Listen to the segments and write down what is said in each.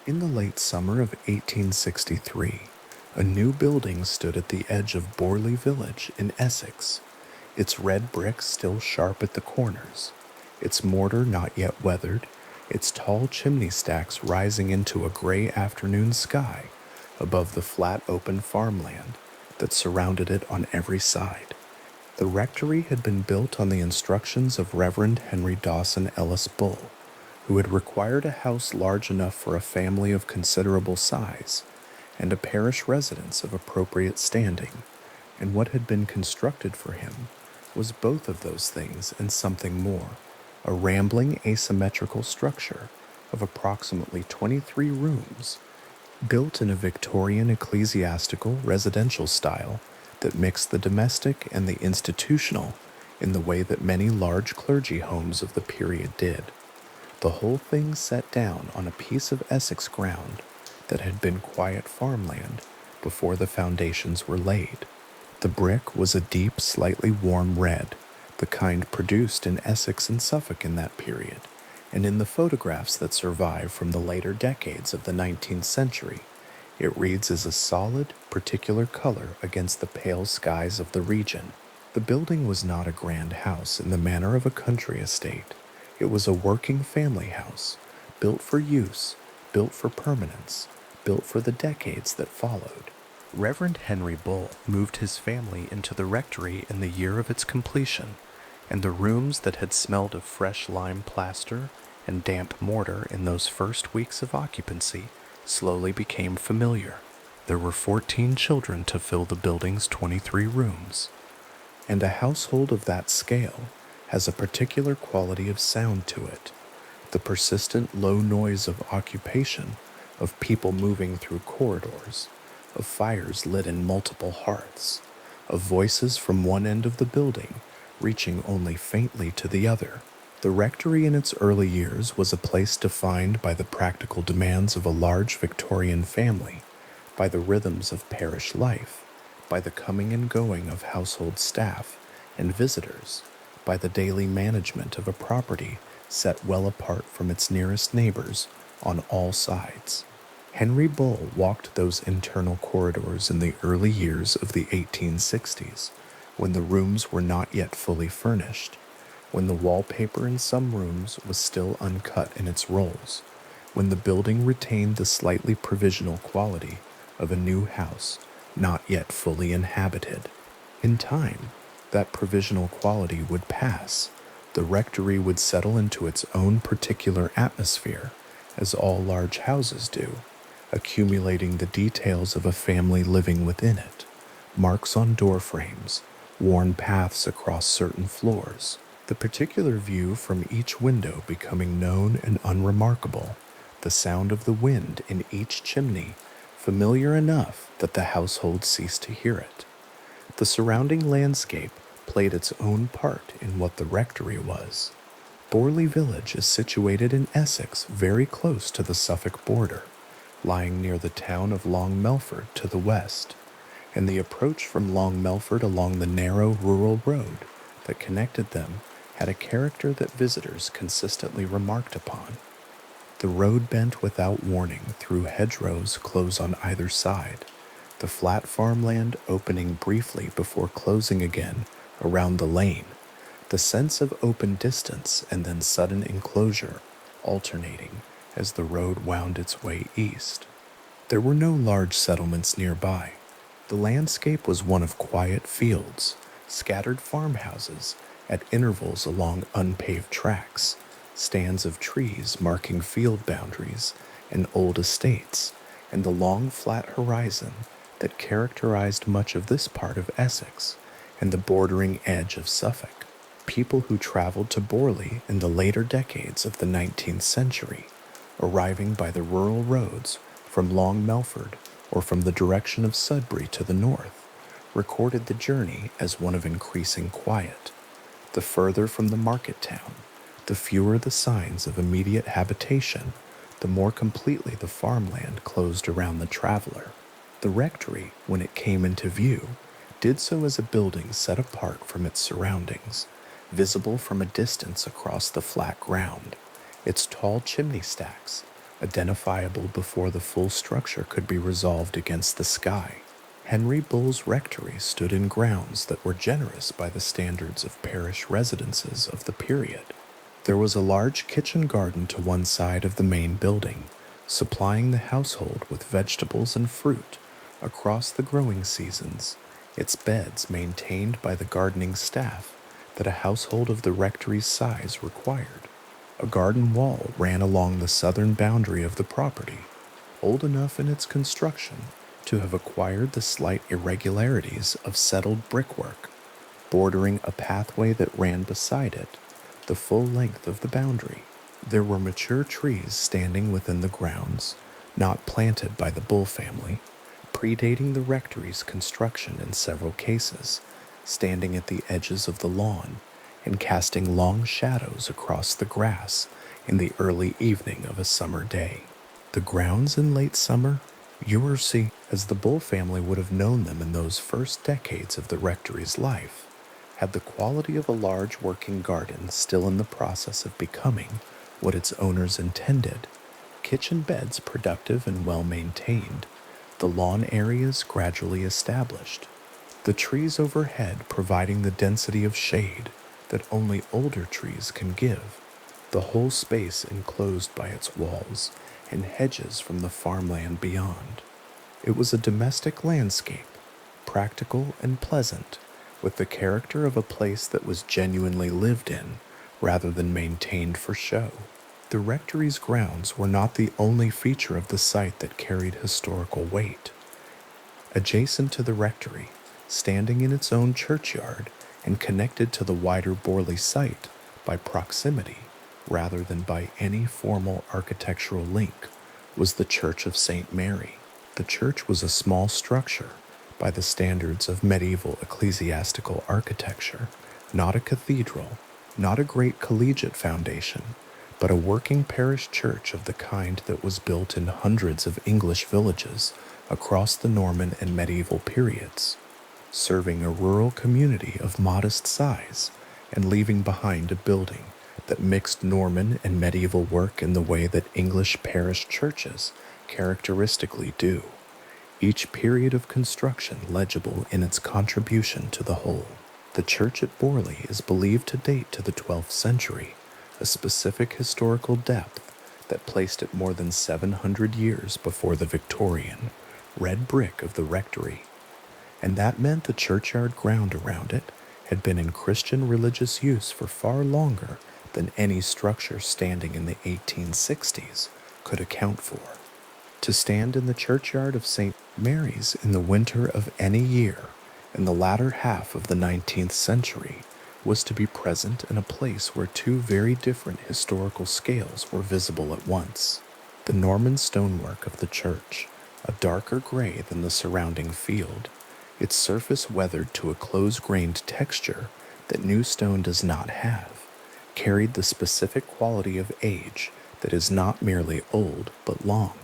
In the late summer of 1863, a new building stood at the edge of Borley Village in Essex, its red bricks still sharp at the corners, its mortar not yet weathered, its tall chimney stacks rising into a gray afternoon sky above the flat open farmland that surrounded it on every side. The rectory had been built on the instructions of Reverend Henry Dawson Ellis Bull, who had required a house large enough for a family of considerable size and a parish residence of appropriate standing, and what had been constructed for him was both of those things and something more, a rambling asymmetrical structure of approximately 23 rooms, built in a Victorian ecclesiastical residential style that mixed the domestic and the institutional in the way that many large clergy homes of the period did. The whole thing set down on a piece of Essex ground that had been quiet farmland before the foundations were laid. The brick was a deep, slightly warm red, the kind produced in Essex and Suffolk in that period, and in the photographs that survive from the later decades of the 19th century, it reads as a solid, particular color against the pale skies of the region. The building was not a grand house in the manner of a country estate. It was a working family house, built for use, built for permanence, built for the decades that followed. Reverend Henry Bull moved his family into the rectory in the year of its completion, and the rooms that had smelled of fresh lime plaster and damp mortar in those first weeks of occupancy slowly became familiar. There were 14 children to fill the building's 23 rooms, and a household of that scale has a particular quality of sound to it, the persistent low noise of occupation, of people moving through corridors, of fires lit in multiple hearths, of voices from one end of the building reaching only faintly to the other. The rectory in its early years was a place defined by the practical demands of a large Victorian family, by the rhythms of parish life, by the coming and going of household staff and visitors, by the daily management of a property set well apart from its nearest neighbors on all sides. Henry Bull walked those internal corridors in the early years of the 1860s, when the rooms were not yet fully furnished, when the wallpaper in some rooms was still uncut in its rolls, when the building retained the slightly provisional quality of a new house not yet fully inhabited. In time, that provisional quality would pass. The rectory would settle into its own particular atmosphere, as all large houses do, accumulating the details of a family living within it, marks on door frames, worn paths across certain floors, the particular view from each window becoming known and unremarkable, the sound of the wind in each chimney familiar enough that the household ceased to hear it. The surrounding landscape played its own part in what the rectory was. Borley Village is situated in Essex, very close to the Suffolk border, lying near the town of Long Melford to the west, and the approach from Long Melford along the narrow rural road that connected them had a character that visitors consistently remarked upon. The road bent without warning through hedgerows close on either side, the flat farmland opening briefly before closing again around the lane, the sense of open distance and then sudden enclosure alternating as the road wound its way east. There were no large settlements nearby. The landscape was one of quiet fields, scattered farmhouses at intervals along unpaved tracks, stands of trees marking field boundaries and old estates, and the long flat horizon that characterized much of this part of Essex and the bordering edge of Suffolk. People who traveled to Borley in the later decades of the 19th century, arriving by the rural roads from Long Melford or from the direction of Sudbury to the north, recorded the journey as one of increasing quiet. The further from the market town, the fewer the signs of immediate habitation, the more completely the farmland closed around the traveler. The rectory, when it came into view, did so as a building set apart from its surroundings, visible from a distance across the flat ground, its tall chimney stacks, identifiable before the full structure could be resolved against the sky. Henry Bull's rectory stood in grounds that were generous by the standards of parish residences of the period. There was a large kitchen garden to one side of the main building, supplying the household with vegetables and fruit across the growing seasons, its beds maintained by the gardening staff that a household of the rectory's size required. A garden wall ran along the southern boundary of the property, old enough in its construction to have acquired the slight irregularities of settled brickwork, bordering a pathway that ran beside it the full length of the boundary. There were mature trees standing within the grounds, not planted by the Bull family, predating the rectory's construction in several cases, standing at the edges of the lawn and casting long shadows across the grass in the early evening of a summer day. The grounds in late summer, Ursey, as the Bull family would have known them in those first decades of the rectory's life, had the quality of a large working garden still in the process of becoming what its owners intended: kitchen beds productive and well maintained, the lawn areas gradually established, the trees overhead providing the density of shade that only older trees can give, the whole space enclosed by its walls and hedges from the farmland beyond. It was a domestic landscape, practical and pleasant, with the character of a place that was genuinely lived in rather than maintained for show. The rectory's grounds were not the only feature of the site that carried historical weight. Adjacent to the rectory, standing in its own churchyard and connected to the wider Borley site by proximity rather than by any formal architectural link, was the Church of St. Mary. The church was a small structure by the standards of medieval ecclesiastical architecture, not a cathedral, not a great collegiate foundation, but a working parish church of the kind that was built in hundreds of English villages across the Norman and medieval periods, serving a rural community of modest size and leaving behind a building that mixed Norman and medieval work in the way that English parish churches characteristically do, each period of construction legible in its contribution to the whole. The church at Borley is believed to date to the 12th century, a specific historical depth that placed it more than 700 years before the Victorian red brick of the rectory, and that meant the churchyard ground around it had been in Christian religious use for far longer than any structure standing in the 1860s could account for. To stand in the churchyard of St. Mary's in the winter of any year in the latter half of the 19th century was to be present in a place where two very different historical scales were visible at once. The Norman stonework of the church, a darker gray than the surrounding field, its surface weathered to a close-grained texture that new stone does not have, carried the specific quality of age that is not merely old but long.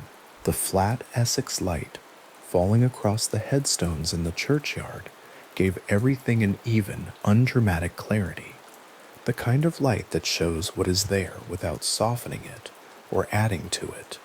The flat Essex light, falling across the headstones in the churchyard, gave everything an even, undramatic clarity, the kind of light that shows what is there without softening it or adding to it.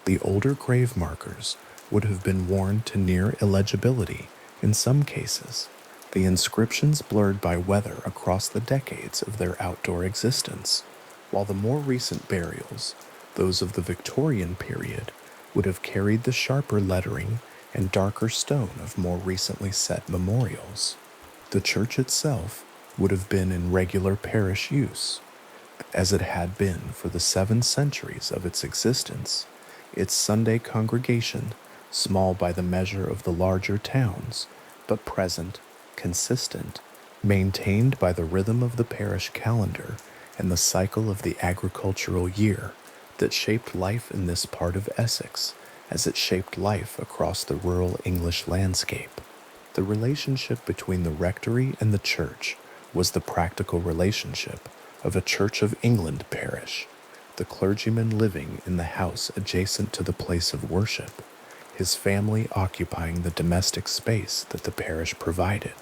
The older grave markers would have been worn to near illegibility in some cases, the inscriptions blurred by weather across the decades of their outdoor existence, while the more recent burials, those of the Victorian period, would have carried the sharper lettering and darker stone of more recently set memorials. The church itself would have been in regular parish use, as it had been for the 7 centuries of its existence. Its Sunday congregation, small by the measure of the larger towns, but present, consistent, maintained by the rhythm of the parish calendar and the cycle of the agricultural year that shaped life in this part of Essex as it shaped life across the rural English landscape. The relationship between the rectory and the church was the practical relationship of a Church of England parish, the clergyman living in the house adjacent to the place of worship, his family occupying the domestic space that the parish provided,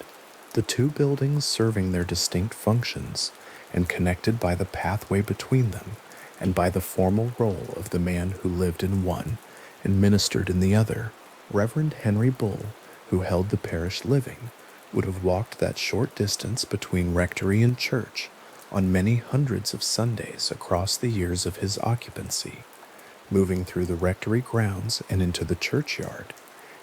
the two buildings serving their distinct functions and connected by the pathway between them and by the formal role of the man who lived in one and ministered in the other. Reverend Henry Bull, who held the parish living, would have walked that short distance between rectory and church on many hundreds of Sundays across the years of his occupancy, moving through the rectory grounds and into the churchyard,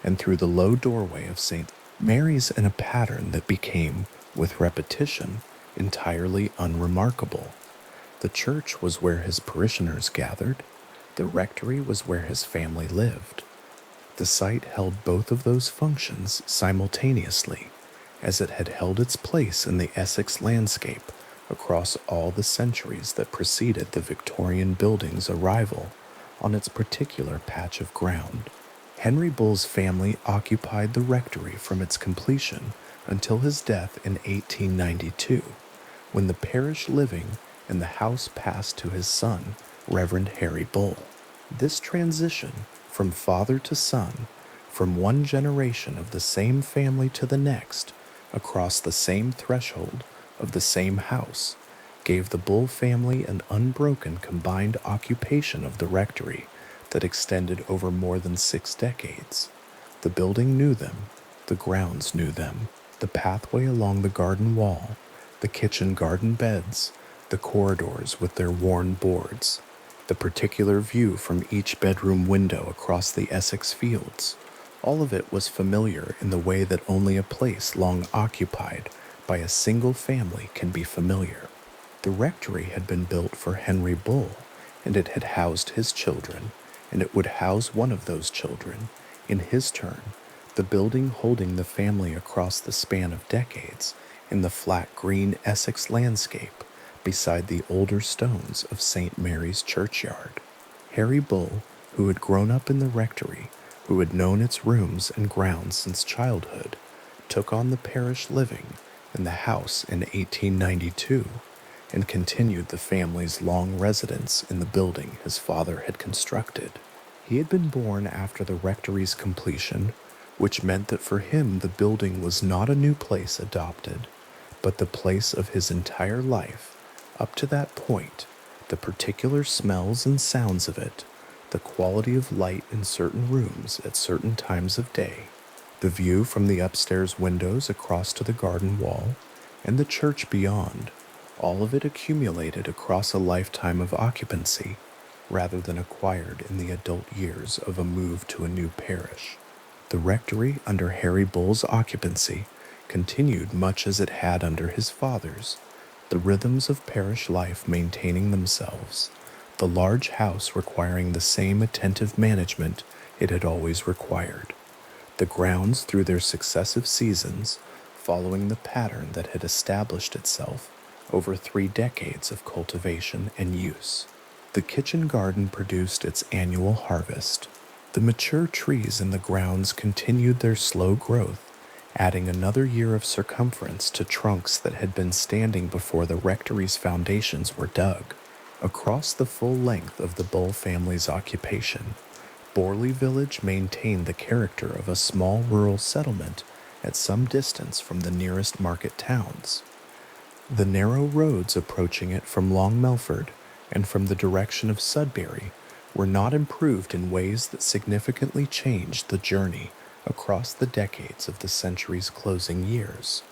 and through the low doorway of St. Mary's in a pattern that became, with repetition, entirely unremarkable. The church was where his parishioners gathered. The rectory was where his family lived. The site held both of those functions simultaneously, as it had held its place in the Essex landscape across all the centuries that preceded the Victorian building's arrival on its particular patch of ground. Henry Bull's family occupied the rectory from its completion until his death in 1892, when the parish living and the house passed to his son, Reverend Harry Bull. This transition from father to son, from one generation of the same family to the next, across the same threshold of the same house, gave the Bull family an unbroken combined occupation of the rectory that extended over more than 6 decades. The building knew them, the grounds knew them, the pathway along the garden wall, the kitchen garden beds, the corridors with their worn boards, the particular view from each bedroom window across the Essex fields. All of it was familiar in the way that only a place long occupied by a single family can be familiar. The rectory had been built for Henry Bull, and it had housed his children, and it would house one of those children, in his turn, the building holding the family across the span of decades in the flat green Essex landscape beside the older stones of St. Mary's churchyard. Harry Bull, who had grown up in the rectory, who had known its rooms and grounds since childhood, took on the parish living in the house in 1892 and continued the family's long residence in the building his father had constructed. He had been born after the rectory's completion, which meant that for him the building was not a new place adopted, but the place of his entire life. Up to that point, the particular smells and sounds of it, the quality of light in certain rooms at certain times of day, the view from the upstairs windows across to the garden wall, and the church beyond, all of it accumulated across a lifetime of occupancy, rather than acquired in the adult years of a move to a new parish. The rectory under Harry Bull's occupancy continued much as it had under his father's, the rhythms of parish life maintaining themselves, the large house requiring the same attentive management it had always required, the grounds through their successive seasons following the pattern that had established itself over 3 decades of cultivation and use. The kitchen garden produced its annual harvest. The mature trees in the grounds continued their slow growth, adding another year of circumference to trunks that had been standing before the rectory's foundations were dug. Across the full length of the Bull family's occupation, Borley Village maintained the character of a small rural settlement at some distance from the nearest market towns. The narrow roads approaching it from Long Melford and from the direction of Sudbury were not improved in ways that significantly changed the journey across the decades of the century's closing years.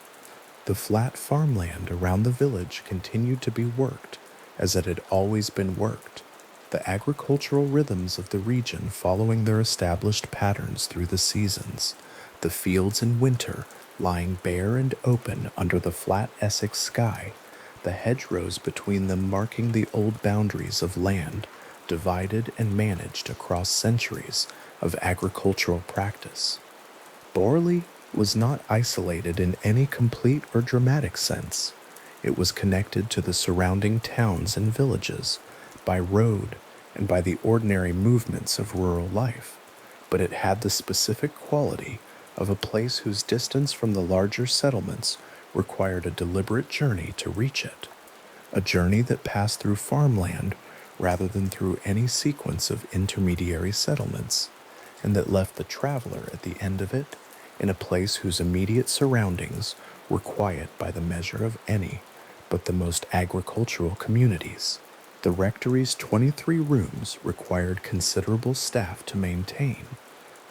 The flat farmland around the village continued to be worked as it had always been worked, the agricultural rhythms of the region following their established patterns through the seasons, the fields in winter lying bare and open under the flat Essex sky, the hedgerows between them marking the old boundaries of land divided and managed across centuries of agricultural practice. Borley was not isolated in any complete or dramatic sense. It was connected to the surrounding towns and villages by road and by the ordinary movements of rural life, but it had the specific quality of a place whose distance from the larger settlements required a deliberate journey to reach it, a journey that passed through farmland rather than through any sequence of intermediary settlements, and that left the traveler at the end of it in a place whose immediate surroundings were quiet by the measure of any but the most agricultural communities. The rectory's 23 rooms required considerable staff to maintain.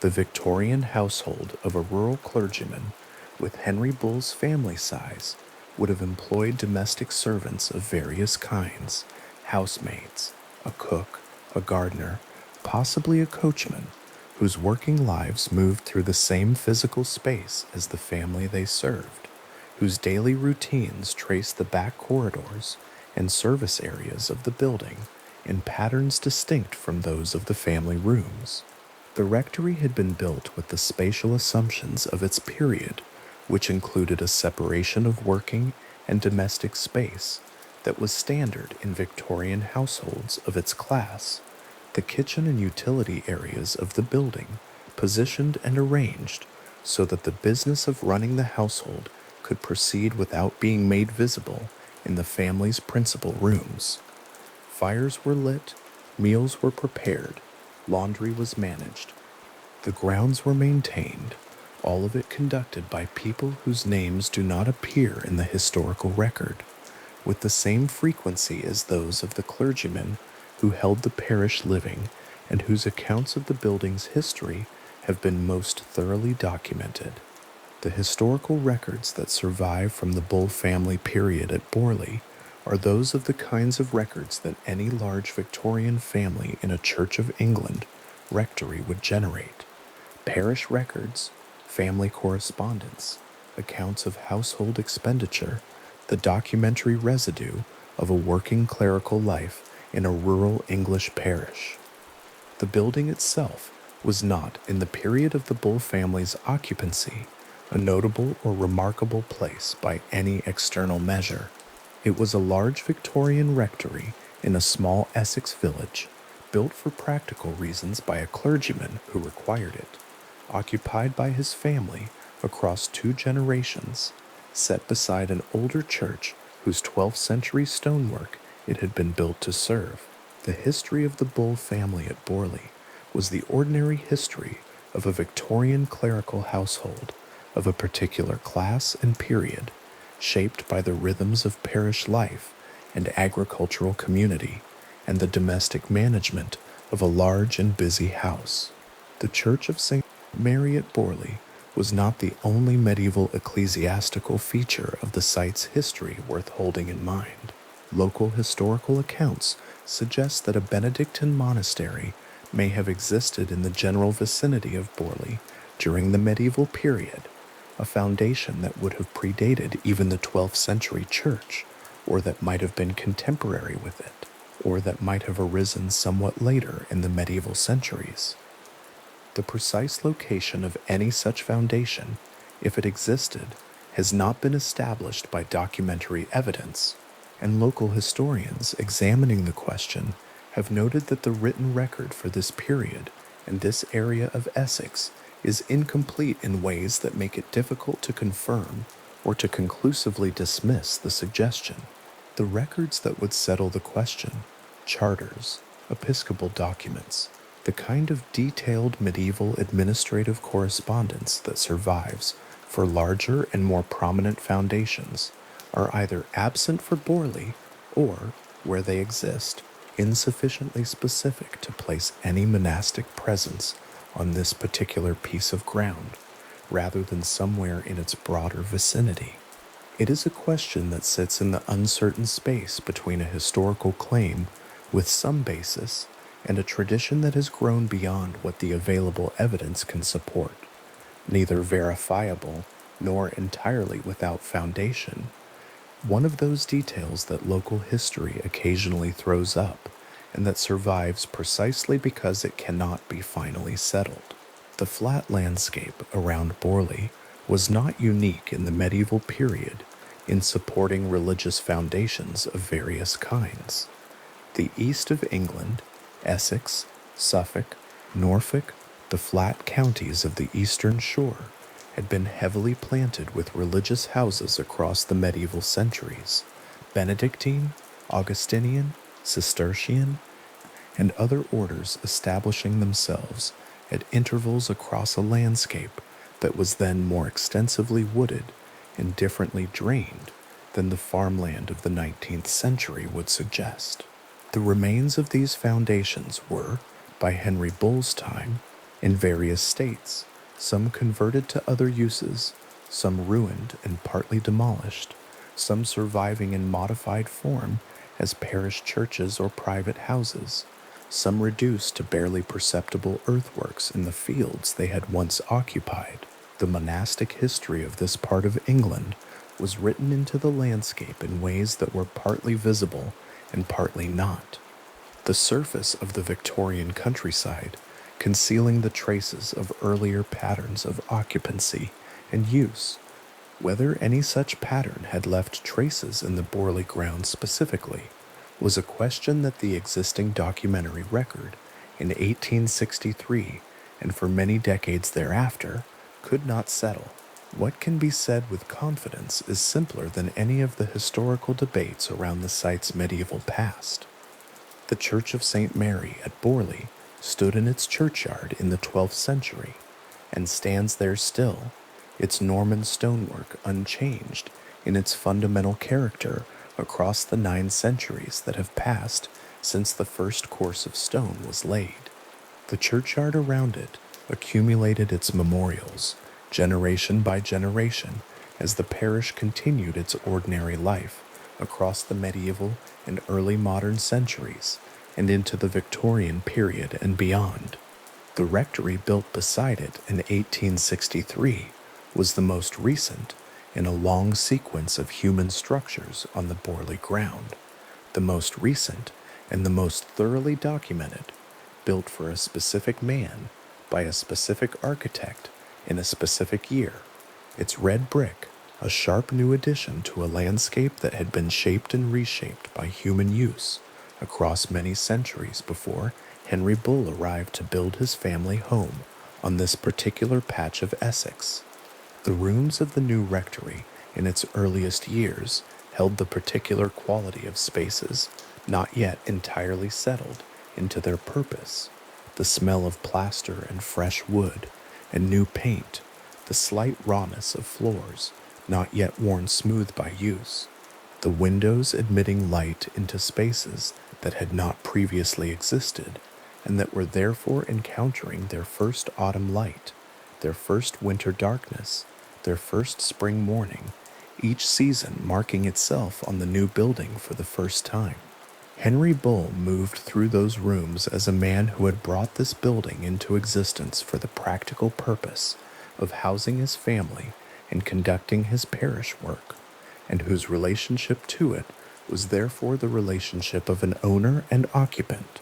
The Victorian household of a rural clergyman with Henry Bull's family size would have employed domestic servants of various kinds, housemaids, a cook, a gardener, possibly a coachman, whose working lives moved through the same physical space as the family they served, whose daily routines traced the back corridors and service areas of the building in patterns distinct from those of the family rooms. The rectory had been built with the spatial assumptions of its period, which included a separation of working and domestic space that was standard in Victorian households of its class. The kitchen and utility areas of the building positioned and arranged so that the business of running the household could proceed without being made visible in the family's principal rooms. Fires were lit, meals were prepared, laundry was managed. The grounds were maintained, all of it conducted by people whose names do not appear in the historical record, with the same frequency as those of the clergymen who held the parish living and whose accounts of the building's history have been most thoroughly documented. The historical records that survive from the Bull family period at Borley are those of the kinds of records that any large Victorian family in a Church of England rectory would generate. Parish records, family correspondence, accounts of household expenditure, the documentary residue of a working clerical life in a rural English parish. The building itself was not, in the period of the Bull family's occupancy, a notable or remarkable place by any external measure. It was a large Victorian rectory in a small Essex village, built for practical reasons by a clergyman who required it, occupied by his family across 2 generations, set beside an older church whose 12th century stonework it had been built to serve. The history of the Bull family at Borley was the ordinary history of a Victorian clerical household of a particular class and period, shaped by the rhythms of parish life and agricultural community and the domestic management of a large and busy house. The Church of St. Mary at Borley was not the only medieval ecclesiastical feature of the site's history worth holding in mind. Local historical accounts suggest that a Benedictine monastery may have existed in the general vicinity of Borley during the medieval period, a foundation that would have predated even the 12th century church, or that might have been contemporary with it, or that might have arisen somewhat later in the medieval centuries. The precise location of any such foundation, if it existed, has not been established by documentary evidence, and local historians examining the question have noted that the written record for this period and this area of Essex is incomplete in ways that make it difficult to confirm or to conclusively dismiss the suggestion. The records that would settle the question, charters, episcopal documents, the kind of detailed medieval administrative correspondence that survives for larger and more prominent foundations, are either absent for Borley or, where they exist, insufficiently specific to place any monastic presence on this particular piece of ground, rather than somewhere in its broader vicinity. It is a question that sits in the uncertain space between a historical claim with some basis and a tradition that has grown beyond what the available evidence can support, neither verifiable nor entirely without foundation. One of those details that local history occasionally throws up, and that survives precisely because it cannot be finally settled. The flat landscape around Borley was not unique in the medieval period in supporting religious foundations of various kinds. The east of England, Essex, Suffolk, Norfolk, the flat counties of the eastern shore, had been heavily planted with religious houses across the medieval centuries, Benedictine, Augustinian, Cistercian, and other orders establishing themselves at intervals across a landscape that was then more extensively wooded and differently drained than the farmland of the 19th century would suggest. The remains of these foundations were, by Henry Bull's time, in various states, some converted to other uses, some ruined and partly demolished, some surviving in modified form as parish churches or private houses, some reduced to barely perceptible earthworks in the fields they had once occupied. The monastic history of this part of England was written into the landscape in ways that were partly visible and partly not. The surface of the Victorian countryside, concealing the traces of earlier patterns of occupancy and use. Whether any such pattern had left traces in the Borley grounds specifically was a question that the existing documentary record in 1863 and for many decades thereafter could not settle. What can be said with confidence is simpler than any of the historical debates around the site's medieval past. The Church of St. Mary at Borley stood in its churchyard in the 12th century and stands there still, its Norman stonework unchanged in its fundamental character across the 9 centuries that have passed since the first course of stone was laid. The churchyard around it accumulated its memorials, generation by generation, as the parish continued its ordinary life across the medieval and early modern centuries and into the Victorian period and beyond. The rectory built beside it in 1863 was the most recent in a long sequence of human structures on the Borley ground, the most recent and the most thoroughly documented, built for a specific man by a specific architect in a specific year. Its red brick, a sharp new addition to a landscape that had been shaped and reshaped by human use across many centuries before Henry Bull arrived to build his family home on this particular patch of Essex. The rooms of the new rectory in its earliest years held the particular quality of spaces not yet entirely settled into their purpose, the smell of plaster and fresh wood and new paint, the slight rawness of floors not yet worn smooth by use, the windows admitting light into spaces that had not previously existed and that were therefore encountering their first autumn light, their first winter darkness, their first spring morning, each season marking itself on the new building for the first time. Henry Bull moved through those rooms as a man who had brought this building into existence for the practical purpose of housing his family and conducting his parish work, and whose relationship to it was therefore the relationship of an owner and occupant,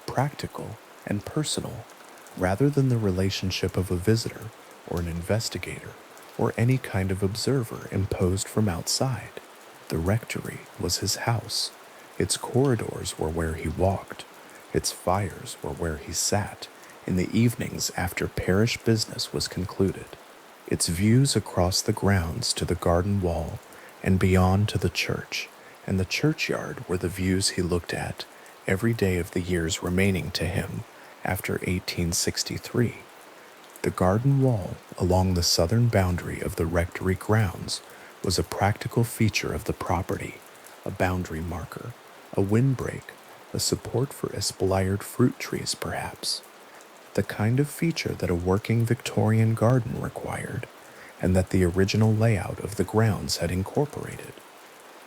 practical and personal, rather than the relationship of a visitor or an investigator or any kind of observer imposed from outside. The rectory was his house. Its corridors were where he walked. Its fires were where he sat in the evenings after parish business was concluded. Its views across the grounds to the garden wall and beyond to the church and the churchyard were the views he looked at every day of the years remaining to him after 1863. The garden wall along the southern boundary of the rectory grounds was a practical feature of the property, a boundary marker, a windbreak, a support for espaliered fruit trees perhaps, the kind of feature that a working Victorian garden required, and that the original layout of the grounds had incorporated.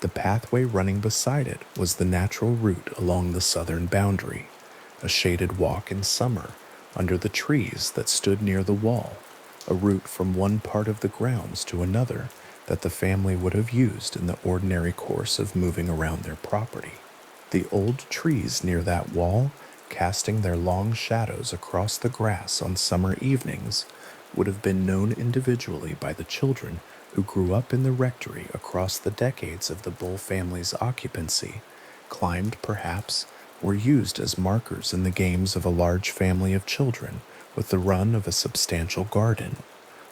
The pathway running beside it was the natural route along the southern boundary, a shaded walk in summer under the trees that stood near the wall, a route from one part of the grounds to another that the family would have used in the ordinary course of moving around their property. The old trees near that wall, casting their long shadows across the grass on summer evenings, would have been known individually by the children who grew up in the rectory across the decades of the Bull family's occupancy, climbed perhaps, were used as markers in the games of a large family of children with the run of a substantial garden,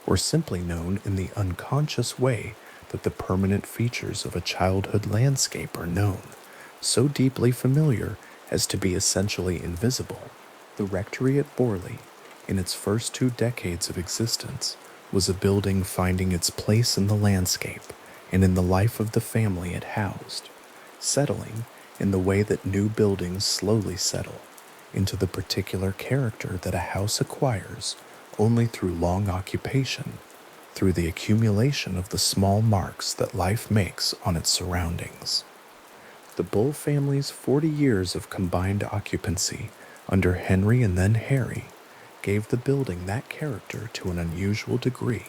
or simply known in the unconscious way that the permanent features of a childhood landscape are known, so deeply familiar as to be essentially invisible. The rectory at Borley, in its first 2 decades of existence, was a building finding its place in the landscape and in the life of the family it housed, settling in the way that new buildings slowly settle into the particular character that a house acquires only through long occupation, through the accumulation of the small marks that life makes on its surroundings. The Bull family's 40 years of combined occupancy under Henry and then Harry gave the building that character to an unusual degree.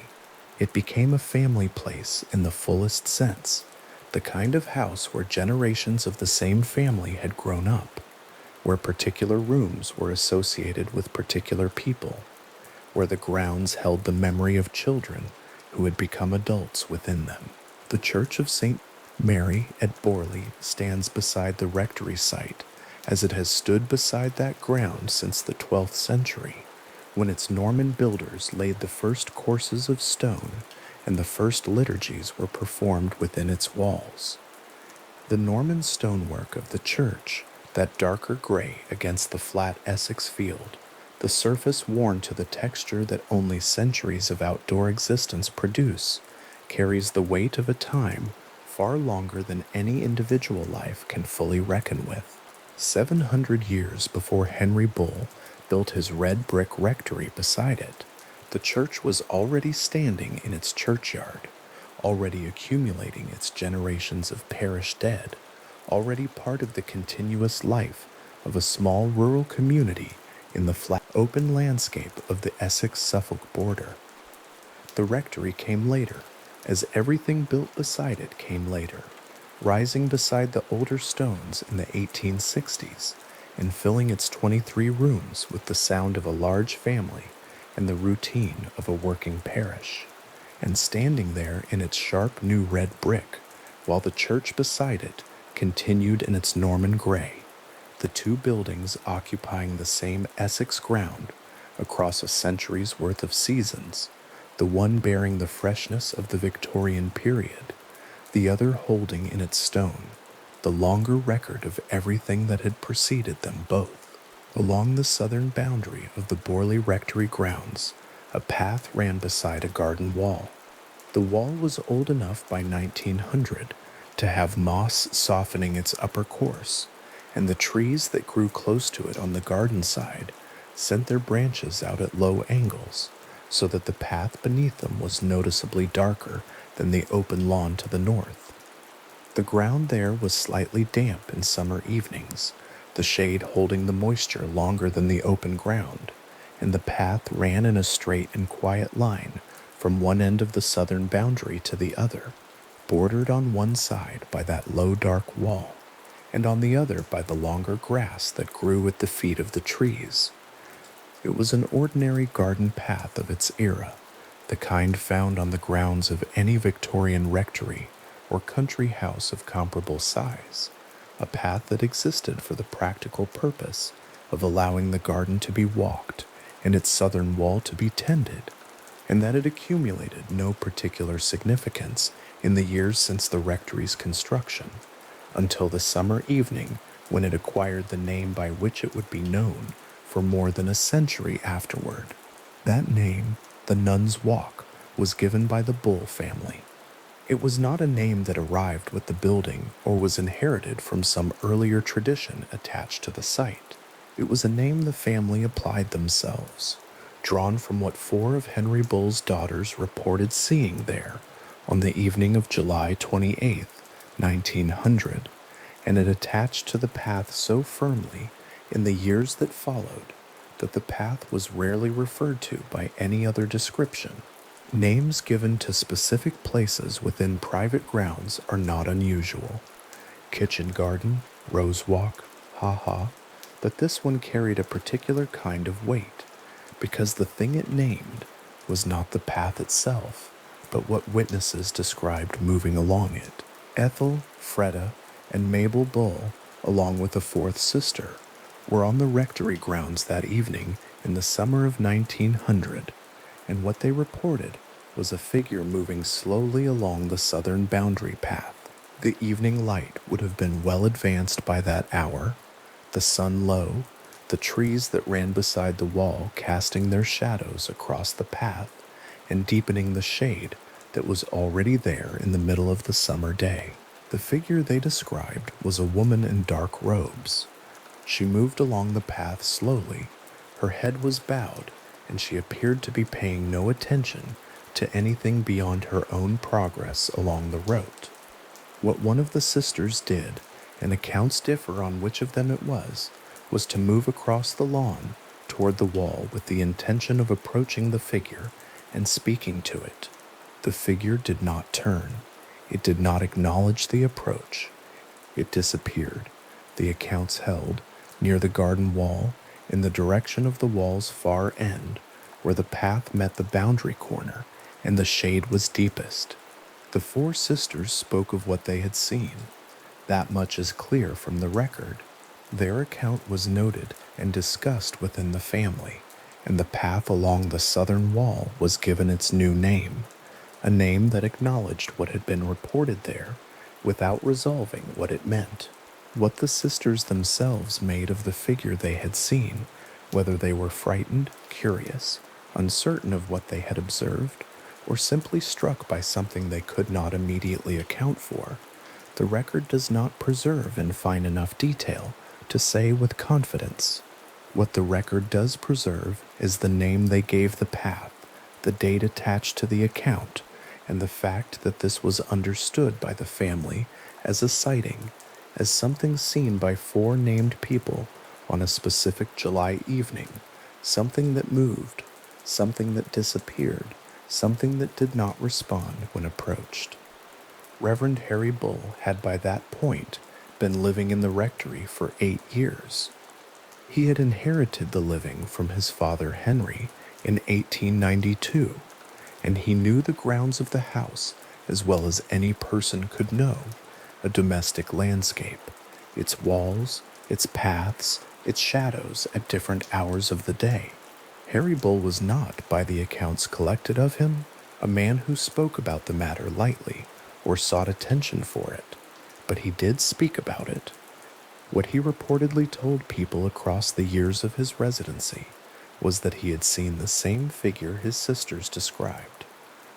It became a family place in the fullest sense, the kind of house where generations of the same family had grown up, where particular rooms were associated with particular people, where the grounds held the memory of children who had become adults within them. The Church of St. Mary at Borley stands beside the rectory site, as it has stood beside that ground since the 12th century, when its Norman builders laid the first courses of stone and the first liturgies were performed within its walls. The Norman stonework of the church, that darker gray against the flat Essex field, the surface worn to the texture that only centuries of outdoor existence produce, carries the weight of a time far longer than any individual life can fully reckon with. 700 years before Henry Bull built his red brick rectory beside it, the church was already standing in its churchyard, already accumulating its generations of parish dead, already part of the continuous life of a small rural community in the flat open landscape of the Essex-Suffolk border. The rectory came later, as everything built beside it came later, rising beside the older stones in the 1860s and filling its 23 rooms with the sound of a large family and the routine of a working parish, and standing there in its sharp new red brick, while the church beside it continued in its Norman gray, the two buildings occupying the same Essex ground across a century's worth of seasons, the one bearing the freshness of the Victorian period, the other holding in its stone the longer record of everything that had preceded them both. Along the southern boundary of the Borley Rectory grounds, a path ran beside a garden wall. The wall was old enough by 1900 to have moss softening its upper course, and the trees that grew close to it on the garden side sent their branches out at low angles, so that the path beneath them was noticeably darker than the open lawn to the north. The ground there was slightly damp in summer evenings, the shade holding the moisture longer than the open ground, and the path ran in a straight and quiet line from one end of the southern boundary to the other, bordered on one side by that low dark wall, and on the other by the longer grass that grew at the feet of the trees. It was an ordinary garden path of its era, the kind found on the grounds of any Victorian rectory or country house of comparable size, a path that existed for the practical purpose of allowing the garden to be walked and its southern wall to be tended, and that it accumulated no particular significance in the years since the rectory's construction, until the summer evening when it acquired the name by which it would be known for more than a century afterward. That name, the Nun's Walk, was given by the Bull family. It was not a name that arrived with the building or was inherited from some earlier tradition attached to the site. It was a name the family applied themselves, drawn from what 4 of Henry Bull's daughters reported seeing there on the evening of July 28, 1900, and it attached to the path so firmly in the years that followed that the path was rarely referred to by any other description. Names given to specific places within private grounds are not unusual. Kitchen garden, rose walk, ha-ha, but this one carried a particular kind of weight, because the thing it named was not the path itself, but what witnesses described moving along it. Ethel, Freda, and Mabel Bull, along with a 4th sister, were on the rectory grounds that evening in the summer of 1900, and what they reported was a figure moving slowly along the southern boundary path. The evening light would have been well advanced by that hour, the sun low, the trees that ran beside the wall casting their shadows across the path and deepening the shade that was already there in the middle of the summer day. The figure they described was a woman in dark robes. She moved along the path slowly. Her head was bowed, and she appeared to be paying no attention to anything beyond her own progress along the road. What one of the sisters did, and accounts differ on which of them it was to move across the lawn toward the wall with the intention of approaching the figure and speaking to it. The figure did not turn. It did not acknowledge the approach. It disappeared. The accounts held near the garden wall in the direction of the wall's far end, where the path met the boundary corner and the shade was deepest. The four sisters spoke of what they had seen. That much is clear from the record. Their account was noted and discussed within the family, and the path along the southern wall was given its new name, a name that acknowledged what had been reported there without resolving what it meant. What the sisters themselves made of the figure they had seen, whether they were frightened, curious, uncertain of what they had observed, or simply struck by something they could not immediately account for, the record does not preserve in fine enough detail to say with confidence. What the record does preserve is the name they gave the path, the date attached to the account, and the fact that this was understood by the family as a sighting, as something seen by four named people on a specific July evening, something that moved, something that disappeared, something that did not respond when approached. Reverend Harry Bull had by that point been living in the rectory for 8 years. He had inherited the living from his father Henry in 1892, and he knew the grounds of the house as well as any person could know, a domestic landscape, its walls, its paths, its shadows at different hours of the day. Harry Bull was not, by the accounts collected of him, a man who spoke about the matter lightly or sought attention for it, but he did speak about it. What he reportedly told people across the years of his residency was that he had seen the same figure his sisters described,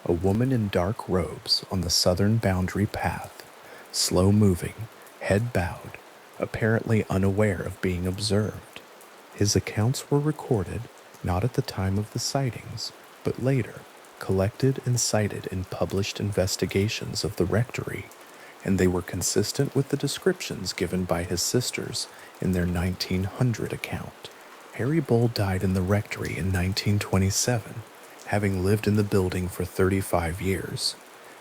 a woman in dark robes on the southern boundary path, slow-moving, head bowed, apparently unaware of being observed. His accounts were recorded not at the time of the sightings, but later, collected and cited in published investigations of the rectory, and they were consistent with the descriptions given by his sisters in their 1900 account. Harry Bull died in the rectory in 1927, having lived in the building for 35 years,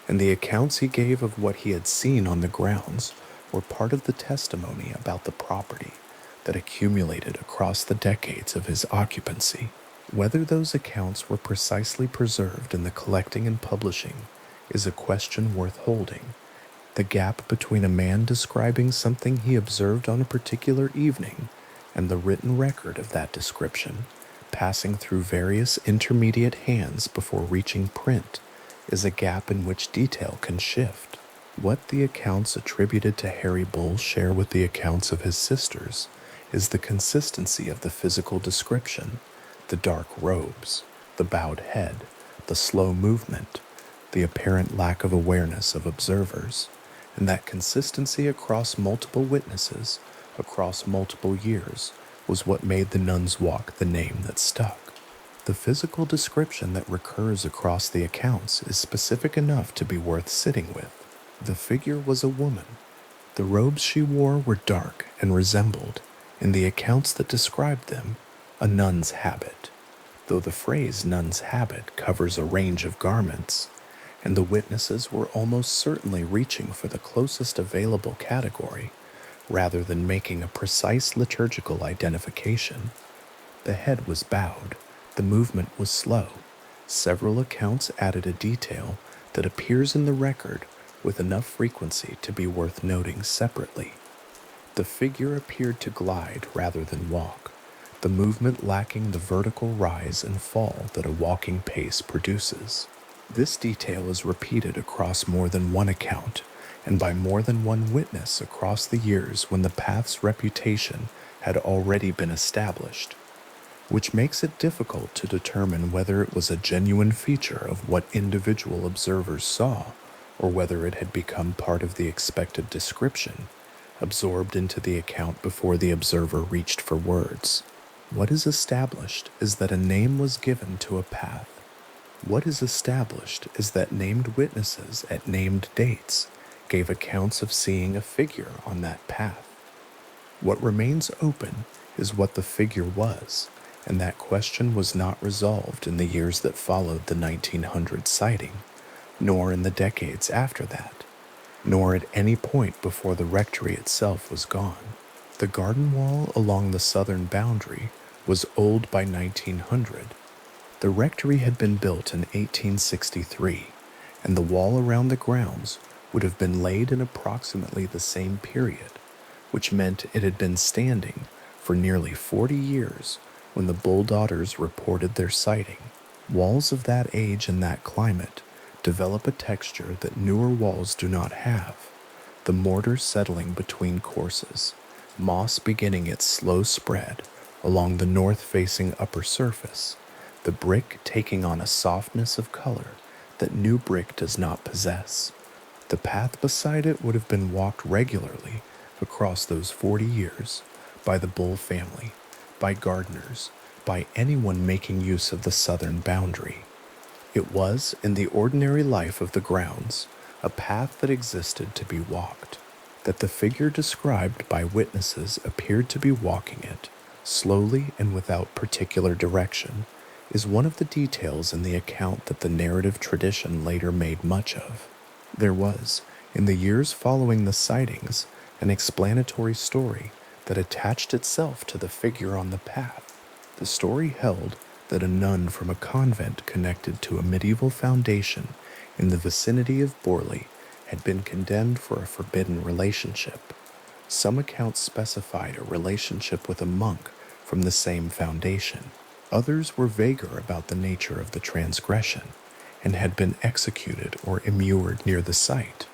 and the accounts he gave of what he had seen on the grounds were part of the testimony about the property that accumulated across the decades of his occupancy. Whether those accounts were precisely preserved in the collecting and publishing is a question worth holding. The gap between a man describing something he observed on a particular evening and the written record of that description, passing through various intermediate hands before reaching print, is a gap in which detail can shift. What the accounts attributed to Harry Bull share with the accounts of his sisters is the consistency of the physical description, the dark robes, the bowed head, the slow movement, the apparent lack of awareness of observers, and that consistency across multiple witnesses, across multiple years, was what made the Nun's Walk the name that stuck. The physical description that recurs across the accounts is specific enough to be worth sitting with. The figure was a woman. The robes she wore were dark and resembled, in the accounts that described them, a nun's habit, though the phrase nun's habit covers a range of garments, and the witnesses were almost certainly reaching for the closest available category, rather than making a precise liturgical identification. The head was bowed, the movement was slow. Several accounts added a detail that appears in the record with enough frequency to be worth noting separately. The figure appeared to glide rather than walk, the movement lacking the vertical rise and fall that a walking pace produces. This detail is repeated across more than one account and by more than one witness across the years when the path's reputation had already been established, which makes it difficult to determine whether it was a genuine feature of what individual observers saw or whether it had become part of the expected description, absorbed into the account before the observer reached for words. What is established is that a name was given to a path. What is established is that named witnesses at named dates gave accounts of seeing a figure on that path. What remains open is what the figure was, and that question was not resolved in the years that followed the 1900 sighting, nor in the decades after that, nor at any point before the rectory itself was gone. The garden wall along the southern boundary was old by 1900. The rectory had been built in 1863, and the wall around the grounds would have been laid in approximately the same period, which meant it had been standing for nearly 40 years when the Bull Daughters reported their sighting. Walls of that age and that climate develop a texture that newer walls do not have, the mortar settling between courses, moss beginning its slow spread along the north-facing upper surface, the brick taking on a softness of color that new brick does not possess. The path beside it would have been walked regularly across those 40 years by the Bull family, by gardeners, by anyone making use of the southern boundary. It was, in the ordinary life of the grounds, a path that existed to be walked. That the figure described by witnesses appeared to be walking it, slowly and without particular direction, is one of the details in the account that the narrative tradition later made much of. There was, in the years following the sightings, an explanatory story that attached itself to the figure on the path. The story held that a nun from a convent connected to a medieval foundation in the vicinity of Borley had been condemned for a forbidden relationship. Some accounts specified a relationship with a monk from the same foundation. Others were vaguer about the nature of the transgression and had been executed or immured near the site.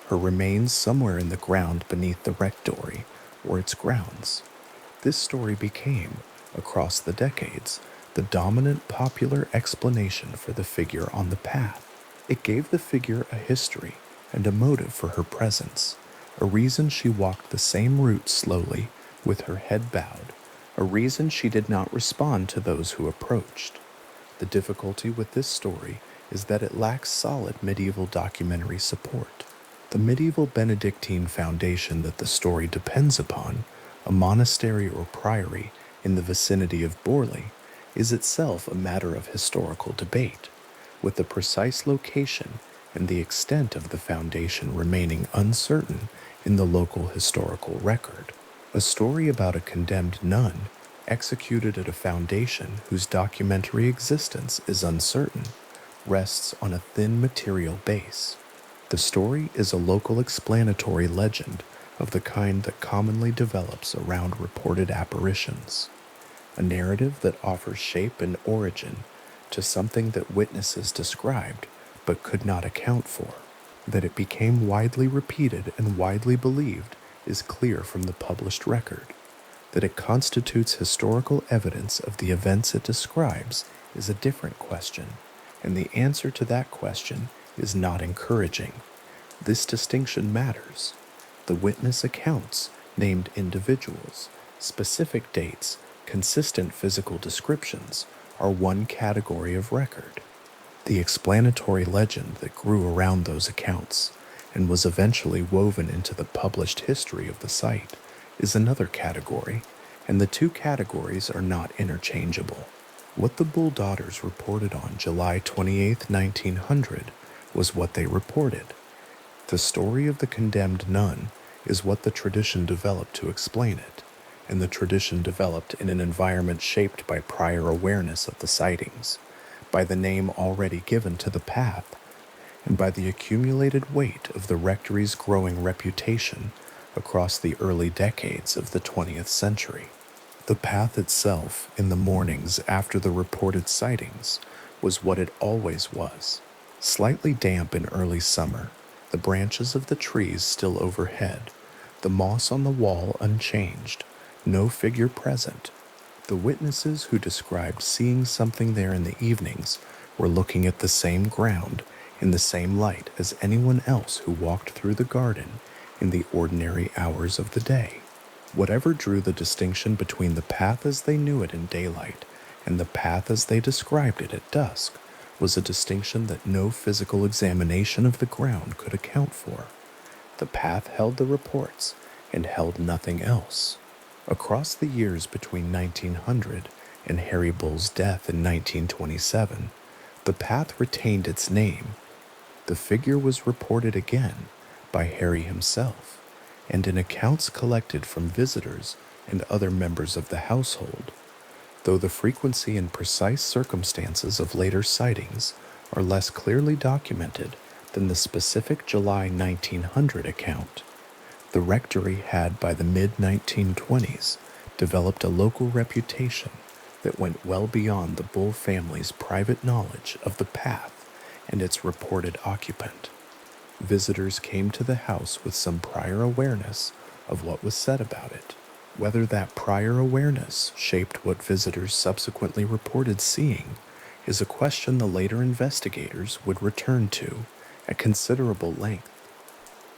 Her remains somewhere in the ground beneath the rectory or its grounds. This story became, across the decades, the dominant popular explanation for the figure on the path. It gave the figure a history and a motive for her presence, a reason she walked the same route slowly with her head bowed, a reason she did not respond to those who approached. The difficulty with this story is that it lacks solid medieval documentary support. The medieval Benedictine foundation that the story depends upon, a monastery or priory in the vicinity of Borley, is itself a matter of historical debate, with the precise location and the extent of the foundation remaining uncertain in the local historical record. A story about a condemned nun executed at a foundation whose documentary existence is uncertain rests on a thin material base. The story is a local explanatory legend of the kind that commonly develops around reported apparitions, a narrative that offers shape and origin to something that witnesses described but could not account for. That it became widely repeated and widely believed is clear from the published record. That it constitutes historical evidence of the events it describes is a different question, and the answer to that question is not encouraging. This distinction matters. The witness accounts named individuals, specific dates, consistent physical descriptions are one category of record. The explanatory legend that grew around those accounts and was eventually woven into the published history of the site is another category, and the two categories are not interchangeable. What the Bull Daughters reported on July 28, 1900 was what they reported. The story of the condemned nun is what the tradition developed to explain it, and the tradition developed in an environment shaped by prior awareness of the sightings, by the name already given to the path, and by the accumulated weight of the rectory's growing reputation across the early decades of the 20th century. The path itself, in the mornings after the reported sightings, was what it always was. Slightly damp in early summer, the branches of the trees still overhead, the moss on the wall unchanged, no figure present. The witnesses who described seeing something there in the evenings were looking at the same ground in the same light as anyone else who walked through the garden in the ordinary hours of the day. Whatever drew the distinction between the path as they knew it in daylight and the path as they described it at dusk was a distinction that no physical examination of the ground could account for. The path held the reports and held nothing else. Across the years between 1900 and Harry Bull's death in 1927, the path retained its name. The figure was reported again by Harry himself, and in accounts collected from visitors and other members of the household, though the frequency and precise circumstances of later sightings are less clearly documented than the specific July 1900 account. The rectory had by the mid-1920s developed a local reputation that went well beyond the Bull family's private knowledge of the path and its reported occupant. Visitors came to the house with some prior awareness of what was said about it. Whether that prior awareness shaped what visitors subsequently reported seeing is a question the later investigators would return to at considerable length.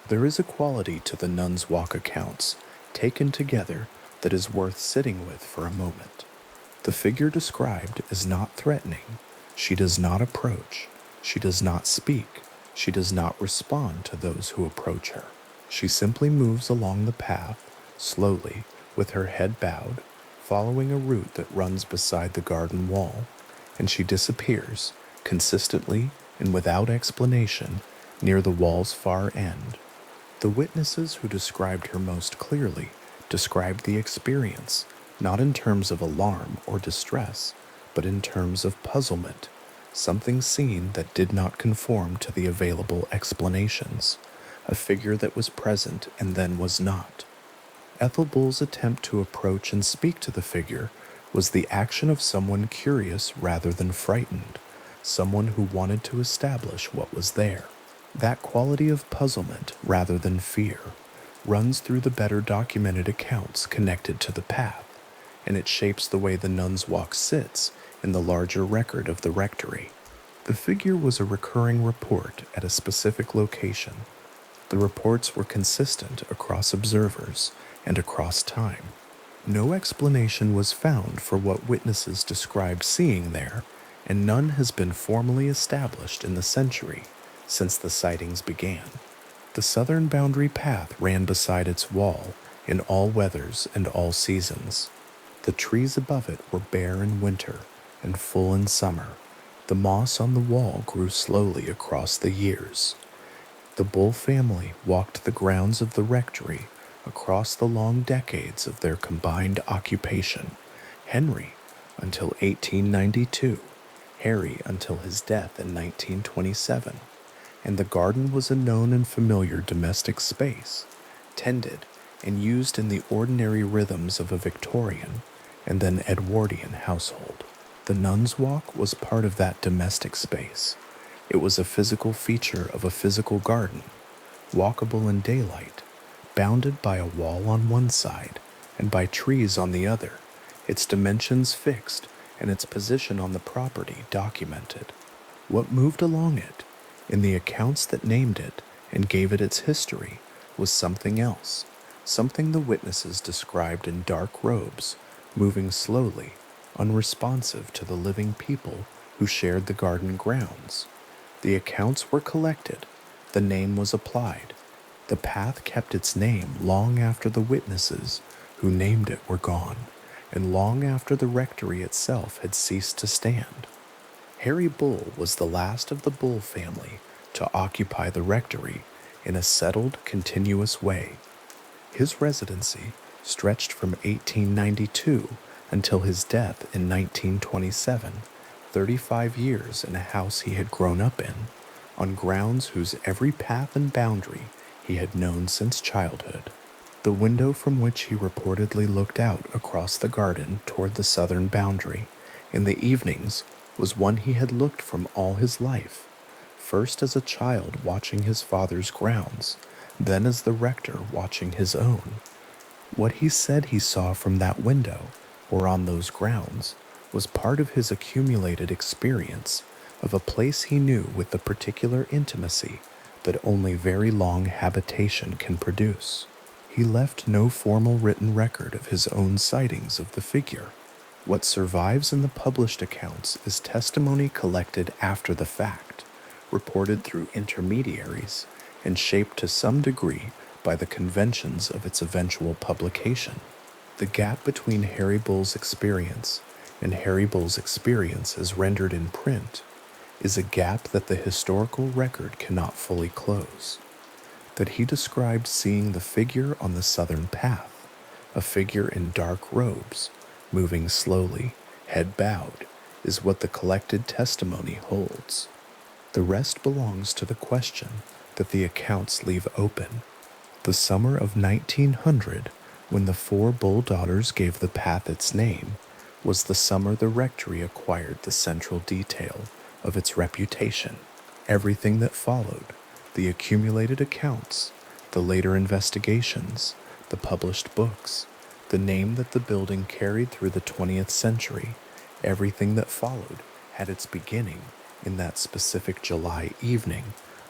There is a quality to the Nun's Walk accounts, taken together, that is worth sitting with for a moment. The figure described is not threatening. She does not approach. She does not speak. She does not respond to those who approach her. She simply moves along the path, slowly, with her head bowed, following a route that runs beside the garden wall, and she disappears, consistently and without explanation, near the wall's far end. The witnesses who described her most clearly described the experience not in terms of alarm or distress, but in terms of puzzlement, something seen that did not conform to the available explanations, a figure that was present and then was not. Ethel Bull's attempt to approach and speak to the figure was the action of someone curious rather than frightened, someone who wanted to establish what was there. That quality of puzzlement rather than fear runs through the better documented accounts connected to the path, and it shapes the way the Nun's Walk sits in the larger record of the rectory. The figure was a recurring report at a specific location. The reports were consistent across observers and across time. No explanation was found for what witnesses described seeing there, and none has been formally established in the century since the sightings began. The southern boundary path ran beside its wall in all weathers and all seasons. The trees above it were bare in winter and full in summer. The moss on the wall grew slowly across the years. The Bull family walked the grounds of the rectory across the long decades of their combined occupation. Henry until 1892, Harry until his death in 1927, and the garden was a known and familiar domestic space, tended and used in the ordinary rhythms of a Victorian and then Edwardian household. The Nun's Walk was part of that domestic space. It was a physical feature of a physical garden, walkable in daylight, bounded by a wall on one side and by trees on the other, its dimensions fixed and its position on the property documented. What moved along it, in the accounts that named it and gave it its history, was something else, something the witnesses described in dark robes, moving slowly, unresponsive to the living people who shared the garden grounds. The accounts were collected, the name was applied. The path kept its name long after the witnesses who named it were gone, and long after the rectory itself had ceased to stand. Harry Bull was the last of the Bull family to occupy the rectory in a settled, continuous way. His residency stretched from 1892 until his death in 1927, 35 years in a house he had grown up in, on grounds whose every path and boundary he had known since childhood. The window from which he reportedly looked out across the garden toward the southern boundary in the evenings was one he had looked from all his life, first as a child watching his father's grounds, then as the rector watching his own. What he said he saw from that window or on those grounds was part of his accumulated experience of a place he knew with the particular intimacy that only very long habitation can produce. He left no formal written record of his own sightings of the figure. What survives in the published accounts is testimony collected after the fact, reported through intermediaries, and shaped to some degree by the conventions of its eventual publication. The gap between Harry Bull's experience and Harry Bull's experience as rendered in print is a gap that the historical record cannot fully close. That he described seeing the figure on the southern path, a figure in dark robes, moving slowly, head bowed, is what the collected testimony holds. The rest belongs to the question that the accounts leave open. The summer of 1900, when the four Bull daughters gave the path its name, was the summer the rectory acquired the central detail of its reputation. Everything that followed, the accumulated accounts, the later investigations, the published books, the name that the building carried through the 20th century, everything that followed had its beginning in that specific July evening,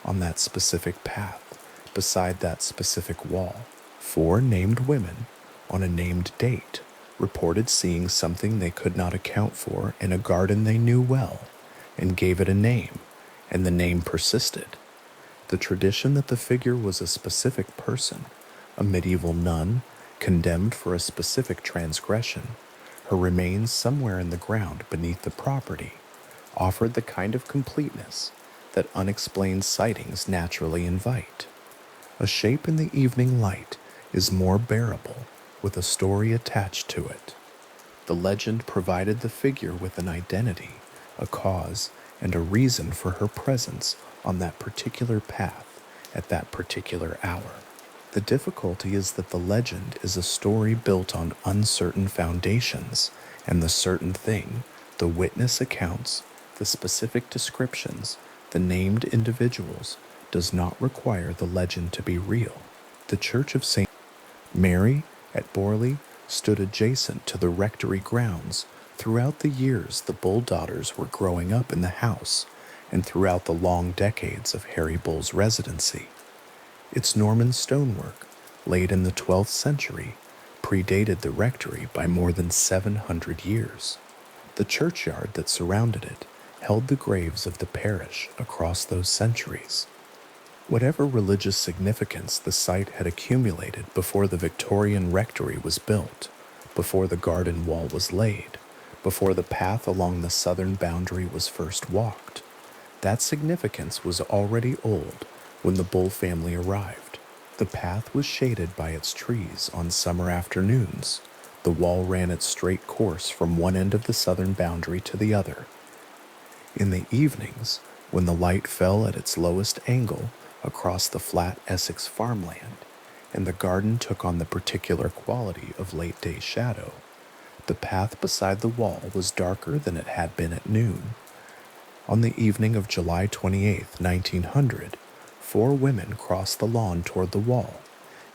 on that specific path, beside that specific wall. Four named women, on a named date, reported seeing something they could not account for in a garden they knew well, and gave it a name, and the name persisted. The tradition that the figure was a specific person, a medieval nun, condemned for a specific transgression, her remains somewhere in the ground beneath the property, offered the kind of completeness that unexplained sightings naturally invite. A shape in the evening light is more bearable with a story attached to it. The legend provided the figure with an identity, a cause, and a reason for her presence on that particular path at that particular hour. The difficulty is that the legend is a story built on uncertain foundations, and the certain thing, the witness accounts, the specific descriptions, the named individuals, does not require the legend to be real. The Church of St. Mary at Borley stood adjacent to the rectory grounds throughout the years the Bull daughters were growing up in the house, and throughout the long decades of Harry Bull's residency. Its Norman stonework, laid in the 12th century, predated the rectory by more than 700 years. The churchyard that surrounded it held the graves of the parish across those centuries. Whatever religious significance the site had accumulated before the Victorian rectory was built, before the garden wall was laid, before the path along the southern boundary was first walked, that significance was already old when the Bull family arrived. The path was shaded by its trees on summer afternoons. The wall ran its straight course from one end of the southern boundary to the other. In the evenings, when the light fell at its lowest angle across the flat Essex farmland, and the garden took on the particular quality of late-day shadow, the path beside the wall was darker than it had been at noon. On the evening of July 28, 1900, 4 women crossed the lawn toward the wall,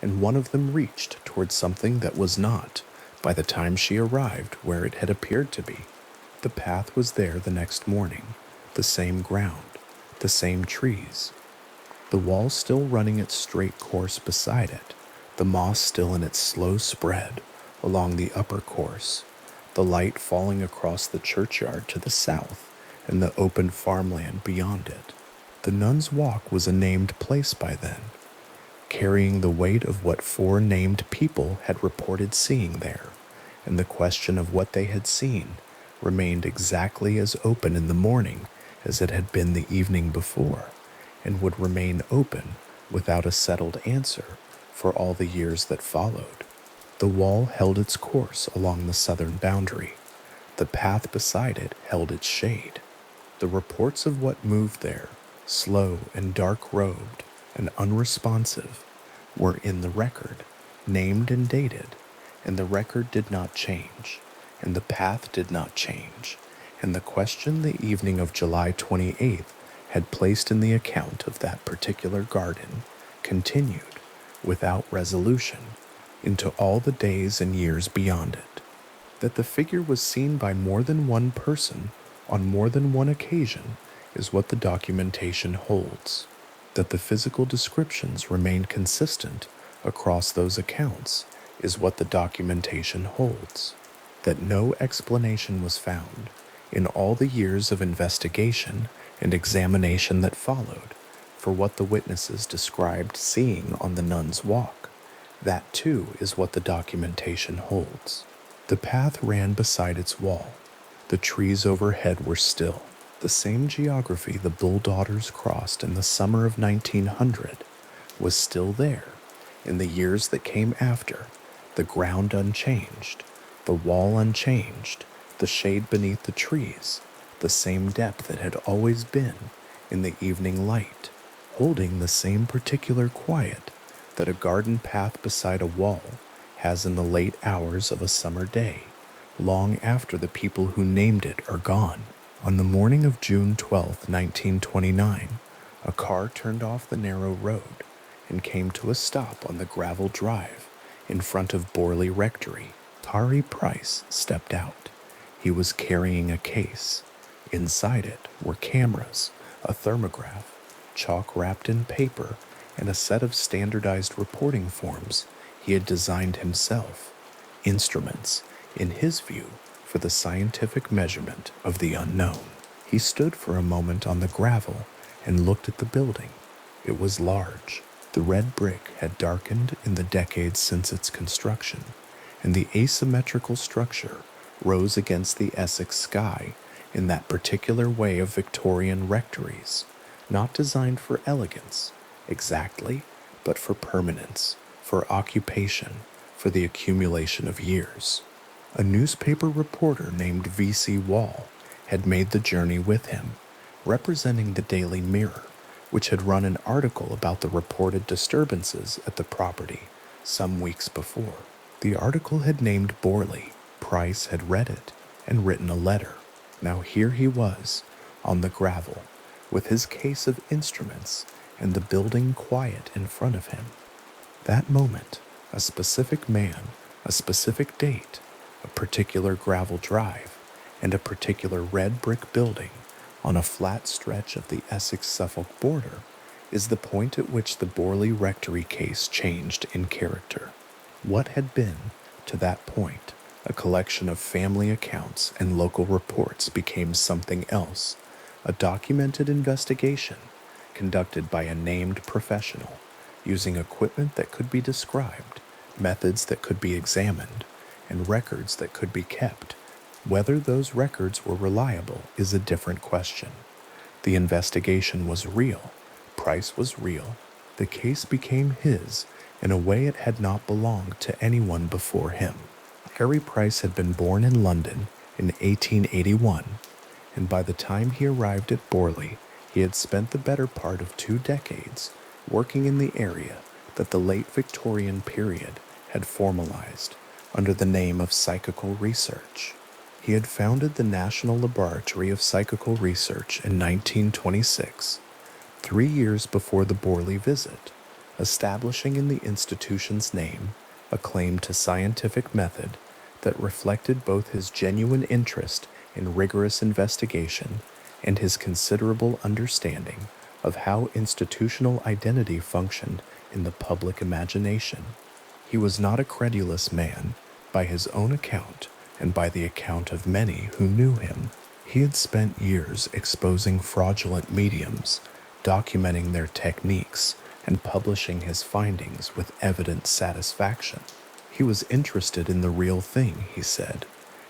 and one of them reached toward something that was not, by the time she arrived where it had appeared to be. The path was there the next morning, the same ground, the same trees, the wall still running its straight course beside it, the moss still in its slow spread along the upper course, the light falling across the churchyard to the south and the open farmland beyond it. The Nun's Walk was a named place by then, carrying the weight of what 4 named people had reported seeing there, and the question of what they had seen remained exactly as open in the morning as it had been the evening before, and would remain open without a settled answer for all the years that followed. The wall held its course along the southern boundary. The path beside it held its shade. The reports of what moved there, slow and dark-robed and unresponsive, were in the record, named and dated, and the record did not change, and the path did not change, and the question the evening of July 28th had placed in the account of that particular garden continued, without resolution, into all the days and years beyond it. That the figure was seen by more than one person on more than one occasion is what the documentation holds. That the physical descriptions remained consistent across those accounts is what the documentation holds. That no explanation was found in all the years of investigation and examination that followed for what the witnesses described seeing on the Nun's Walk. That too is what the documentation holds. The path ran beside its wall. The trees overhead were still. The same geography the Bull Daughters crossed in the summer of 1900 was still there in the years that came after, the ground unchanged, the wall unchanged, the shade beneath the trees, the same depth it had always been in the evening light, holding the same particular quiet that a garden path beside a wall has in the late hours of a summer day, long after the people who named it are gone. On the morning of June 12, 1929, a car turned off the narrow road and came to a stop on the gravel drive in front of Borley Rectory. Harry Price stepped out. He was carrying a case. Inside it were cameras, a thermograph, chalk wrapped in paper, and a set of standardized reporting forms he had designed himself, instruments, in his view, for the scientific measurement of the unknown. He stood for a moment on the gravel and looked at the building. It was large. The red brick had darkened in the decades since its construction, and the asymmetrical structure rose against the Essex sky in that particular way of Victorian rectories, not designed for elegance, exactly, but for permanence, for occupation, for the accumulation of years. A newspaper reporter named V.C. Wall had made the journey with him, representing the Daily Mirror, which had run an article about the reported disturbances at the property some weeks before. The article had named Borley. Price had read it and written a letter. Now here he was, on the gravel, with his case of instruments and the building quiet in front of him. That moment, a specific man, a specific date, a particular gravel drive, and a particular red brick building on a flat stretch of the Essex-Suffolk border is the point at which the Borley Rectory case changed in character. What had been, to that point, a collection of family accounts and local reports became something else, a documented investigation conducted by a named professional, using equipment that could be described, methods that could be examined, and records that could be kept. Whether those records were reliable is a different question. The investigation was real. Price was real. The case became his in a way it had not belonged to anyone before him. Harry Price had been born in London in 1881, and by the time he arrived at Borley, he had spent the better part of 2 decades working in the area that the late Victorian period had formalized under the name of psychical research. He had founded the National Laboratory of Psychical Research in 1926, 3 years before the Borley visit, establishing in the institution's name a claim to scientific method that reflected both his genuine interest in rigorous investigation and his considerable understanding of how institutional identity functioned in the public imagination. He was not a credulous man, by his own account and by the account of many who knew him. He had spent years exposing fraudulent mediums, documenting their techniques, and publishing his findings with evident satisfaction. He was interested in the real thing, he said,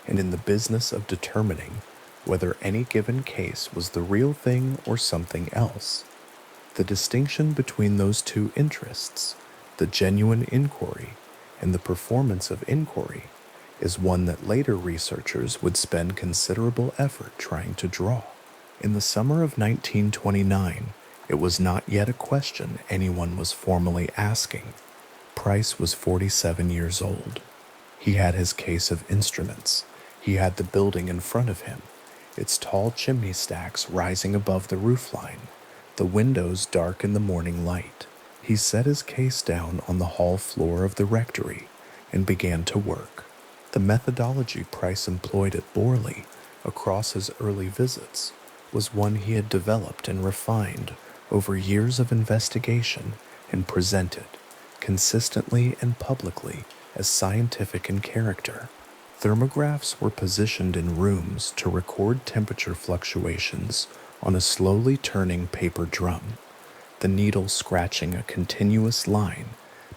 and in the business of determining whether any given case was the real thing or something else. The distinction between those two interests, the genuine inquiry and the performance of inquiry, is one that later researchers would spend considerable effort trying to draw. In the summer of 1929, it was not yet a question anyone was formally asking. Price was 47 years old. He had his case of instruments. He had the building in front of him, its tall chimney stacks rising above the roofline, the windows dark in the morning light. He set his case down on the hall floor of the rectory and began to work. The methodology Price employed at Borley across his early visits was one he had developed and refined over years of investigation and presented consistently and publicly as scientific in character. Thermographs were positioned in rooms to record temperature fluctuations on a slowly turning paper drum, the needle scratching a continuous line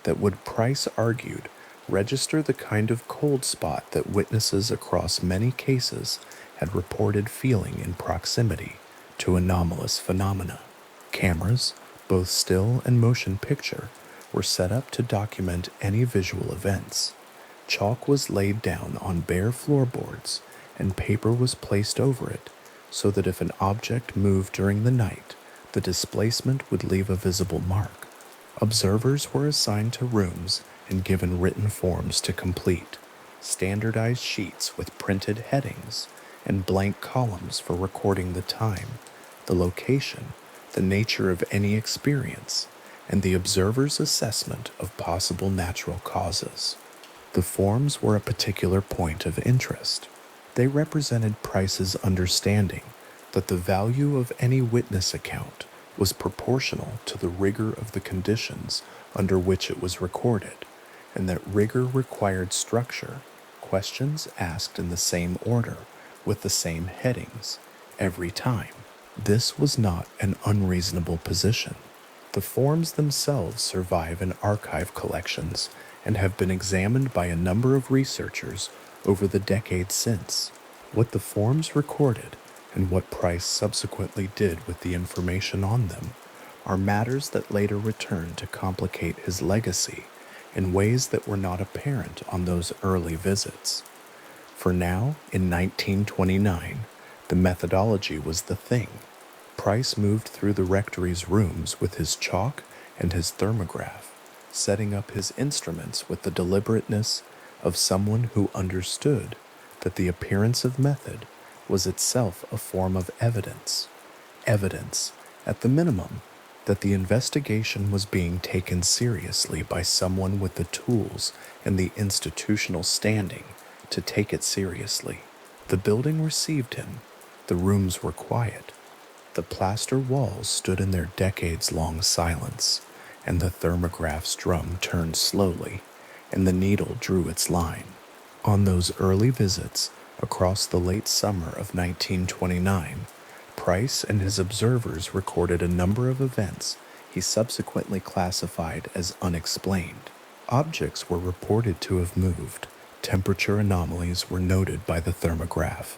that would, Price argued, register the kind of cold spot that witnesses across many cases had reported feeling in proximity to anomalous phenomena. Cameras, both still and motion picture, were set up to document any visual events. Chalk was laid down on bare floorboards, and paper was placed over it so that if an object moved during the night, the displacement would leave a visible mark. Observers were assigned to rooms and given written forms to complete, standardized sheets with printed headings and blank columns for recording the time, the location, the nature of any experience, and the observer's assessment of possible natural causes. The forms were a particular point of interest. They represented Price's understanding that the value of any witness account was proportional to the rigor of the conditions under which it was recorded, and that rigor required structure, questions asked in the same order, with the same headings, every time. This was not an unreasonable position. The forms themselves survive in archive collections and have been examined by a number of researchers over the decades since. What the forms recorded and what Price subsequently did with the information on them are matters that later returned to complicate his legacy in ways that were not apparent on those early visits. For now, in 1929, the methodology was the thing. Price moved through the rectory's rooms with his chalk and his thermograph, setting up his instruments with the deliberateness of someone who understood that the appearance of method was itself a form of evidence. Evidence, at the minimum, that the investigation was being taken seriously by someone with the tools and the institutional standing to take it seriously. The building received him. The rooms were quiet. The plaster walls stood in their decades-long silence, and the thermograph's drum turned slowly, and the needle drew its line. On those early visits, across the late summer of 1929, Price and his observers recorded a number of events he subsequently classified as unexplained. Objects were reported to have moved. Temperature anomalies were noted by the thermograph.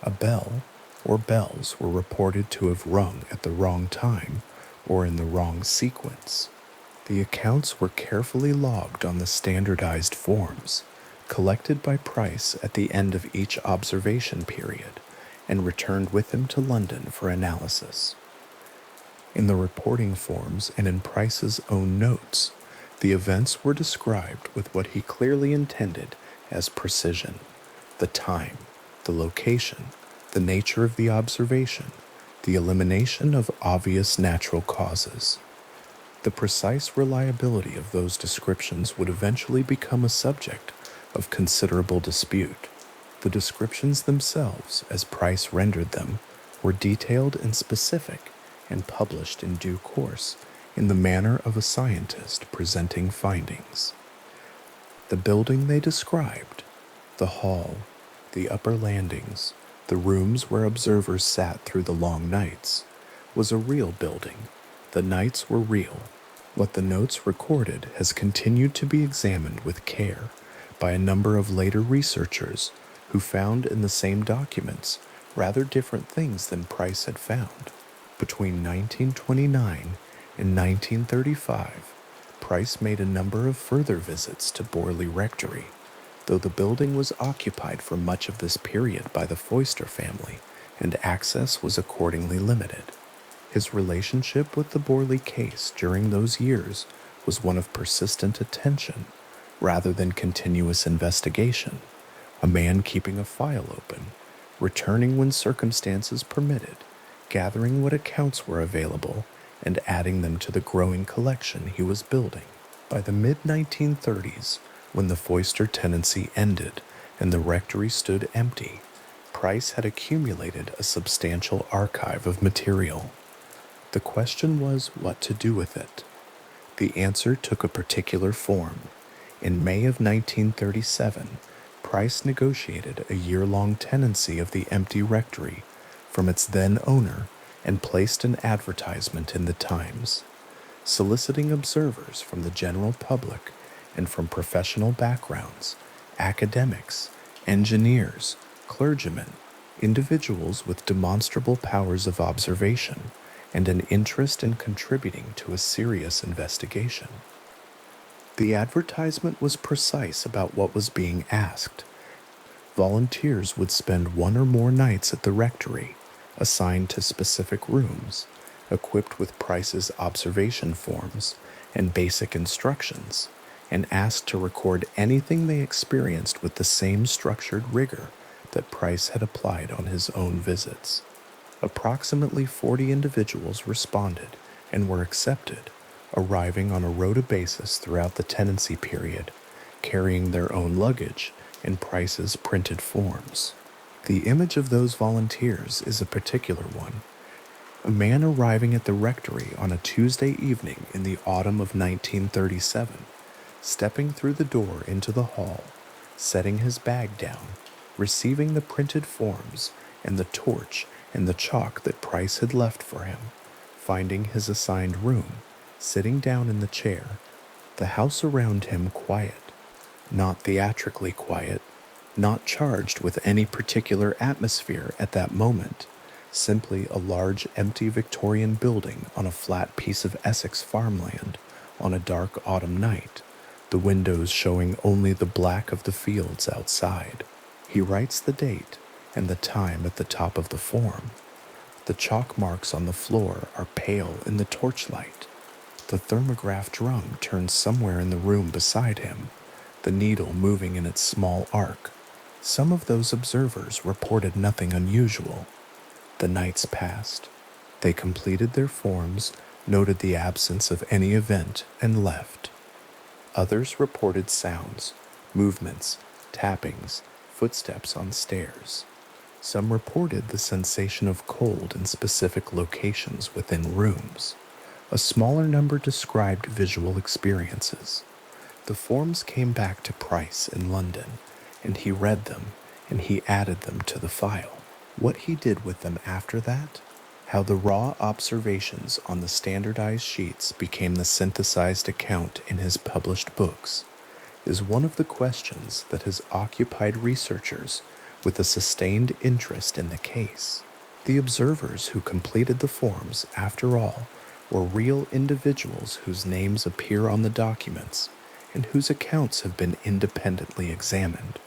A bell or bells were reported to have rung at the wrong time or in the wrong sequence. The accounts were carefully logged on the standardized forms, collected by Price at the end of each observation period, and returned with him to London for analysis. In the reporting forms and in Price's own notes, the events were described with what he clearly intended as precision: the time, the location, the nature of the observation, the elimination of obvious natural causes. The precise reliability of those descriptions would eventually become a subject of considerable dispute. The descriptions themselves, as Price rendered them, were detailed and specific and published in due course in the manner of a scientist presenting findings. The building they described, the hall, the upper landings, the rooms where observers sat through the long nights, was a real building. The nights were real. What the notes recorded has continued to be examined with care by a number of later researchers who found in the same documents rather different things than Price had found. Between 1929 and 1935, Price made a number of further visits to Borley Rectory, though the building was occupied for much of this period by the Foister family, and access was accordingly limited. His relationship with the Borley case during those years was one of persistent attention rather than continuous investigation, a man keeping a file open, returning when circumstances permitted, gathering what accounts were available, and adding them to the growing collection he was building. By the mid-1930s, when the Foister tenancy ended and the rectory stood empty, Price had accumulated a substantial archive of material. The question was what to do with it. The answer took a particular form. In May of 1937, Price negotiated a year-long tenancy of the empty rectory from its then owner and placed an advertisement in the Times, soliciting observers from the general public and from professional backgrounds, academics, engineers, clergymen, individuals with demonstrable powers of observation and an interest in contributing to a serious investigation. The advertisement was precise about what was being asked. Volunteers would spend one or more nights at the rectory, assigned to specific rooms, equipped with Price's observation forms and basic instructions, and asked to record anything they experienced with the same structured rigor that Price had applied on his own visits. Approximately 40 individuals responded and were accepted, arriving on a rota basis throughout the tenancy period, carrying their own luggage and Price's printed forms. The image of those volunteers is a particular one. A man arriving at the rectory on a Tuesday evening in the autumn of 1937, stepping through the door into the hall, setting his bag down, receiving the printed forms and the torch and the chalk that Price had left for him, finding his assigned room, sitting down in the chair, the house around him quiet, not theatrically quiet, not charged with any particular atmosphere at that moment, simply a large empty Victorian building on a flat piece of Essex farmland on a dark autumn night, the windows showing only the black of the fields outside. He writes the date and the time at the top of the form. The chalk marks on the floor are pale in the torchlight. The thermograph drum turns somewhere in the room beside him, the needle moving in its small arc. Some of those observers reported nothing unusual. The nights passed. They completed their forms, noted the absence of any event, and left. Others reported sounds, movements, tappings, footsteps on stairs. Some reported the sensation of cold in specific locations within rooms. A smaller number described visual experiences. The forms came back to Price in London, and he read them, and he added them to the file. What he did with them after that, how the raw observations on the standardized sheets became the synthesized account in his published books, is one of the questions that has occupied researchers with a sustained interest in the case. The observers who completed the forms, after all, were real individuals whose names appear on the documents and whose accounts have been independently examined.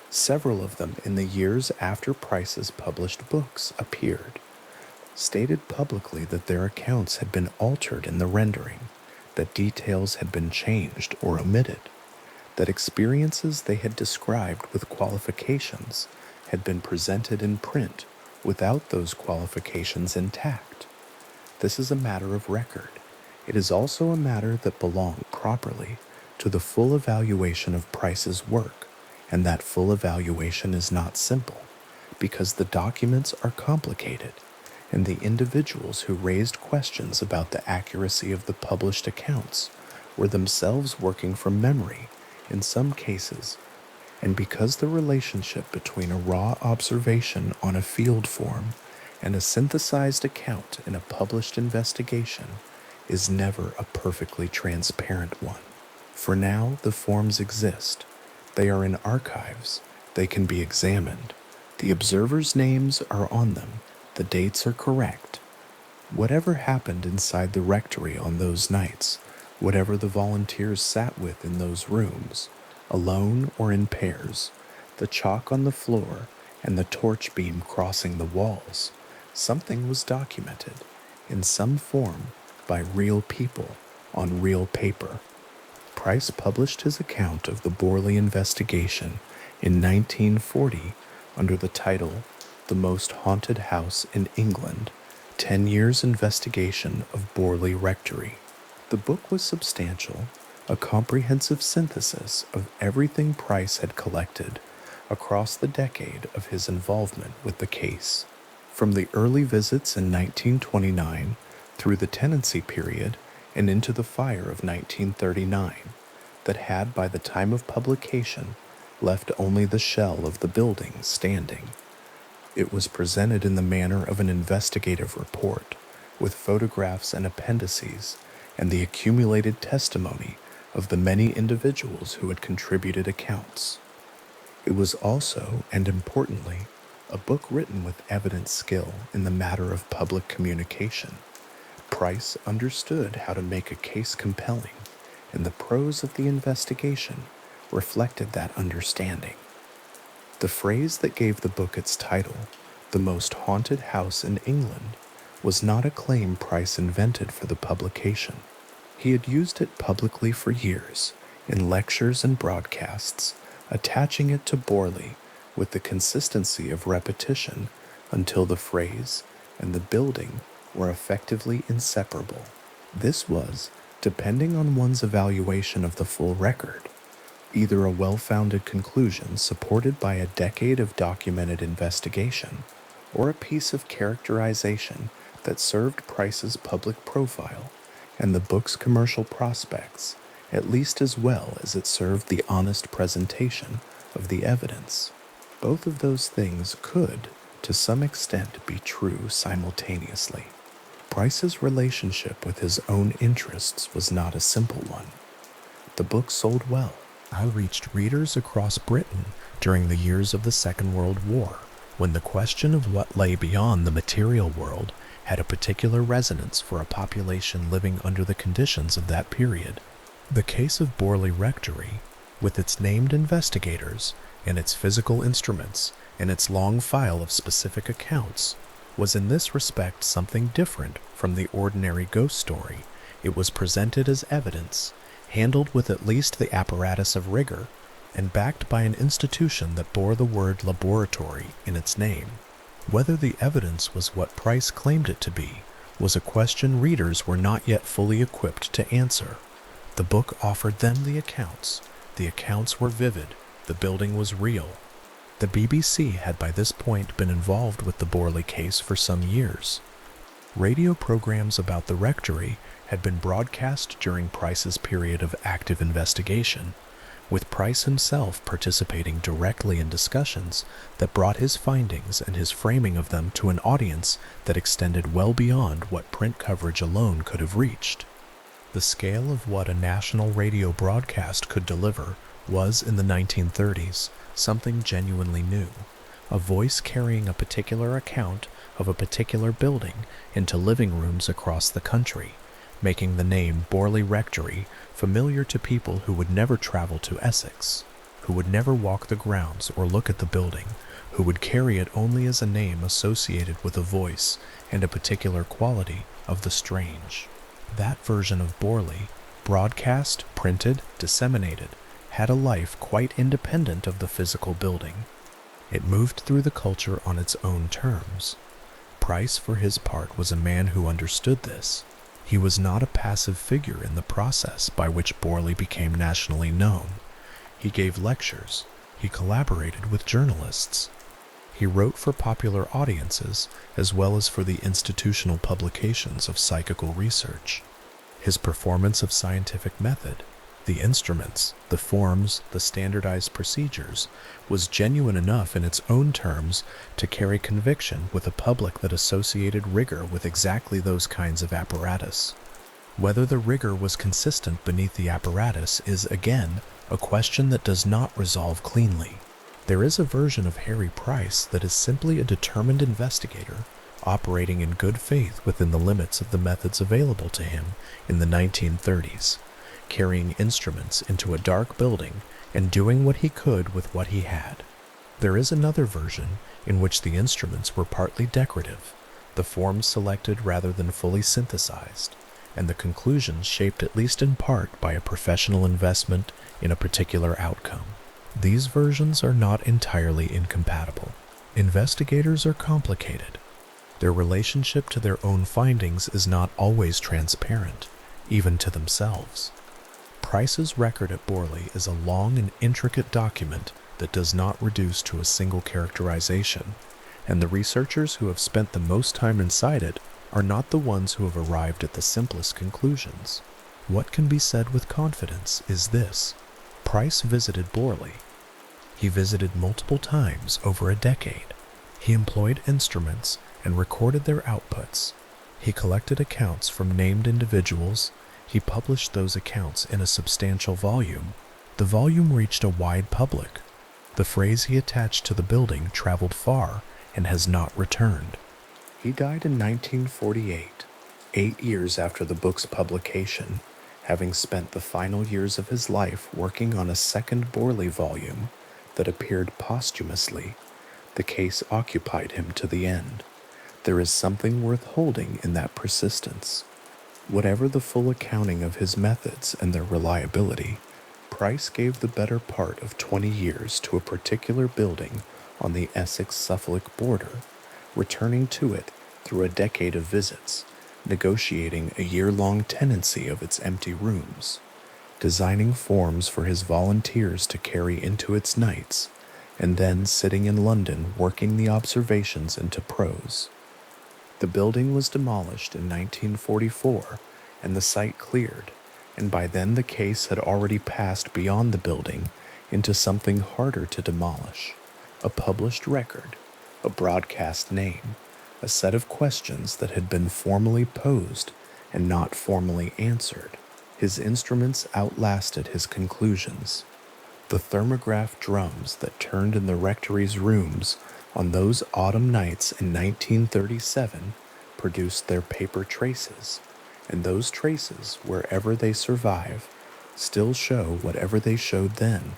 Several of them in the years after Price's published books appeared, stated publicly that their accounts had been altered in the rendering, that details had been changed or omitted, that experiences they had described with qualifications had been presented in print without those qualifications intact. This is a matter of record. It is also a matter that belonged properly to the full evaluation of Price's work, and that full evaluation is not simple, because the documents are complicated, and the individuals who raised questions about the accuracy of the published accounts were themselves working from memory in some cases, and because the relationship between a raw observation on a field form and a synthesized account in a published investigation is never a perfectly transparent one. For now, the forms exist. They are in archives. They can be examined. The observers' names are on them. The dates are correct. Whatever happened inside the rectory on those nights, whatever the volunteers sat with in those rooms, alone or in pairs, the chalk on the floor and the torch beam crossing the walls, something was documented in some form by real people on real paper. Price published his account of the Borley investigation in 1940 under the title The Most Haunted House in England, 10 Years Investigation of Borley Rectory. The book was substantial, a comprehensive synthesis of everything Price had collected, across the decade of his involvement with the case. From the early visits in 1929 through the tenancy period and into the fire of 1939, that had, by the time of publication, left only the shell of the building standing. It was presented in the manner of an investigative report, with photographs and appendices, and the accumulated testimony of the many individuals who had contributed accounts. It was also, and importantly, a book written with evident skill in the matter of public communication. Price understood how to make a case compelling, and the prose of the investigation reflected that understanding. The phrase that gave the book its title, "The Most Haunted House in England," was not a claim Price invented for the publication. He had used it publicly for years, in lectures and broadcasts, attaching it to Borley with the consistency of repetition until the phrase and the building were effectively inseparable. This was, depending on one's evaluation of the full record, either a well-founded conclusion supported by a decade of documented investigation, or a piece of characterization that served Price's public profile and the book's commercial prospects at least as well as it served the honest presentation of the evidence. Both of those things could, to some extent, be true simultaneously. Price's relationship with his own interests was not a simple one. The book sold well. I reached readers across Britain during the years of the Second World War, when the question of what lay beyond the material world had a particular resonance for a population living under the conditions of that period. The case of Borley Rectory, with its named investigators and its physical instruments and its long file of specific accounts, was in this respect something different from the ordinary ghost story. It was presented as evidence, handled with at least the apparatus of rigor, and backed by an institution that bore the word laboratory in its name. Whether the evidence was what Price claimed it to be was a question readers were not yet fully equipped to answer. The book offered them the accounts. The accounts were vivid. The building was real. The BBC had by this point been involved with the Borley case for some years. Radio programs about the rectory had been broadcast during Price's period of active investigation, with Price himself participating directly in discussions that brought his findings and his framing of them to an audience that extended well beyond what print coverage alone could have reached. The scale of what a national radio broadcast could deliver was, in the 1930s, something genuinely new, a voice carrying a particular account of a particular building into living rooms across the country, making the name Borley Rectory familiar to people who would never travel to Essex, who would never walk the grounds or look at the building, who would carry it only as a name associated with a voice and a particular quality of the strange. That version of Borley, broadcast, printed, disseminated, had a life quite independent of the physical building. It moved through the culture on its own terms. Price, for his part, was a man who understood this. He was not a passive figure in the process by which Borley became nationally known. He gave lectures. He collaborated with journalists. He wrote for popular audiences as well as for the institutional publications of psychical research. His performance of scientific method, the instruments, the forms, the standardized procedures, was genuine enough in its own terms to carry conviction with a public that associated rigor with exactly those kinds of apparatus. Whether the rigor was consistent beneath the apparatus is, again, a question that does not resolve cleanly. There is a version of Harry Price that is simply a determined investigator, operating in good faith within the limits of the methods available to him in the 1930s. Carrying instruments into a dark building and doing what he could with what he had. There is another version in which the instruments were partly decorative, the forms selected rather than fully synthesized, and the conclusions shaped at least in part by a professional investment in a particular outcome. These versions are not entirely incompatible. Investigators are complicated. Their relationship to their own findings is not always transparent, even to themselves. Price's record at Borley is a long and intricate document that does not reduce to a single characterization, and the researchers who have spent the most time inside it are not the ones who have arrived at the simplest conclusions. What can be said with confidence is this: Price visited Borley. He visited multiple times over a decade. He employed instruments and recorded their outputs. He collected accounts from named individuals. He published those accounts in a substantial volume. The volume reached a wide public. The phrase he attached to the building traveled far and has not returned. He died in 1948, 8 years after the book's publication, having spent the final years of his life working on a second Borley volume that appeared posthumously. The case occupied him to the end. There is something worth holding in that persistence. Whatever the full accounting of his methods and their reliability, Price gave the better part of 20 years to a particular building on the Essex-Suffolk border, returning to it through a decade of visits, negotiating a year-long tenancy of its empty rooms, designing forms for his volunteers to carry into its nights, and then sitting in London working the observations into prose. The building was demolished in 1944 and the site cleared, and by then the case had already passed beyond the building into something harder to demolish: a published record, a broadcast name, a set of questions that had been formally posed and not formally answered. His instruments outlasted his conclusions. The thermograph drums that turned in the rectory's rooms on those autumn nights in 1937 produced their paper traces, and those traces, wherever they survive, still show whatever they showed then: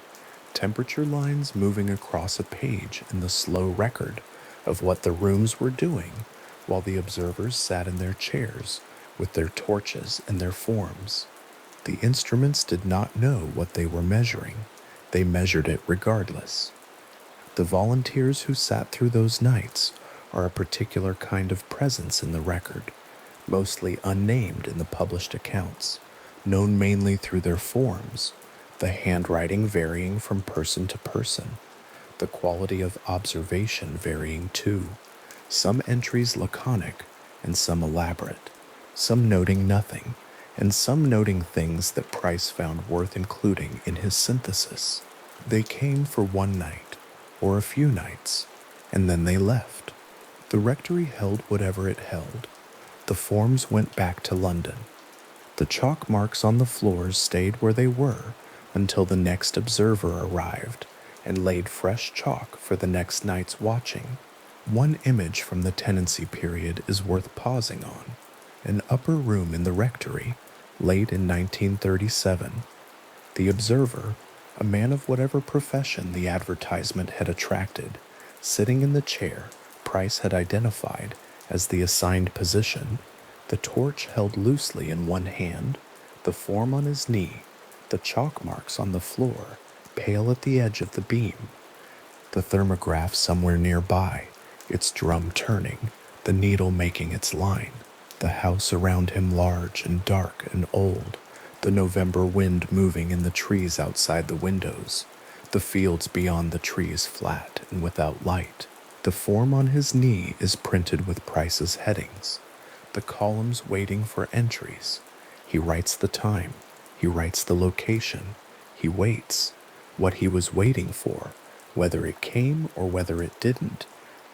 temperature lines moving across a page in the slow record of what the rooms were doing while the observers sat in their chairs with their torches and their forms. The instruments did not know what they were measuring. They measured it regardless. The volunteers who sat through those nights are a particular kind of presence in the record, mostly unnamed in the published accounts, known mainly through their forms, the handwriting varying from person to person, the quality of observation varying too, some entries laconic and some elaborate, some noting nothing, and some noting things that Price found worth including in his synthesis. They came for one night, or a few nights, and then they left. The rectory held whatever it held. The forms went back to London. The chalk marks on the floors stayed where they were until the next observer arrived and laid fresh chalk for the next night's watching. One image from the tenancy period is worth pausing on: an upper room in the rectory, late in 1937. The observer, a man of whatever profession the advertisement had attracted, sitting in the chair Price had identified as the assigned position, the torch held loosely in one hand, the form on his knee, the chalk marks on the floor, pale at the edge of the beam, the thermograph somewhere nearby, its drum turning, the needle making its line, the house around him large and dark and old, the November wind moving in the trees outside the windows, the fields beyond the trees flat and without light. The form on his knee is printed with Price's headings, the columns waiting for entries. He writes the time, he writes the location, he waits, what he was waiting for, whether it came or whether it didn't,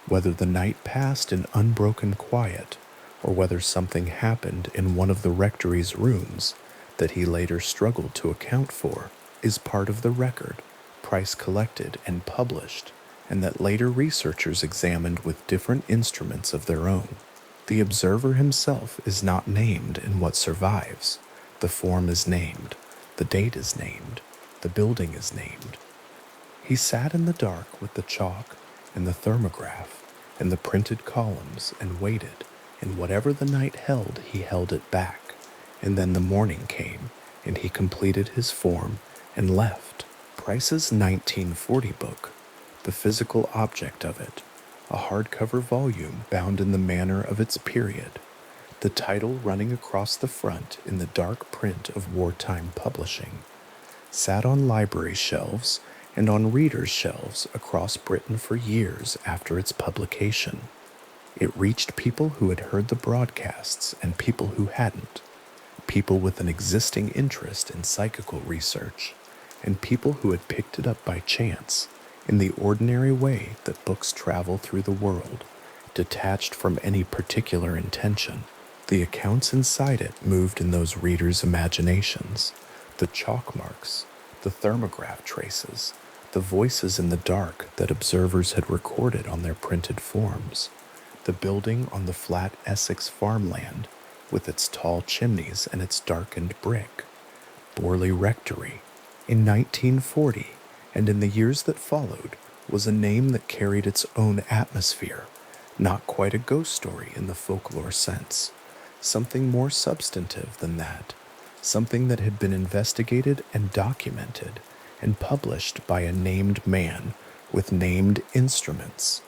whether the night passed in unbroken quiet, or whether something happened in one of the rectory's rooms that he later struggled to account for, is part of the record Price collected and published, and that later researchers examined with different instruments of their own. The observer himself is not named in what survives. The form is named, the date is named, the building is named. He sat in the dark with the chalk and the thermograph and the printed columns and waited, and whatever the night held, he held it back. And then the morning came, and he completed his form and left. Price's 1940 book, the physical object of it, a hardcover volume bound in the manner of its period, the title running across the front in the dark print of wartime publishing, sat on library shelves and on readers' shelves across Britain for years after its publication. It reached people who had heard the broadcasts and people who hadn't, people with an existing interest in psychical research, and people who had picked it up by chance in the ordinary way that books travel through the world, detached from any particular intention. The accounts inside it moved in those readers' imaginations, the chalk marks, the thermograph traces, the voices in the dark that observers had recorded on their printed forms, the building on the flat Essex farmland with its tall chimneys and its darkened brick, Borley Rectory, in 1940 and in the years that followed, was a name that carried its own atmosphere, not quite a ghost story in the folklore sense, something more substantive than that, something that had been investigated and documented and published by a named man with named instruments,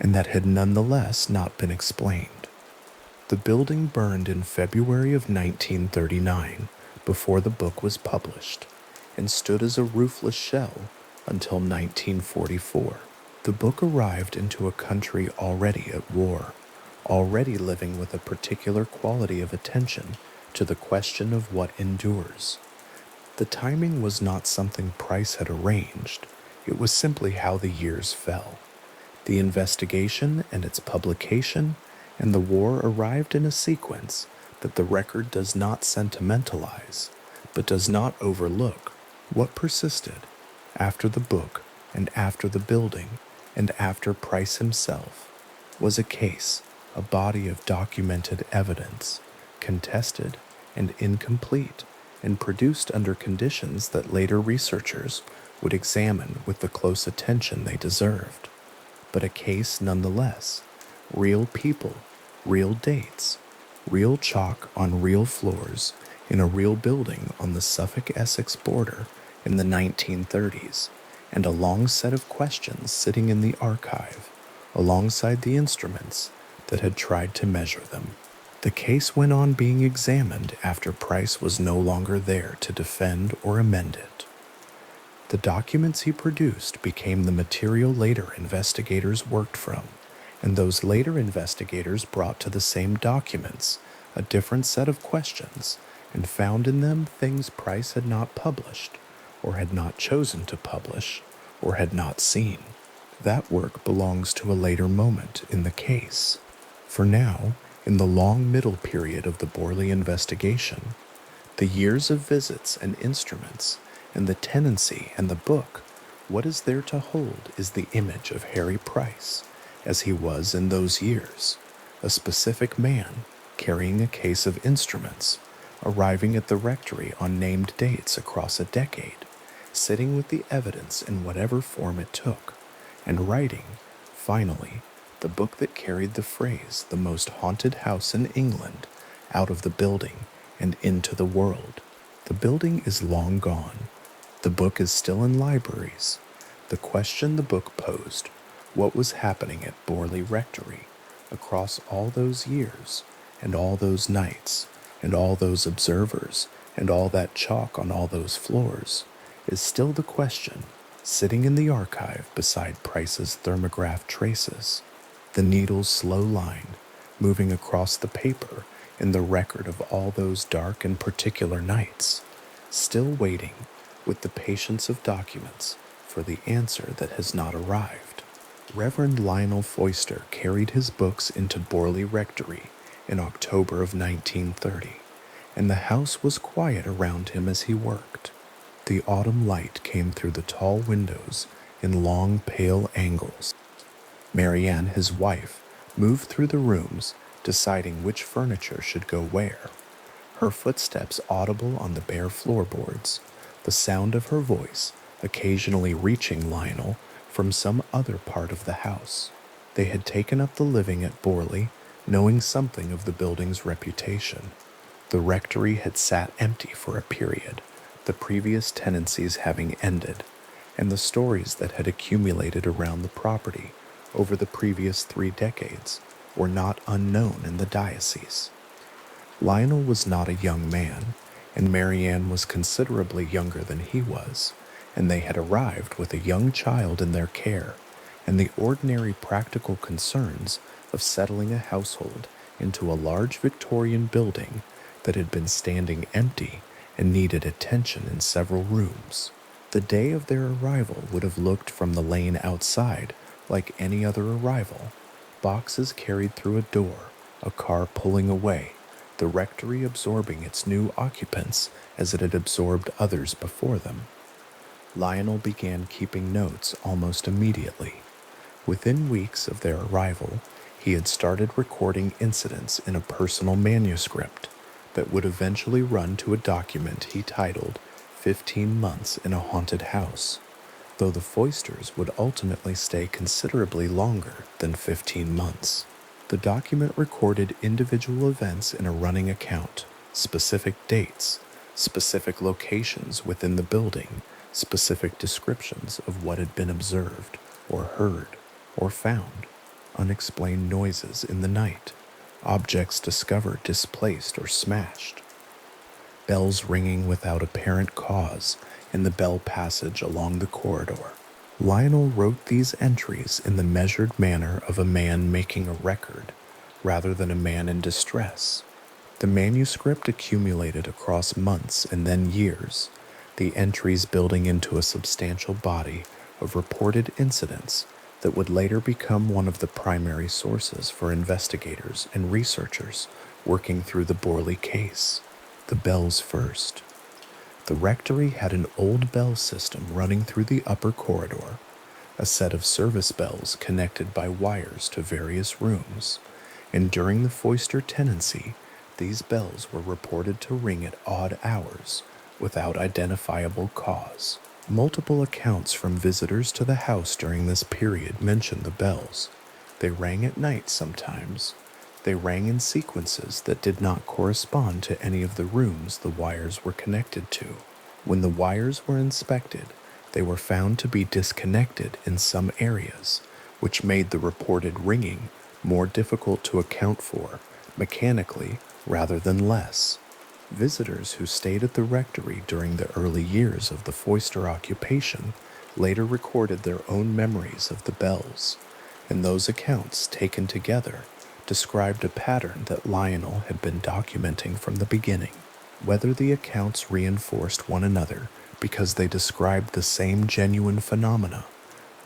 and that had nonetheless not been explained. The building burned in February of 1939 before the book was published and stood as a roofless shell until 1944. The book arrived into a country already at war, already living with a particular quality of attention to the question of what endures. The timing was not something Price had arranged, it was simply how the years fell. The investigation and its publication and the war arrived in a sequence that the record does not sentimentalize, but does not overlook. What persisted after the book and after the building and after Price himself was a case, a body of documented evidence, contested and incomplete, and produced under conditions that later researchers would examine with the close attention they deserved. But a case nonetheless, real people, real dates, real chalk on real floors in a real building on the Suffolk-Essex border in the 1930s, and a long set of questions sitting in the archive alongside the instruments that had tried to measure them. The case went on being examined after Price was no longer there to defend or amend it. The documents he produced became the material later investigators worked from, and those later investigators brought to the same documents a different set of questions and found in them things Price had not published, or had not chosen to publish, or had not seen. That work belongs to a later moment in the case. For now, in the long middle period of the Borley investigation, the years of visits and instruments, and the tenancy and the book, what is there to hold is the image of Harry Price, as he was in those years, a specific man carrying a case of instruments, arriving at the rectory on named dates across a decade, sitting with the evidence in whatever form it took, and writing, finally, the book that carried the phrase "the most haunted house in England" out of the building and into the world. The building is long gone. The book is still in libraries. The question the book posed, what was happening at Borley Rectory across all those years and all those nights and all those observers and all that chalk on all those floors, is still the question, sitting in the archive beside Price's thermograph traces, the needle's slow line moving across the paper in the record of all those dark and particular nights, still waiting with the patience of documents for the answer that has not arrived. Reverend Lionel Foister carried his books into Borley Rectory in October of 1930, and the house was quiet around him as he worked. The autumn light came through the tall windows in long, pale angles. Marianne, his wife, moved through the rooms, deciding which furniture should go where, her footsteps audible on the bare floorboards, the sound of her voice occasionally reaching Lionel from some other part of the house. They had taken up the living at Borley, knowing something of the building's reputation. The rectory had sat empty for a period, the previous tenancies having ended, and the stories that had accumulated around the property over the previous 3 decades were not unknown in the diocese. Lionel was not a young man, and Marianne was considerably younger than he was, and they had arrived with a young child in their care and the ordinary practical concerns of settling a household into a large Victorian building that had been standing empty and needed attention in several rooms. The day of their arrival would have looked from the lane outside like any other arrival. Boxes carried through a door, a car pulling away, the rectory absorbing its new occupants as it had absorbed others before them. Lionel began keeping notes almost immediately. Within weeks of their arrival, he had started recording incidents in a personal manuscript that would eventually run to a document he titled 15 Months in a Haunted House, though the Foysters would ultimately stay considerably longer than 15 months. The document recorded individual events in a running account, specific dates, specific locations within the building, specific descriptions of what had been observed or heard or found, unexplained noises in the night, objects discovered displaced or smashed, bells ringing without apparent cause in the bell passage along the corridor. Lionel wrote these entries in the measured manner of a man making a record, rather than a man in distress. The manuscript accumulated across months and then years, the entries building into a substantial body of reported incidents that would later become one of the primary sources for investigators and researchers working through the Borley case. The bells first. The rectory had an old bell system running through the upper corridor, a set of service bells connected by wires to various rooms, and during the Foyster tenancy, these bells were reported to ring at odd hours without identifiable cause. Multiple accounts from visitors to the house during this period mention the bells. They rang at night sometimes. They rang in sequences that did not correspond to any of the rooms the wires were connected to. When the wires were inspected, they were found to be disconnected in some areas, which made the reported ringing more difficult to account for mechanically rather than less. Visitors who stayed at the rectory during the early years of the Foyster occupation later recorded their own memories of the bells, and those accounts, taken together, described a pattern that Lionel had been documenting from the beginning. Whether the accounts reinforced one another because they described the same genuine phenomena,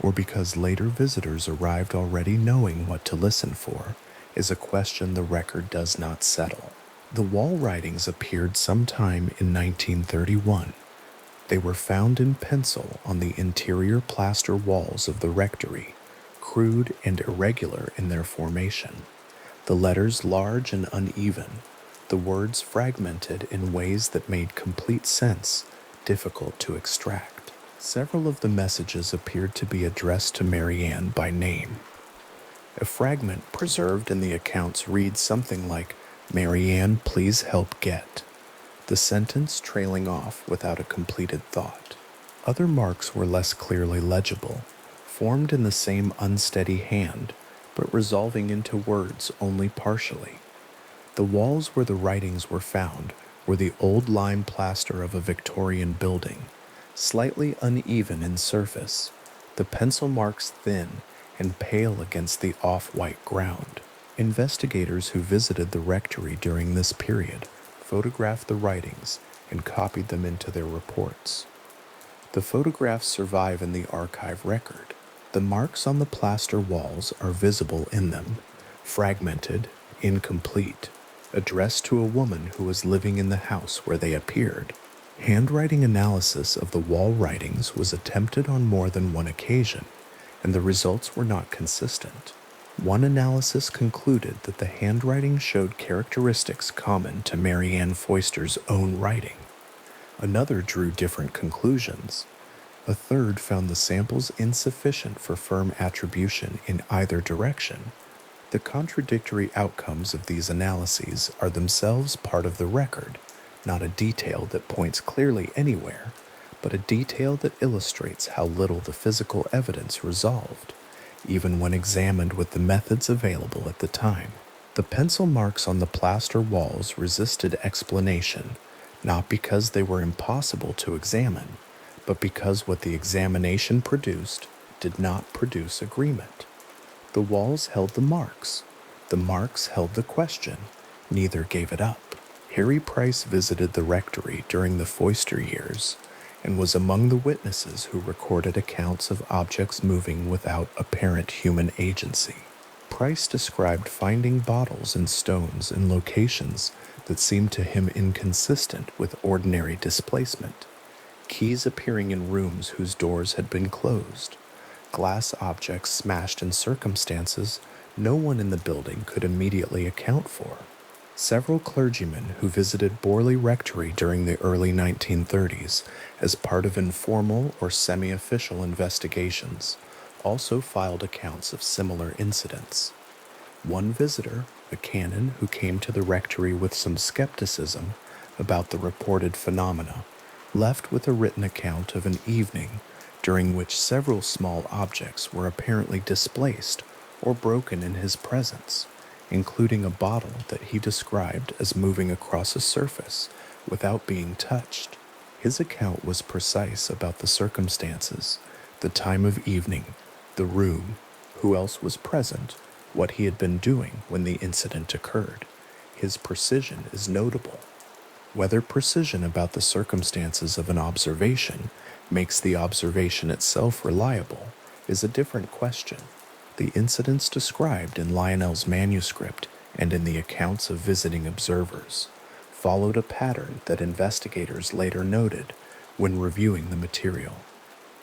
or because later visitors arrived already knowing what to listen for, is a question the record does not settle. The wall writings appeared sometime in 1931. They were found in pencil on the interior plaster walls of the rectory, crude and irregular in their formation. The letters large and uneven, the words fragmented in ways that made complete sense, difficult to extract. Several of the messages appeared to be addressed to Marianne by name. A fragment preserved in the accounts reads something like, "Marianne, please help get," the sentence trailing off without a completed thought. Other marks were less clearly legible, formed in the same unsteady hand, but resolving into words only partially. The walls where the writings were found were the old lime plaster of a Victorian building, slightly uneven in surface, the pencil marks thin and pale against the off-white ground. Investigators who visited the rectory during this period photographed the writings and copied them into their reports. The photographs survive in the archive record. The marks on the plaster walls are visible in them, fragmented, incomplete, addressed to a woman who was living in the house where they appeared. Handwriting analysis of the wall writings was attempted on more than one occasion, and the results were not consistent. One analysis concluded that the handwriting showed characteristics common to Marianne Foyster's own writing. Another drew different conclusions. A third found the samples insufficient for firm attribution in either direction. The contradictory outcomes of these analyses are themselves part of the record, not a detail that points clearly anywhere, but a detail that illustrates how little the physical evidence resolved, even when examined with the methods available at the time. The pencil marks on the plaster walls resisted explanation, not because they were impossible to examine, but because what the examination produced did not produce agreement. The walls held the marks held the question, neither gave it up. Harry Price visited the rectory during the Foister years and was among the witnesses who recorded accounts of objects moving without apparent human agency. Price described finding bottles and stones in locations that seemed to him inconsistent with ordinary displacement, keys appearing in rooms whose doors had been closed, glass objects smashed in circumstances no one in the building could immediately account for. Several clergymen who visited Borley Rectory during the early 1930s as part of informal or semi-official investigations also filed accounts of similar incidents. One visitor, a canon who came to the rectory with some skepticism about the reported phenomena, left with a written account of an evening during which several small objects were apparently displaced or broken in his presence, including a bottle that he described as moving across a surface without being touched. His account was precise about the circumstances, the time of evening, the room, who else was present, what he had been doing when the incident occurred. His precision is notable. Whether precision about the circumstances of an observation makes the observation itself reliable is a different question. The incidents described in Lionel's manuscript and in the accounts of visiting observers followed a pattern that investigators later noted when reviewing the material.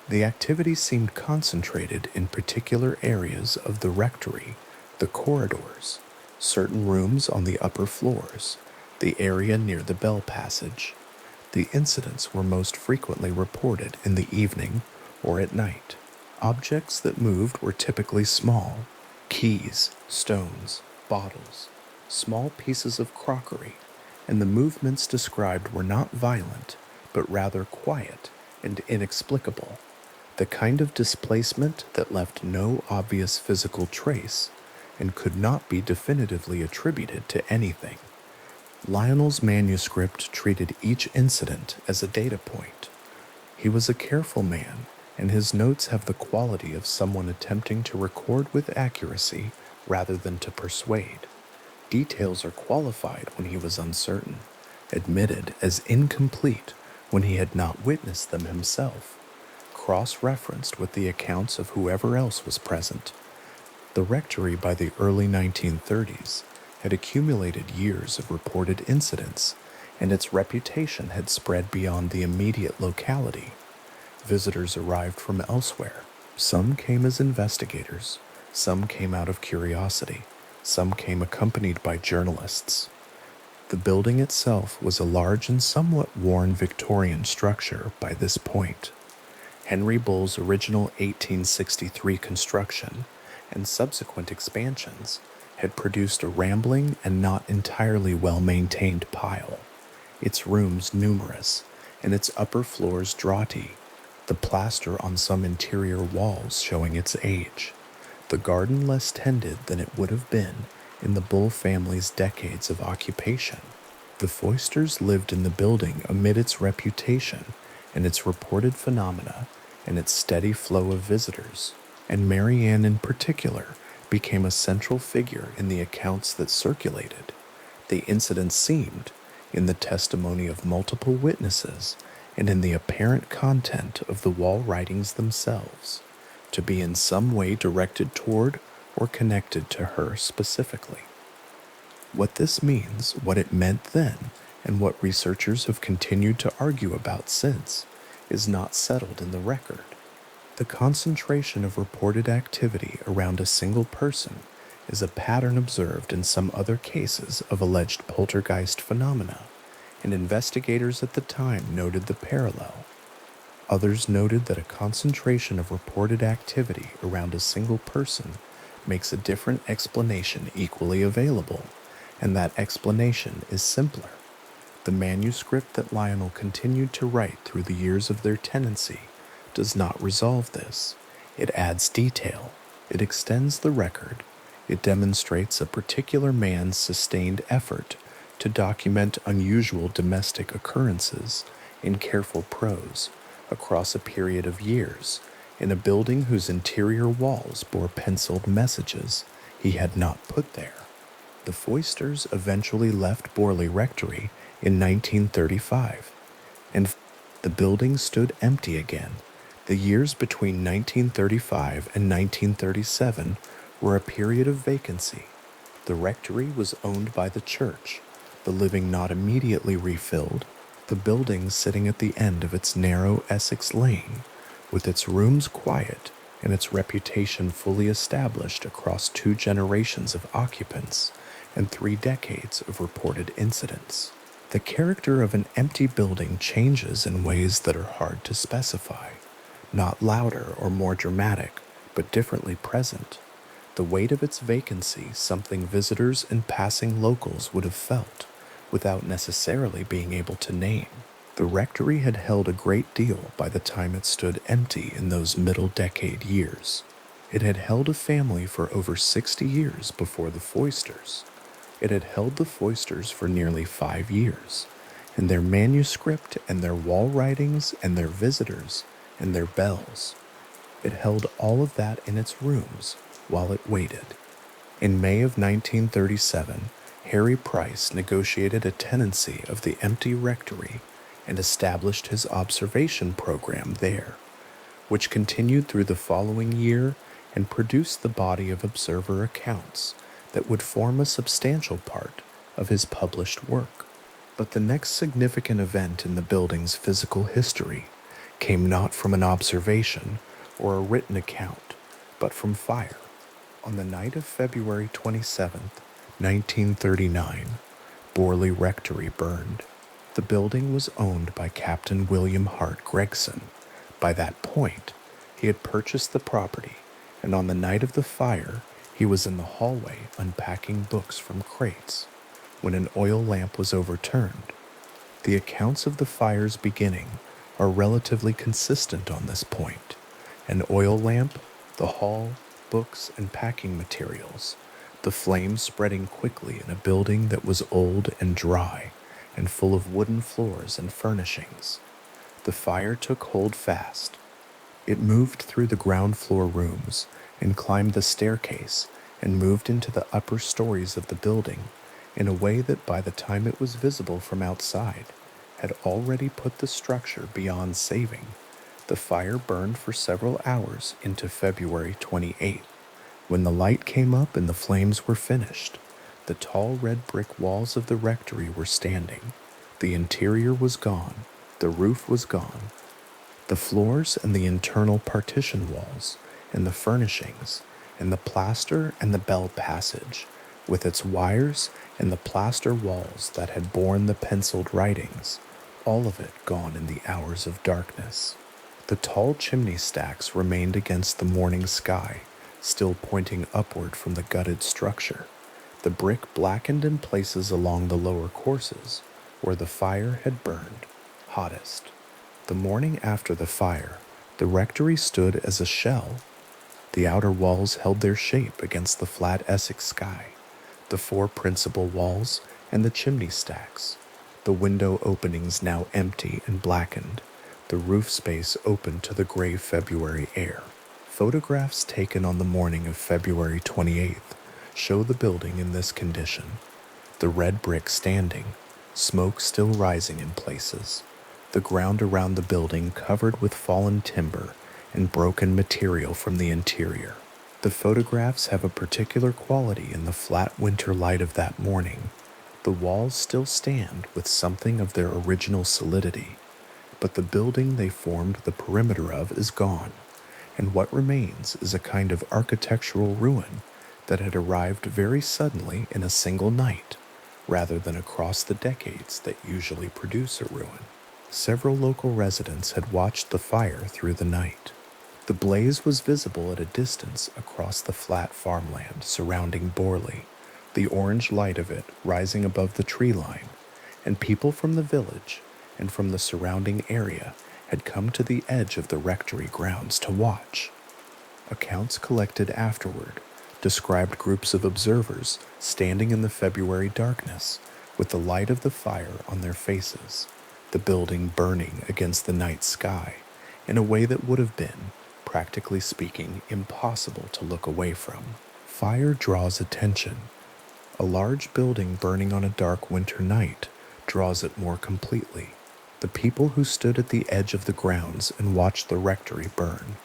The activity seemed concentrated in particular areas of the rectory, the corridors, certain rooms on the upper floors, the area near the bell passage. The incidents were most frequently reported in the evening or at night. Objects that moved were typically small: keys, stones, bottles, small pieces of crockery, and the movements described were not violent, but rather quiet and inexplicable, the kind of displacement that left no obvious physical trace and could not be definitively attributed to anything. Lionel's manuscript treated each incident as a data point. He was a careful man, and his notes have the quality of someone attempting to record with accuracy rather than to persuade. Details are qualified when he was uncertain, admitted as incomplete when he had not witnessed them himself, cross-referenced with the accounts of whoever else was present. The rectory by the early 1930s had accumulated years of reported incidents, and its reputation had spread beyond the immediate locality. Visitors arrived from elsewhere. Some came as investigators, some came out of curiosity, some came accompanied by journalists. The building itself was a large and somewhat worn Victorian structure by this point. Henry Bull's original 1863 construction and subsequent expansions had produced a rambling and not entirely well-maintained pile, its rooms numerous, and its upper floors draughty, the plaster on some interior walls showing its age, the garden less tended than it would have been in the Bull family's decades of occupation. The Foisters lived in the building amid its reputation and its reported phenomena and its steady flow of visitors, and Mary Ann in particular became a central figure in the accounts that circulated. The incident seemed, in the testimony of multiple witnesses and in the apparent content of the wall writings themselves, to be in some way directed toward or connected to her specifically. What this means, what it meant then, and what researchers have continued to argue about since, is not settled in the record. The concentration of reported activity around a single person is a pattern observed in some other cases of alleged poltergeist phenomena, and investigators at the time noted the parallel. Others noted that a concentration of reported activity around a single person makes a different explanation equally available, and that explanation is simpler. The manuscript that Lionel continued to write through the years of their tenancy does not resolve this. It adds detail. It extends the record. It demonstrates a particular man's sustained effort to document unusual domestic occurrences in careful prose, across a period of years in a building whose interior walls bore penciled messages he had not put there. The Foysters eventually left Borley Rectory in 1935, and the building stood empty again. The years between 1935 and 1937 were a period of vacancy. The rectory was owned by the church, the living not immediately refilled, the building sitting at the end of its narrow Essex lane, with its rooms quiet and its reputation fully established across 2 generations of occupants and 3 decades of reported incidents. The character of an empty building changes in ways that are hard to specify, not louder or more dramatic, but differently present. The weight of its vacancy, something visitors and passing locals would have felt, without necessarily being able to name. The rectory had held a great deal by the time it stood empty in those middle-decade years. It had held a family for over 60 years before the Foysters. It had held the Foysters for nearly 5 years, and their manuscript and their wall writings and their visitors and their bells. It held all of that in its rooms while it waited. In May of 1937, Harry Price negotiated a tenancy of the empty rectory and established his observation program there, which continued through the following year and produced the body of observer accounts that would form a substantial part of his published work. But the next significant event in the building's physical history came not from an observation or a written account, but from fire. On the night of February 27th, 1939, Borley Rectory burned. The building was owned by Captain William Hart Gregson. By that point, he had purchased the property, and on the night of the fire, he was in the hallway unpacking books from crates when an oil lamp was overturned. The accounts of the fire's beginning are relatively consistent on this point. An oil lamp, the hall, books, and packing materials, the flames spreading quickly in a building that was old and dry and full of wooden floors and furnishings. The fire took hold fast. It moved through the ground floor rooms and climbed the staircase and moved into the upper stories of the building in a way that by the time it was visible from outside had already put the structure beyond saving. The fire burned for several hours into February 28th. When the light came up and the flames were finished, the tall red brick walls of the rectory were standing. The interior was gone. The roof was gone. The floors and the internal partition walls and the furnishings and the plaster and the bell passage with its wires and the plaster walls that had borne the penciled writings, all of it gone in the hours of darkness. The tall chimney stacks remained against the morning sky, still pointing upward from the gutted structure. The brick blackened in places along the lower courses, where the fire had burned hottest. The morning after the fire, the rectory stood as a shell. The outer walls held their shape against the flat Essex sky, the 4 principal walls and the chimney stacks, the window openings now empty and blackened, the roof space open to the gray February air. Photographs taken on the morning of February 28th show the building in this condition: the red brick standing, smoke still rising in places, the ground around the building covered with fallen timber and broken material from the interior. The photographs have a particular quality in the flat winter light of that morning. The walls still stand with something of their original solidity, but the building they formed the perimeter of is gone, and what remains is a kind of architectural ruin that had arrived very suddenly in a single night, rather than across the decades that usually produce a ruin. Several local residents had watched the fire through the night. The blaze was visible at a distance across the flat farmland surrounding Borley, the orange light of it rising above the tree line, and people from the village and from the surrounding area had come to the edge of the rectory grounds to watch. Accounts collected afterward described groups of observers standing in the February darkness with the light of the fire on their faces, the building burning against the night sky, in a way that would have been, practically speaking, impossible to look away from. Fire draws attention. A large building burning on a dark winter night draws it more completely. The people who stood at the edge of the grounds and watched the rectory burn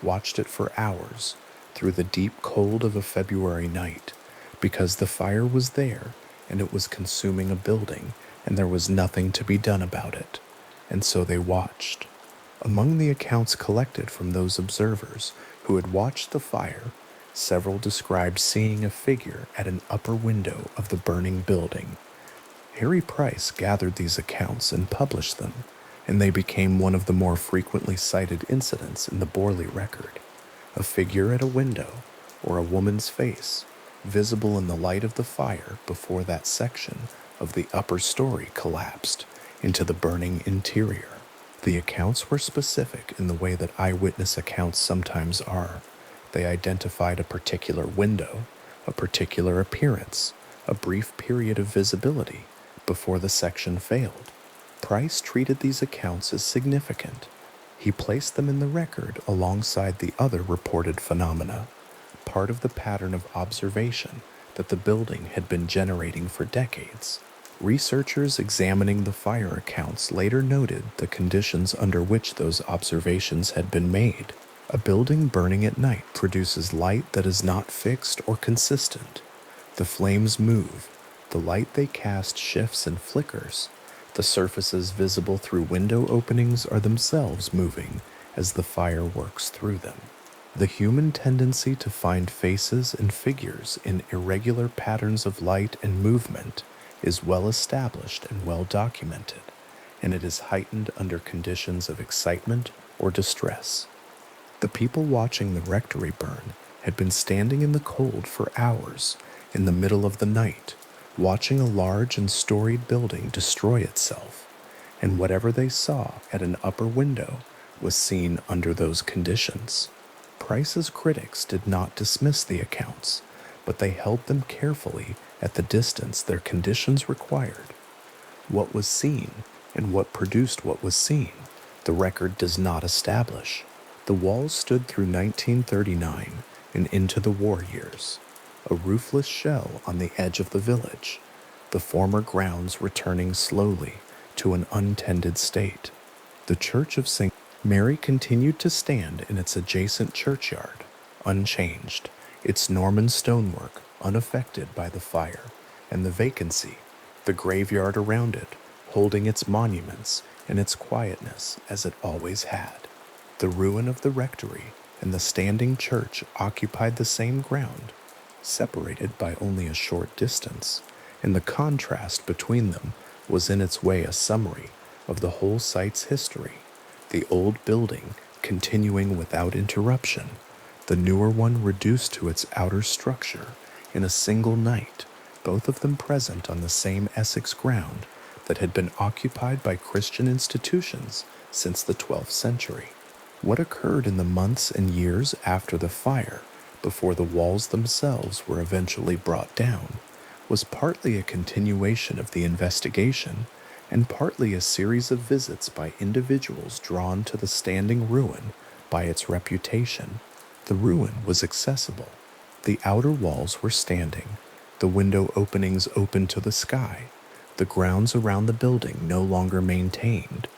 watched it for hours through the deep cold of a February night, because the fire was there and it was consuming a building and there was nothing to be done about it. And so they watched. Among the accounts collected from those observers who had watched the fire, several described seeing a figure at an upper window of the burning building. Harry Price gathered these accounts and published them, and they became one of the more frequently cited incidents in the Borley record. A figure at a window, or a woman's face, visible in the light of the fire before that section of the upper story collapsed into the burning interior. The accounts were specific in the way that eyewitness accounts sometimes are. They identified a particular window, a particular appearance, a brief period of visibility before the section failed. Price treated these accounts as significant. He placed them in the record alongside the other reported phenomena, part of the pattern of observation that the building had been generating for decades. Researchers examining the fire accounts later noted the conditions under which those observations had been made. A building burning at night produces light that is not fixed or consistent. The flames move, the light they cast shifts and flickers. The surfaces visible through window openings are themselves moving as the fire works through them. The human tendency to find faces and figures in irregular patterns of light and movement is well established and well documented, and it is heightened under conditions of excitement or distress. The people watching the rectory burn had been standing in the cold for hours in the middle of the night, watching a large and storied building destroy itself, and whatever they saw at an upper window was seen under those conditions. Price's critics did not dismiss the accounts, but they held them carefully at the distance their conditions required. What was seen and what produced what was seen, the record does not establish. The walls stood through 1939 and into the war years, a roofless shell on the edge of the village, the former grounds returning slowly to an untended state. The Church of St. Mary continued to stand in its adjacent churchyard, unchanged, its Norman stonework unaffected by the fire, and the vacancy, the graveyard around it, holding its monuments and its quietness as it always had. The ruin of the rectory and the standing church occupied the same ground, separated by only a short distance, and the contrast between them was in its way a summary of the whole site's history, the old building continuing without interruption, the newer one reduced to its outer structure in a single night, both of them present on the same Essex ground that had been occupied by Christian institutions since the 12th century. What occurred in the months and years after the fire, before the walls themselves were eventually brought down, was partly a continuation of the investigation and partly a series of visits by individuals drawn to the standing ruin by its reputation. The ruin was accessible. The outer walls were standing, the window openings open to the sky, the grounds around the building no longer maintained.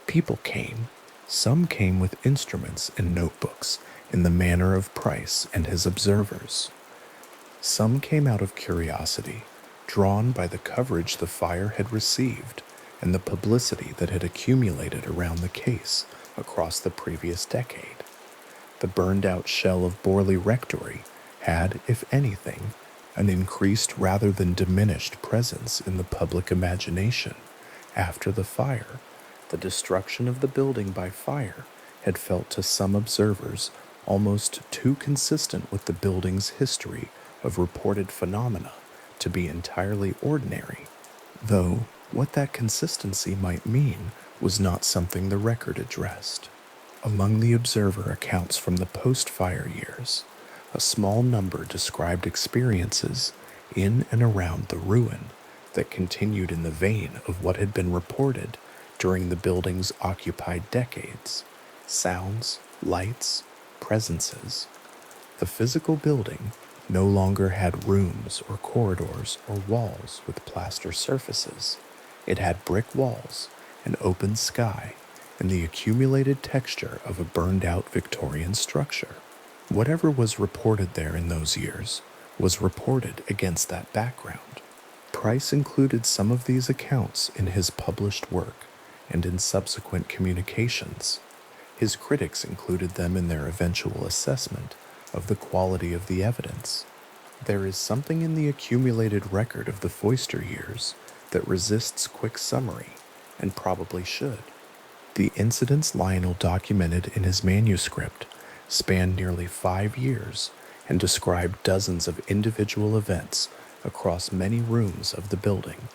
People came. Some came with instruments and notebooks in the manner of Price and his observers. Some came out of curiosity, drawn by the coverage the fire had received and the publicity that had accumulated around the case across the previous decade. The burned-out shell of Borley Rectory had, if anything, an increased rather than diminished presence in the public imagination. After the fire, the destruction of the building by fire had felt to some observers almost too consistent with the building's history of reported phenomena to be entirely ordinary, though what that consistency might mean was not something the record addressed. Among the observer accounts from the post-fire years, a small number described experiences in and around the ruin that continued in the vein of what had been reported during the building's occupied decades. sounds, lights, presences. The physical building no longer had rooms or corridors or walls with plaster surfaces. It had brick walls, an open sky, and the accumulated texture of a burned-out Victorian structure. Whatever was reported there in those years was reported against that background. Price included some of these accounts in his published work and in subsequent communications. His critics included them in their eventual assessment of the quality of the evidence. There is something in the accumulated record of the Foister years that resists quick summary, and probably should. The incidents Lionel documented in his manuscript spanned nearly 5 years and described dozens of individual events across many rooms of the building,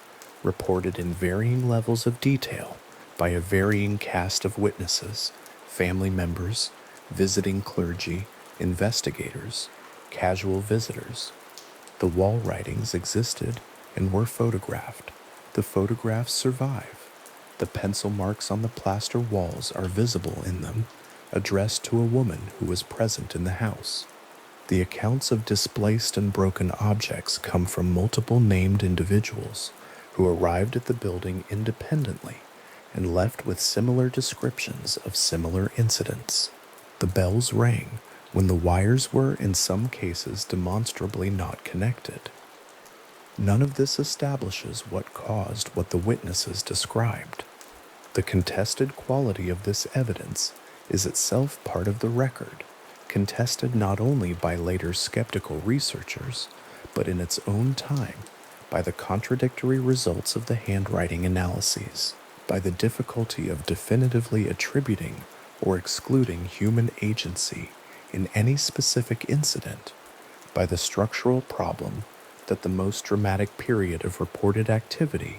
reported in varying levels of detail by a varying cast of witnesses, family members, visiting clergy, investigators, casual visitors. The wall writings existed and were photographed. The photographs survive. The pencil marks on the plaster walls are visible in them, addressed to a woman who was present in the house. The accounts of displaced and broken objects come from multiple named individuals who arrived at the building independently and left with similar descriptions of similar incidents. The bells rang when the wires were in some cases demonstrably not connected. None of this establishes what caused what the witnesses described. The contested quality of this evidence is itself part of the record, contested not only by later skeptical researchers, but in its own time by the contradictory results of the handwriting analyses, by the difficulty of definitively attributing or excluding human agency in any specific incident, by the structural problem that the most dramatic period of reported activity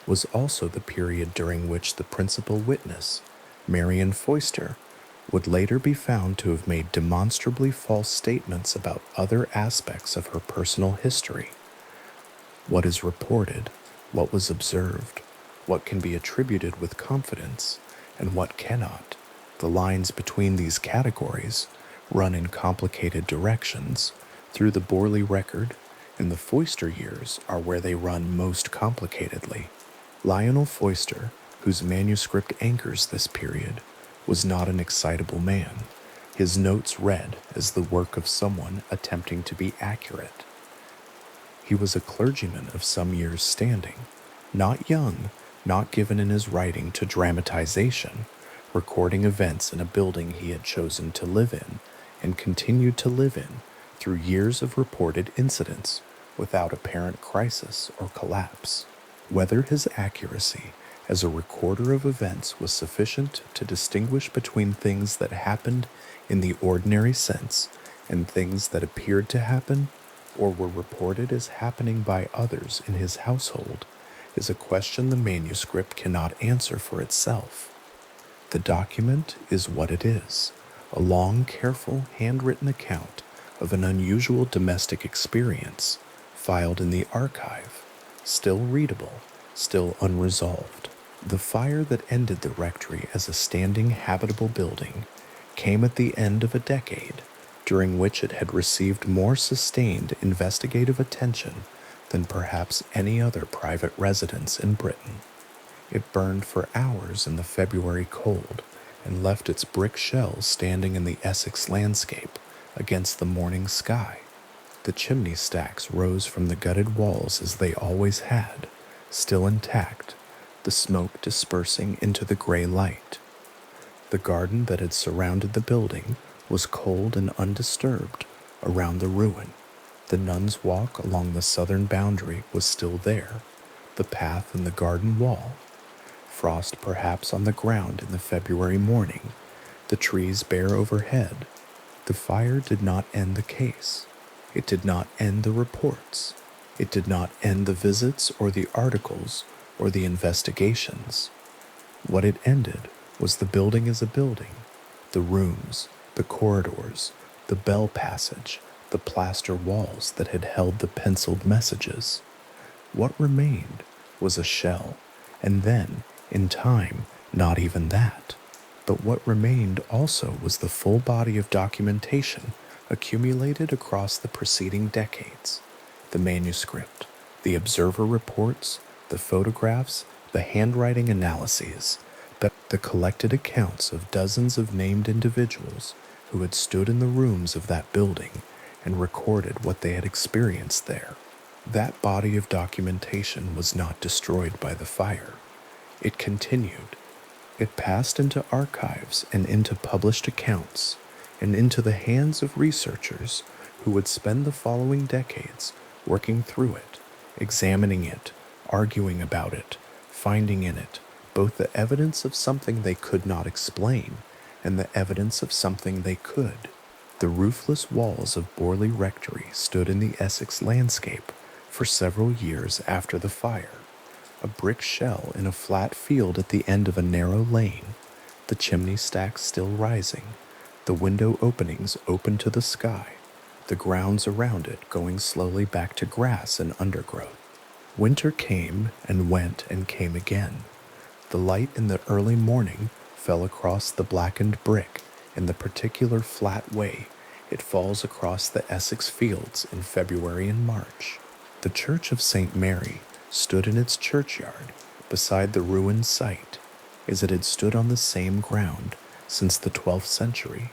was also the period during which the principal witness, Marian Foister, would later be found to have made demonstrably false statements about other aspects of her personal history. What is reported, what was observed, what can be attributed with confidence, and what cannot. The lines between these categories run in complicated directions through the Borley record, and the Foister years are where they run most complicatedly. Lionel Foister, whose manuscript anchors this period, was not an excitable man. His notes read as the work of someone attempting to be accurate. He was a clergyman of some years' standing, not young, not given in his writing to dramatization, recording events in a building he had chosen to live in and continued to live in through years of reported incidents without apparent crisis or collapse. Whether his accuracy as a recorder of events was sufficient to distinguish between things that happened in the ordinary sense and things that appeared to happen or were reported as happening by others in his household is a question the manuscript cannot answer for itself. The document is what it is, a long, careful, handwritten account of an unusual domestic experience, filed in the archive, still readable, still unresolved. The fire that ended the rectory as a standing habitable building came at the end of a decade, during which it had received more sustained investigative attention than perhaps any other private residence in Britain. It burned for hours in the February cold and left its brick shell standing in the Essex landscape against the morning sky. The chimney stacks rose from the gutted walls as they always had, still intact, the smoke dispersing into the gray light. The garden that had surrounded the building was cold and undisturbed around the ruin. The nuns' walk along the southern boundary was still there, the path and the garden wall. Frost perhaps on the ground in the February morning, the trees bare overhead. The fire did not end the case. It did not end the reports. It did not end the visits or the articles or the investigations. What it ended was the building as a building, the rooms, the corridors, the bell passage, the plaster walls that had held the penciled messages. What remained was a shell, and then, in time, not even that. But what remained also was the full body of documentation accumulated across the preceding decades: the manuscript, the observer reports, the photographs, the handwriting analyses, the collected accounts of dozens of named individuals who had stood in the rooms of that building and recorded what they had experienced there. That body of documentation was not destroyed by the fire. It continued. It passed into archives and into published accounts and into the hands of researchers who would spend the following decades working through it, examining it, arguing about it, finding in it both the evidence of something they could not explain and the evidence of something they could. The roofless walls of Borley Rectory stood in the Essex landscape for several years after the fire. A brick shell in a flat field at the end of a narrow lane, the chimney stacks still rising, the window openings open to the sky, the grounds around it going slowly back to grass and undergrowth. Winter came and went and came again. The light in the early morning fell across the blackened brick in the particular flat way it falls across the Essex fields in February and March. The Church of St. Mary stood in its churchyard beside the ruined site, as it had stood on the same ground since the 12th century,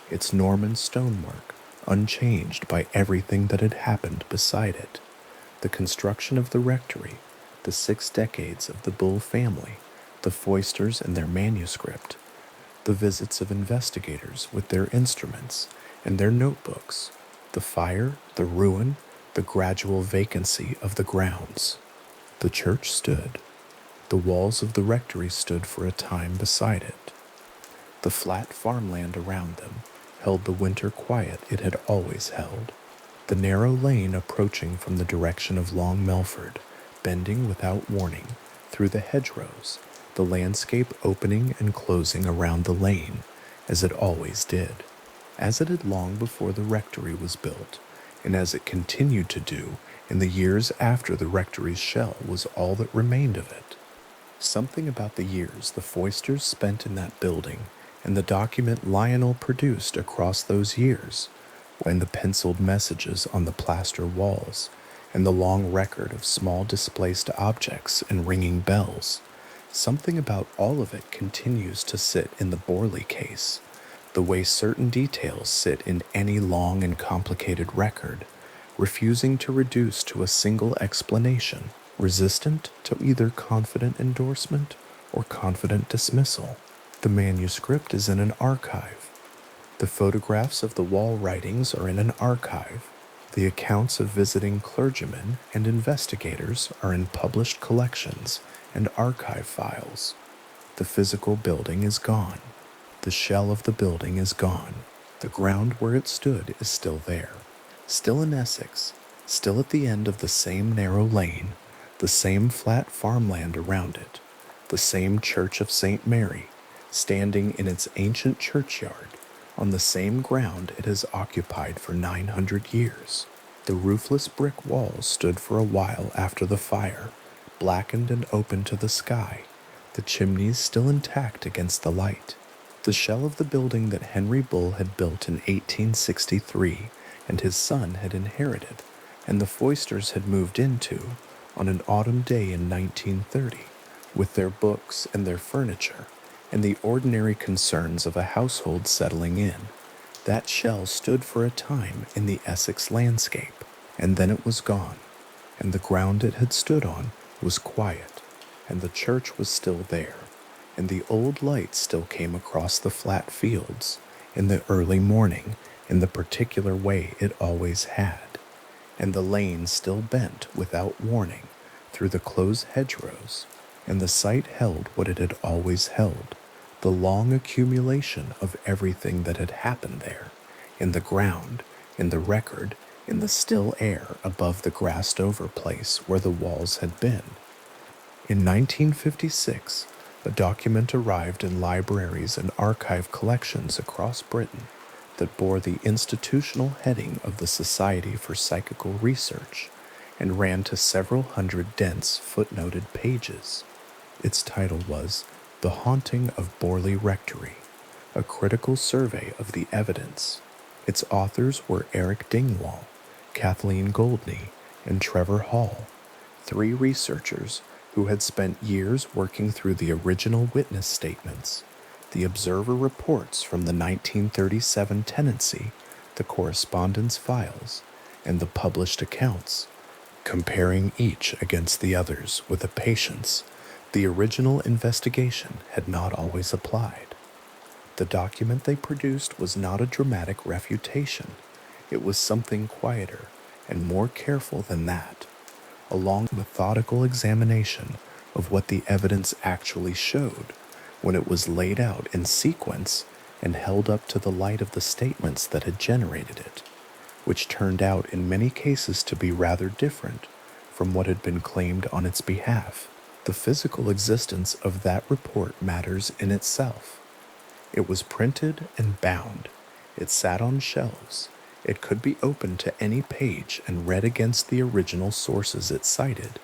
its Norman stonework unchanged by everything that had happened beside it. The construction of the rectory, the 6 decades of the Bull family, the Foysters and their manuscript, the visits of investigators with their instruments and their notebooks, the fire, the ruin, the gradual vacancy of the grounds. The church stood. The walls of the rectory stood for a time beside it. The flat farmland around them held the winter quiet it had always held. The narrow lane approaching from the direction of Long Melford, bending without warning through the hedgerows, the landscape opening and closing around the lane, as it always did, as it had long before the rectory was built, and as it continued to do in the years after the rectory's shell was all that remained of it. Something about the years the Foysters spent in that building and the document Lionel produced across those years, and the penciled messages on the plaster walls, and the long record of small displaced objects and ringing bells, something about all of it continues to sit in the Borley case, the way certain details sit in any long and complicated record, refusing to reduce to a single explanation, resistant to either confident endorsement or confident dismissal. The manuscript is in an archive. The photographs of the wall writings are in an archive. The accounts of visiting clergymen and investigators are in published collections and archive files. The physical building is gone. The shell of the building is gone. The ground where it stood is still there, still in Essex, still at the end of the same narrow lane, the same flat farmland around it, the same Church of St. Mary, standing in its ancient churchyard, on the same ground it has occupied for 900 years. The roofless brick walls stood for a while after the fire, blackened and open to the sky, the chimneys still intact against the light. The shell of the building that Henry Bull had built in 1863 and his son had inherited, and the Foysters had moved into, on an autumn day in 1930, with their books and their furniture, and the ordinary concerns of a household settling in. That shell stood for a time in the Essex landscape, and then it was gone, and the ground it had stood on was quiet, and the church was still there, and the old light still came across the flat fields in the early morning in the particular way it always had, and the lane still bent without warning through the closed hedgerows, and the site held what it had always held, the long accumulation of everything that had happened there, in the ground, in the record, in the still air above the grassed-over place where the walls had been. In 1956, a document arrived in libraries and archive collections across Britain that bore the institutional heading of the Society for Psychical Research and ran to several hundred dense footnoted pages. Its title was The Haunting of Borley Rectory, a critical survey of the evidence. Its authors were Eric Dingwall, Kathleen Goldney, and Trevor Hall, three researchers who had spent years working through the original witness statements, the observer reports from the 1937 tenancy, the correspondence files, and the published accounts, comparing each against the others with a patience the original investigation had not always applied. The document they produced was not a dramatic refutation. It was something quieter and more careful than that, a long methodical examination of what the evidence actually showed when it was laid out in sequence and held up to the light of the statements that had generated it, which turned out in many cases to be rather different from what had been claimed on its behalf. The physical existence of that report matters in itself. It was printed and bound. It sat on shelves. It could be opened to any page and read against the original sources it cited,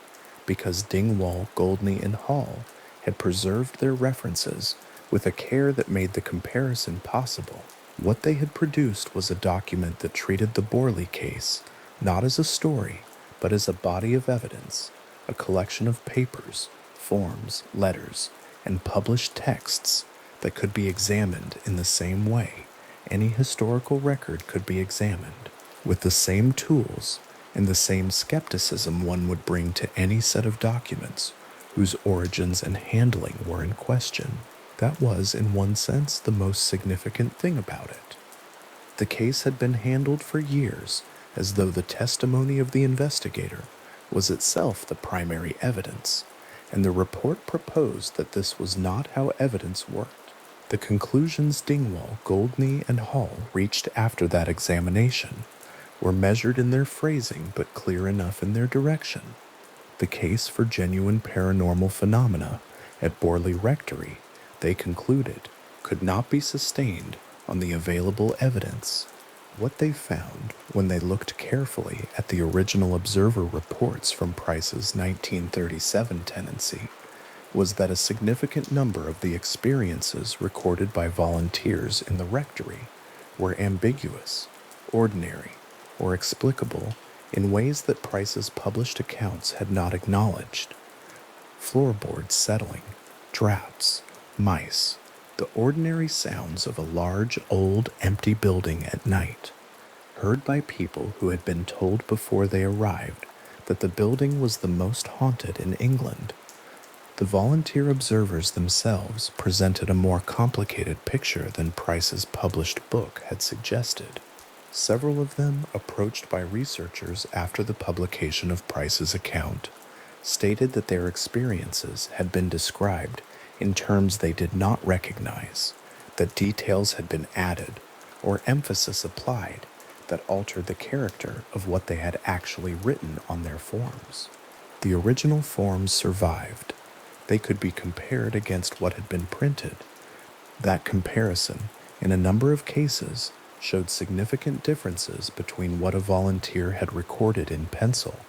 because Dingwall, Goldney, and Hall had preserved their references with a care that made the comparison possible. What they had produced was a document that treated the Borley case not as a story, but as a body of evidence, a collection of papers, forms, letters, and published texts that could be examined in the same way any historical record could be examined, with the same tools and the same skepticism one would bring to any set of documents whose origins and handling were in question. That was, in one sense, the most significant thing about it. The case had been handled for years as though the testimony of the investigator was itself the primary evidence, and the report proposed that this was not how evidence worked. The conclusions Dingwall, Goldney, and Hall reached after that examination were measured in their phrasing but clear enough in their direction. The case for genuine paranormal phenomena at Borley Rectory, they concluded, could not be sustained on the available evidence. What they found when they looked carefully at the original observer reports from Price's 1937 tenancy was that a significant number of the experiences recorded by volunteers in the rectory were ambiguous, ordinary, or explicable in ways that Price's published accounts had not acknowledged. Floorboards settling, draughts, mice, the ordinary sounds of a large, old, empty building at night, heard by people who had been told before they arrived that the building was the most haunted in England. The volunteer observers themselves presented a more complicated picture than Price's published book had suggested. Several of them, approached by researchers after the publication of Price's account, stated that their experiences had been described in terms they did not recognize, that details had been added or emphasis applied that altered the character of what they had actually written on their forms. The original forms survived. They could be compared against what had been printed. That comparison, in a number of cases, showed significant differences between what a volunteer had recorded in pencil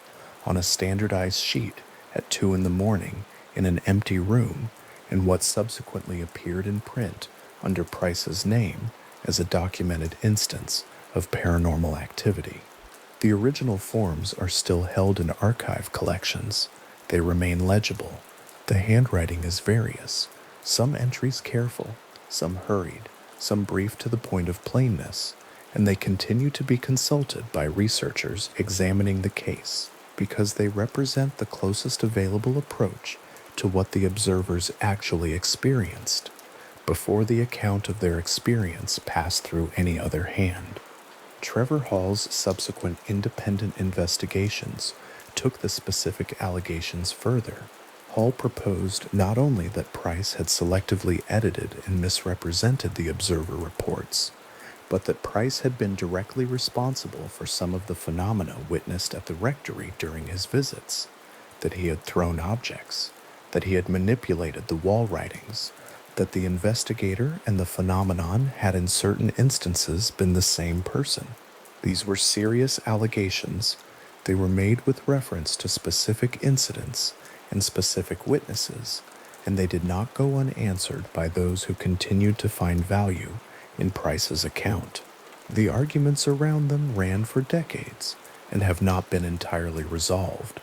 on a standardized sheet at 2 a.m. in an empty room and what subsequently appeared in print under Price's name as a documented instance of paranormal activity. The original forms are still held in archive collections. They remain legible. The handwriting is various, some entries careful, some hurried, some brief to the point of plainness, and they continue to be consulted by researchers examining the case because they represent the closest available approach to what the observers actually experienced before the account of their experience passed through any other hand. Trevor Hall's subsequent independent investigations took the specific allegations further. Hall proposed not only that Price had selectively edited and misrepresented the observer reports, but that Price had been directly responsible for some of the phenomena witnessed at the rectory during his visits, that he had thrown objects, that he had manipulated the wall writings, that the investigator and the phenomenon had in certain instances been the same person. These were serious allegations. They were made with reference to specific incidents and specific witnesses, and they did not go unanswered by those who continued to find value in Price's account. The arguments around them ran for decades and have not been entirely resolved,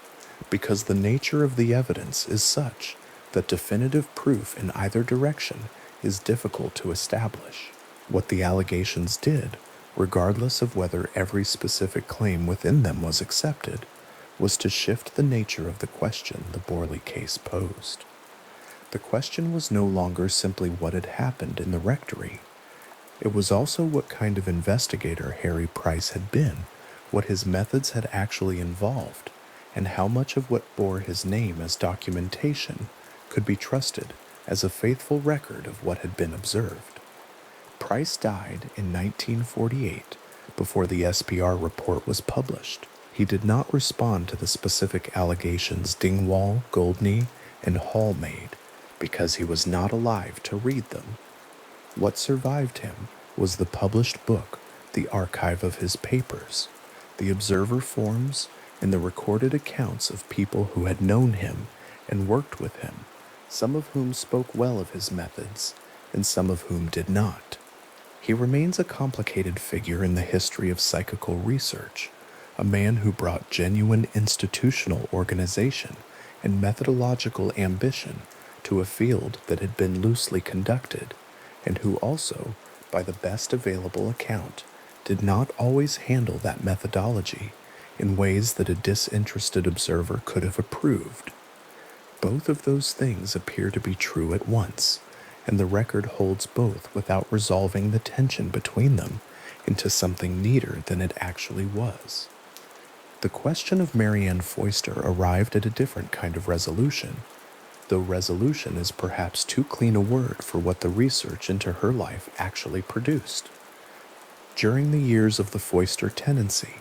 because the nature of the evidence is such that definitive proof in either direction is difficult to establish. What the allegations did, regardless of whether every specific claim within them was accepted, was to shift the nature of the question the Borley case posed. The question was no longer simply what had happened in the rectory. It was also what kind of investigator Harry Price had been, what his methods had actually involved, and how much of what bore his name as documentation could be trusted as a faithful record of what had been observed. Price died in 1948 before the SPR report was published. He did not respond to the specific allegations Dingwall, Goldney, and Hall made because he was not alive to read them. What survived him was the published book, the archive of his papers, the observer forms, and the recorded accounts of people who had known him and worked with him, some of whom spoke well of his methods, and some of whom did not. He remains a complicated figure in the history of psychical research, a man who brought genuine institutional organization and methodological ambition to a field that had been loosely conducted, and who also, by the best available account, did not always handle that methodology in ways that a disinterested observer could have approved. Both of those things appear to be true at once, and the record holds both without resolving the tension between them into something neater than it actually was. The question of Marianne Foister arrived at a different kind of resolution, though resolution is perhaps too clean a word for what the research into her life actually produced. During the years of the Foister tenancy,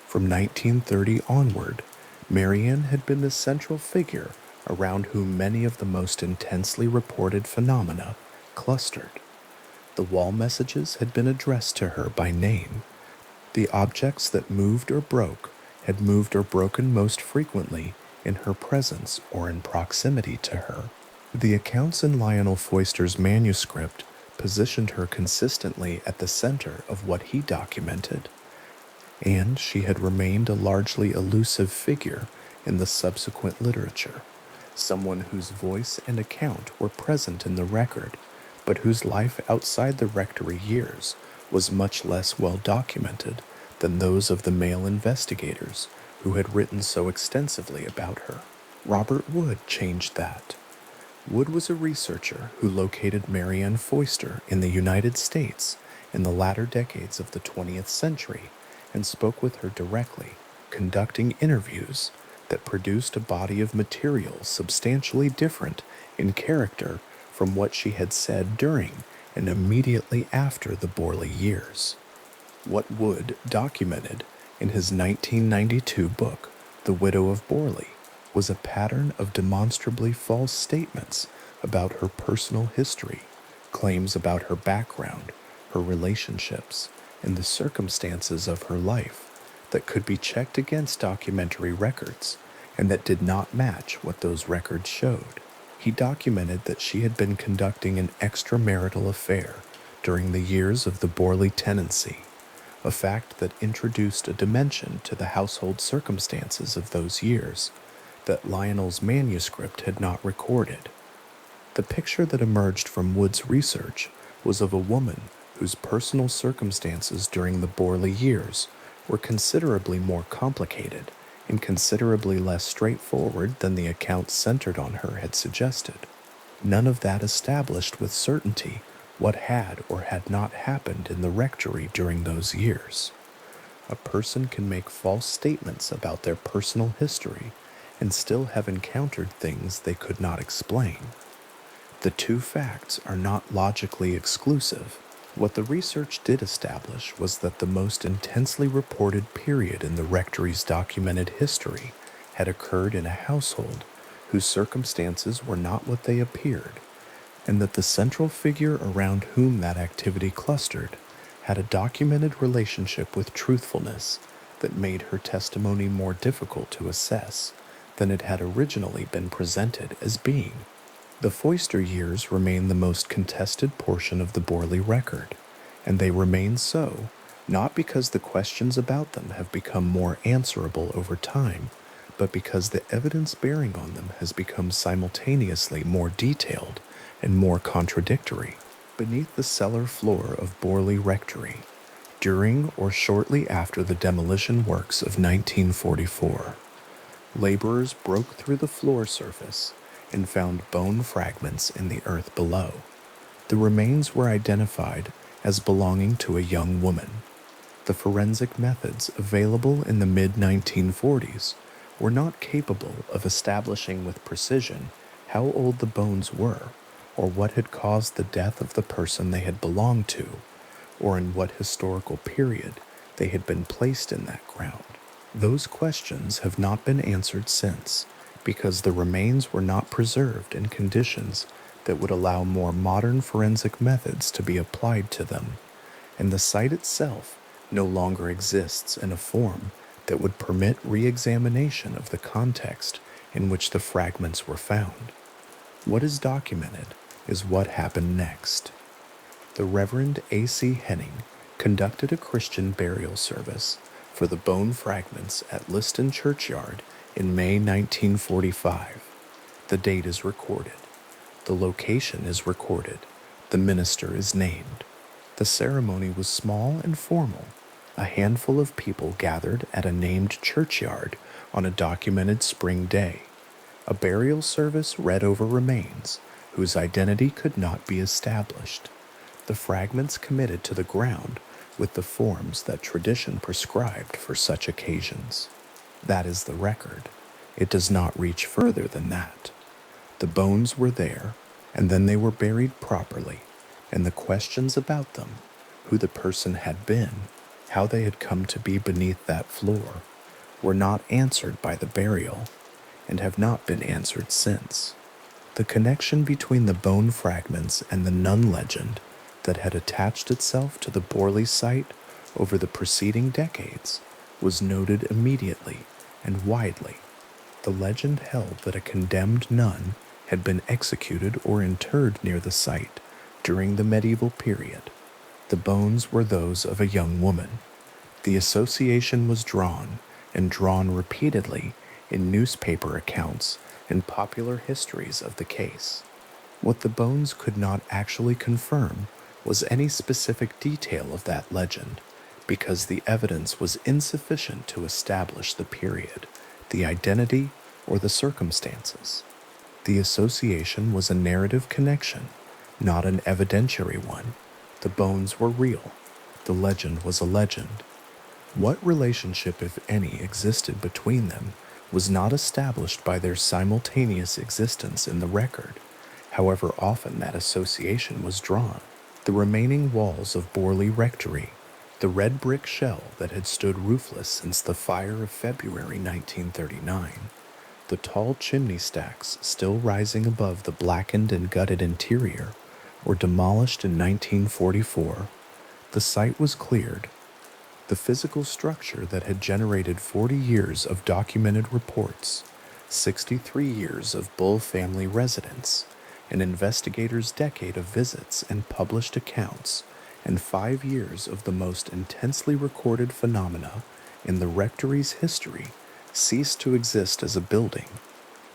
from 1930 onward, Marianne had been the central figure around whom many of the most intensely reported phenomena clustered. The wall messages had been addressed to her by name. The objects that moved or broke had moved or broken most frequently in her presence or in proximity to her. The accounts in Lionel Foister's manuscript positioned her consistently at the center of what he documented, and she had remained a largely elusive figure in the subsequent literature, someone whose voice and account were present in the record, but whose life outside the rectory years was much less well documented than those of the male investigators who had written so extensively about her. Robert Wood changed that. Wood was a researcher who located Marianne Foister in the United States in the latter decades of the 20th century and spoke with her directly, conducting interviews that produced a body of material substantially different in character from what she had said during and immediately after the Borley years. What Wood documented in his 1992 book, The Widow of Borley, was a pattern of demonstrably false statements about her personal history, claims about her background, her relationships, and the circumstances of her life that could be checked against documentary records and that did not match what those records showed. He documented that she had been conducting an extramarital affair during the years of the Borley tenancy, a fact that introduced a dimension to the household circumstances of those years that Lionel's manuscript had not recorded. The picture that emerged from Wood's research was of a woman whose personal circumstances during the Borley years were considerably more complicated and considerably less straightforward than the accounts centered on her had suggested. None of that established with certainty what had or had not happened in the rectory during those years. A person can make false statements about their personal history and still have encountered things they could not explain. The two facts are not logically exclusive. What the research did establish was that the most intensely reported period in the rectory's documented history had occurred in a household whose circumstances were not what they appeared, and that the central figure around whom that activity clustered had a documented relationship with truthfulness that made her testimony more difficult to assess than it had originally been presented as being. The Foister years remain the most contested portion of the Borley record, and they remain so not because the questions about them have become more answerable over time, but because the evidence bearing on them has become simultaneously more detailed and more contradictory. Beneath the cellar floor of Borley Rectory, during or shortly after the demolition works of 1944, laborers broke through the floor surface and found bone fragments in the earth below. The remains were identified as belonging to a young woman. The forensic methods available in the mid-1940s were not capable of establishing with precision how old the bones were, or what had caused the death of the person they had belonged to, or in what historical period they had been placed in that ground. Those questions have not been answered since, because the remains were not preserved in conditions that would allow more modern forensic methods to be applied to them, and the site itself no longer exists in a form that would permit re-examination of the context in which the fragments were found. What is documented is what happened next. The Reverend A.C. Henning conducted a Christian burial service for the bone fragments at Liston Churchyard in May 1945. The date is recorded. The location is recorded. The minister is named. The ceremony was small and formal. A handful of people gathered at a named churchyard on a documented spring day. A burial service read over remains whose identity could not be established. The fragments committed to the ground with the forms that tradition prescribed for such occasions. That is the record. It does not reach further than that. The bones were there, and then they were buried properly, and the questions about them, who the person had been, how they had come to be beneath that floor, were not answered by the burial, and have not been answered since. The connection between the bone fragments and the nun legend that had attached itself to the Borley site over the preceding decades was noted immediately and widely. The legend held that a condemned nun had been executed or interred near the site during the medieval period. The bones were those of a young woman. The association was drawn, and drawn repeatedly, in newspaper accounts and popular histories of the case. What the bones could not actually confirm was any specific detail of that legend, because the evidence was insufficient to establish the period, the identity, or the circumstances. The association was a narrative connection, not an evidentiary one. The bones were real. The legend was a legend. What relationship, if any, existed between them was not established by their simultaneous existence in the record, however often that association was drawn. The remaining walls of Borley Rectory, the red brick shell that had stood roofless since the fire of February 1939, the tall chimney stacks still rising above the blackened and gutted interior, were demolished in 1944. The site was cleared. The physical structure that had generated 40 years of documented reports, 63 years of Bull family residence, an investigator's decade of visits and published accounts, and 5 years of the most intensely recorded phenomena in the rectory's history ceased to exist as a building.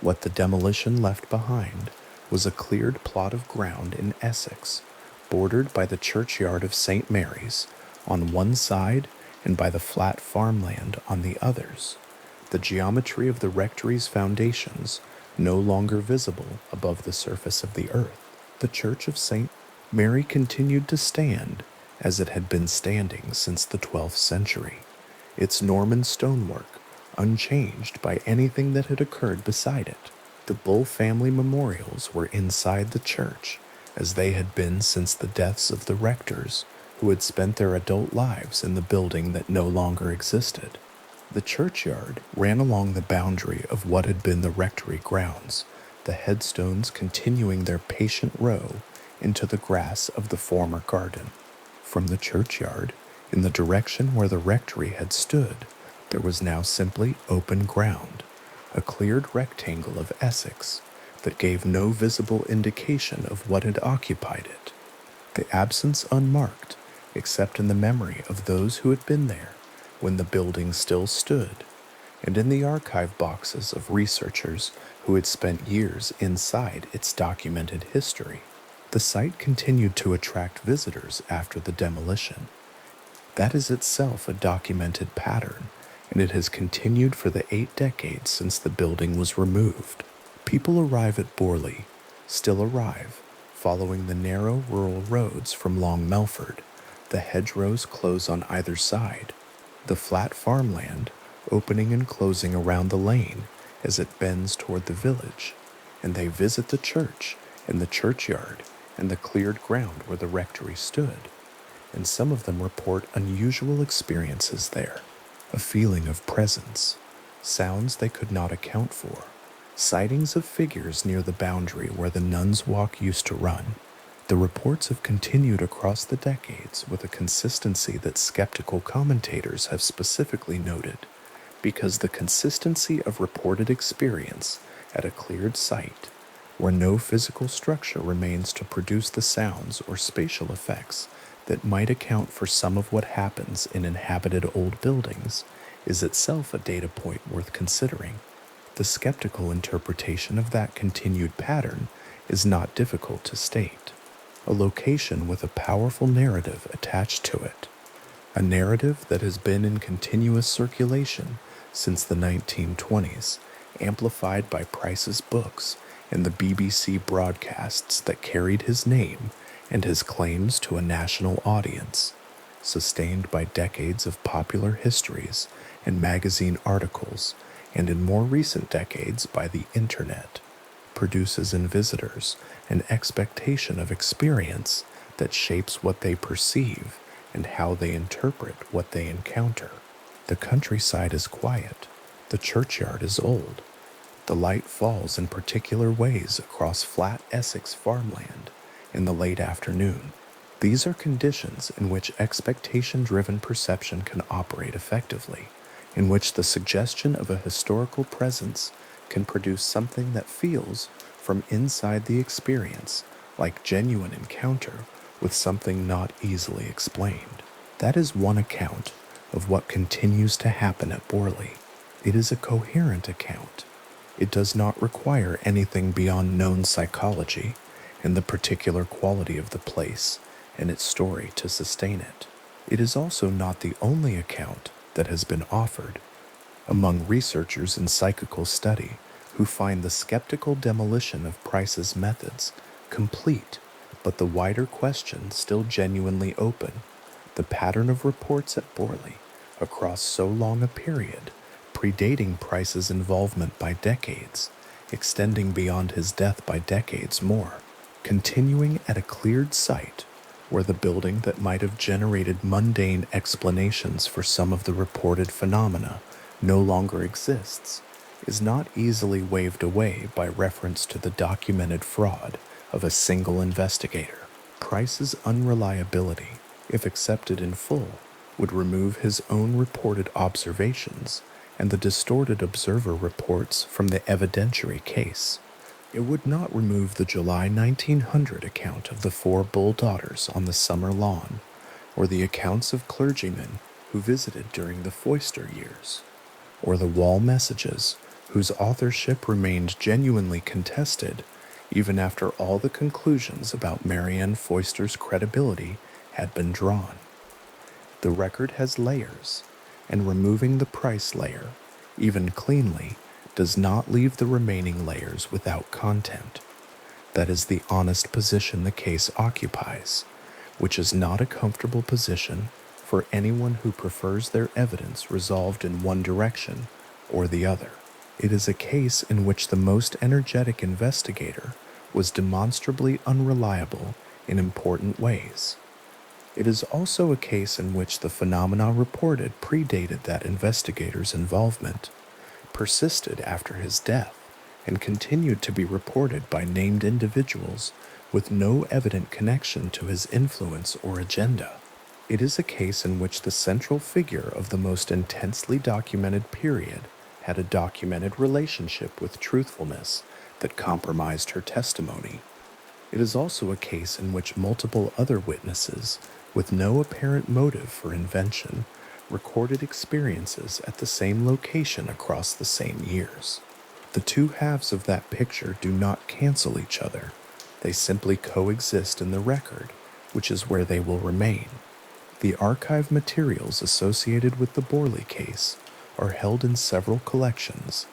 What the demolition left behind was a cleared plot of ground in Essex, bordered by the churchyard of St. Mary's on one side and by the flat farmland on the others. The geometry of the rectory's foundations no longer visible above the surface of the earth. The church of St. Mary continued to stand as it had been standing since the 12th century, its Norman stonework unchanged by anything that had occurred beside it. The Bull family memorials were inside the church, as they had been since the deaths of the rectors who had spent their adult lives in the building that no longer existed. The churchyard ran along the boundary of what had been the rectory grounds, the headstones continuing their patient row into the grass of the former garden. From the churchyard, in the direction where the rectory had stood, there was now simply open ground, a cleared rectangle of Essex, that gave no visible indication of what had occupied it, the absence unmarked except in the memory of those who had been there when the building still stood, and in the archive boxes of researchers who had spent years inside its documented history. The site continued to attract visitors after the demolition. That is itself a documented pattern, and it has continued for the 8 decades since the building was removed. People arrive at Borley, still arrive, following the narrow rural roads from Long Melford. The hedgerows close on either side, the flat farmland opening and closing around the lane as it bends toward the village, and they visit the church and the churchyard and the cleared ground where the rectory stood, and some of them report unusual experiences there, a feeling of presence, sounds they could not account for, sightings of figures near the boundary where the nuns' walk used to run. The reports have continued across the decades with a consistency that skeptical commentators have specifically noted, because the consistency of reported experience at a cleared site where no physical structure remains to produce the sounds or spatial effects that might account for some of what happens in inhabited old buildings is itself a data point worth considering. The skeptical interpretation of that continued pattern is not difficult to state. A location with a powerful narrative attached to it, a narrative that has been in continuous circulation since the 1920s, amplified by Price's books and the BBC broadcasts that carried his name and his claims to a national audience, sustained by decades of popular histories and magazine articles, and in more recent decades by the internet, produces in visitors an expectation of experience that shapes what they perceive and how they interpret what they encounter. The countryside is quiet, the churchyard is old, the light falls in particular ways across flat Essex farmland in the late afternoon. These are conditions in which expectation-driven perception can operate effectively, in which the suggestion of a historical presence can produce something that feels, from inside the experience, like genuine encounter with something not easily explained. That is one account of what continues to happen at Borley. It is a coherent account. It does not require anything beyond known psychology and the particular quality of the place and its story to sustain it. It is also not the only account that has been offered. Among researchers in psychical study who find the skeptical demolition of Price's methods complete, but the wider question still genuinely open, the pattern of reports at Borley across so long a period, predating Price's involvement by decades, extending beyond his death by decades more, continuing at a cleared site where the building that might have generated mundane explanations for some of the reported phenomena no longer exists, is not easily waved away by reference to the documented fraud of a single investigator. Price's unreliability, if accepted in full, would remove his own reported observations and the distorted observer reports from the evidentiary case. It would not remove the July 1900 account of the 4 bull daughters on the summer lawn, or the accounts of clergymen who visited during the Foister years, or the wall messages whose authorship remained genuinely contested even after all the conclusions about Marianne Foister's credibility had been drawn. The record has layers, and removing the Price layer, even cleanly, does not leave the remaining layers without content. That is the honest position the case occupies, which is not a comfortable position for anyone who prefers their evidence resolved in one direction or the other. It is a case in which the most energetic investigator was demonstrably unreliable in important ways. It is also a case in which the phenomena reported predated that investigator's involvement, persisted after his death, and continued to be reported by named individuals with no evident connection to his influence or agenda. It is a case in which the central figure of the most intensely documented period had a documented relationship with truthfulness that compromised her testimony. It is also a case in which multiple other witnesses, with no apparent motive for invention, recorded experiences at the same location across the same years. The two halves of that picture do not cancel each other. They simply coexist in the record, which is where they will remain. The archive materials associated with the Borley case are held in several collections.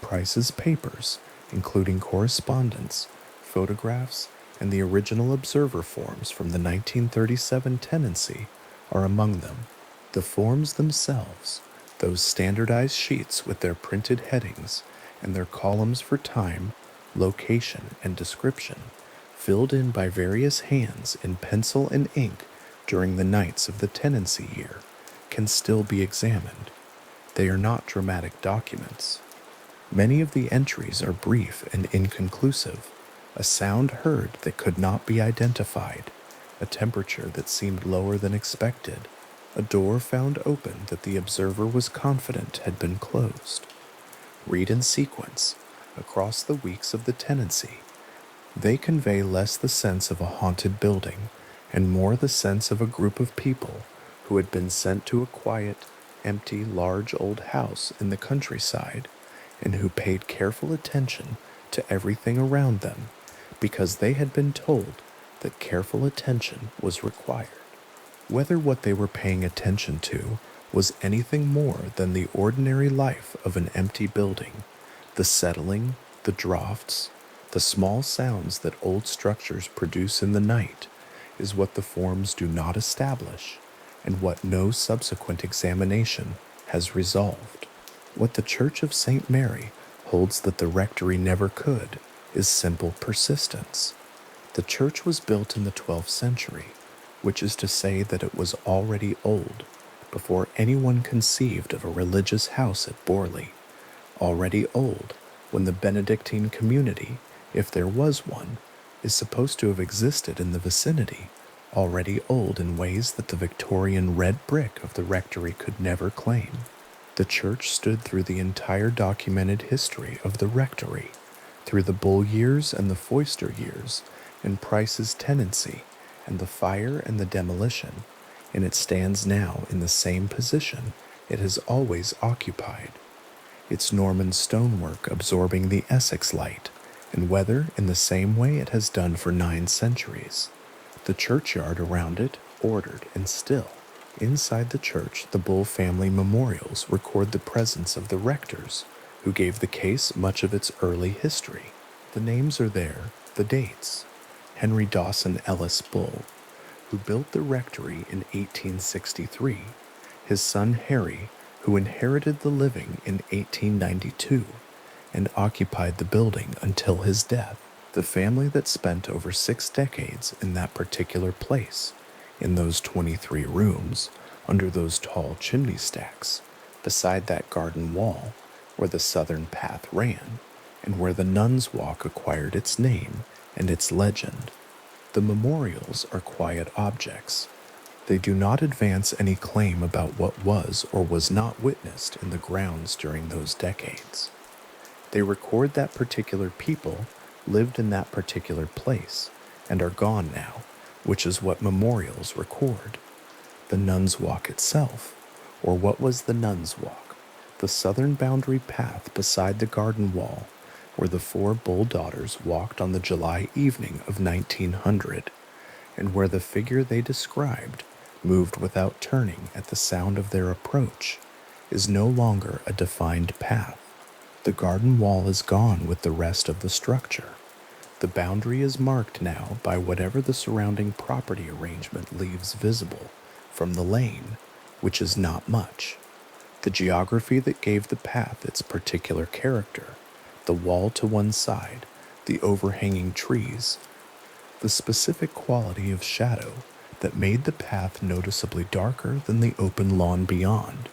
Price's papers, including correspondence, photographs, and the original observer forms from the 1937 tenancy, are among them. The forms themselves, those standardized sheets with their printed headings and their columns for time, location, and description, filled in by various hands in pencil and ink during the nights of the tenancy year, can still be examined. They are not dramatic documents. Many of the entries are brief and inconclusive. A sound heard that could not be identified, a temperature that seemed lower than expected, a door found open that the observer was confident had been closed. Read in sequence, across the weeks of the tenancy. They convey less the sense of a haunted building and more the sense of a group of people who had been sent to a quiet, empty, large old house in the countryside and who paid careful attention to everything around them because they had been told that careful attention was required. Whether what they were paying attention to was anything more than the ordinary life of an empty building, the settling, the draughts, the small sounds that old structures produce in the night, is what the forms do not establish, and what no subsequent examination has resolved. What the Church of St. Mary holds that the rectory never could is simple persistence. The church was built in the 12th century, which is to say that it was already old, before anyone conceived of a religious house at Borley, already old when the Benedictine community, if there was one, is supposed to have existed in the vicinity, already old in ways that the Victorian red brick of the rectory could never claim. The church stood through the entire documented history of the rectory, through the Bull years and the Foister years, and Price's tenancy, and the fire and the demolition, and it stands now in the same position it has always occupied. Its Norman stonework absorbing the Essex light and weather in the same way it has done for 9 centuries. The churchyard around it, ordered and still. Inside the church, the Bull family memorials record the presence of the rectors, who gave the case much of its early history. The names are there, the dates. Henry Dawson Ellis Bull, who built the rectory in 1863, his son Harry, who inherited the living in 1892 and occupied the building until his death, the family that spent over 6 decades in that particular place, in those 23 rooms, under those tall chimney stacks, beside that garden wall where the southern path ran, and where the Nuns' Walk acquired its name and its legend. The memorials are quiet objects. They do not advance any claim about what was or was not witnessed in the grounds during those decades. They record that particular people lived in that particular place and are gone now, which is what memorials record. The Nuns' Walk itself, or what was the Nuns' Walk, the southern boundary path beside the garden wall, where the 4 Bull daughters walked on the July evening of 1900, and where the figure they described moved without turning at the sound of their approach, is no longer a defined path. The garden wall is gone with the rest of the structure. The boundary is marked now by whatever the surrounding property arrangement leaves visible from the lane, which is not much. The geography that gave the path its particular character, the wall to one side, the overhanging trees, the specific quality of shadow that made the path noticeably darker than the open lawn beyond,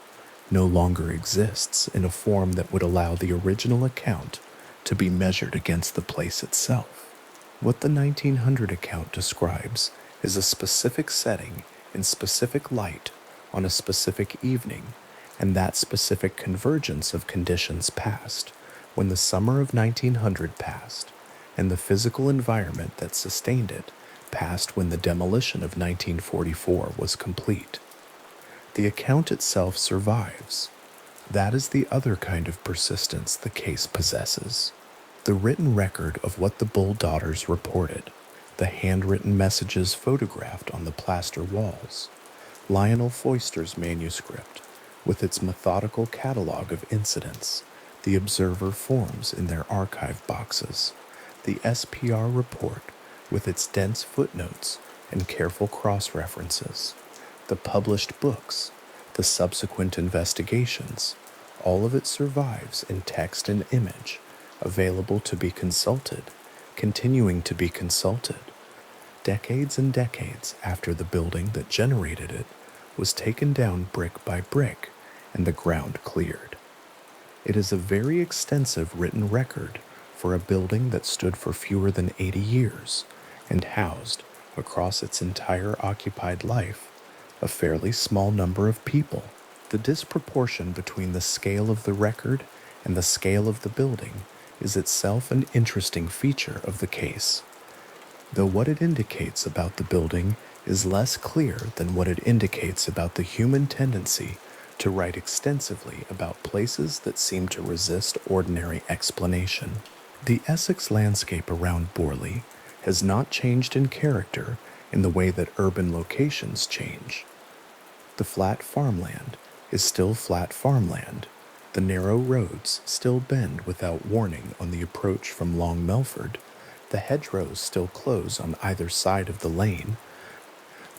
no longer exists in a form that would allow the original account to be measured against the place itself. What the 1900 account describes is a specific setting in specific light on a specific evening, and that specific convergence of conditions past, When the summer of 1900 passed, and the physical environment that sustained it passed when the demolition of 1944 was complete, the account itself survives. That is the other kind of persistence the case possesses. The written record of what the Bull daughters reported, the handwritten messages photographed on the plaster walls, Lionel Foyster's manuscript, with its methodical catalog of incidents, the observer forms in their archive boxes, the SPR report with its dense footnotes and careful cross-references, the published books, the subsequent investigations, all of it survives in text and image, available to be consulted, continuing to be consulted, decades and decades after the building that generated it was taken down brick by brick and the ground cleared. It is a very extensive written record for a building that stood for fewer than 80 years and housed, across its entire occupied life, a fairly small number of people. The disproportion between the scale of the record and the scale of the building is itself an interesting feature of the case, though what it indicates about the building is less clear than what it indicates about the human tendency to write extensively about places that seem to resist ordinary explanation. The Essex landscape around Borley has not changed in character in the way that urban locations change. The flat farmland is still flat farmland. The narrow roads still bend without warning on the approach from Long Melford. The hedgerows still close on either side of the lane.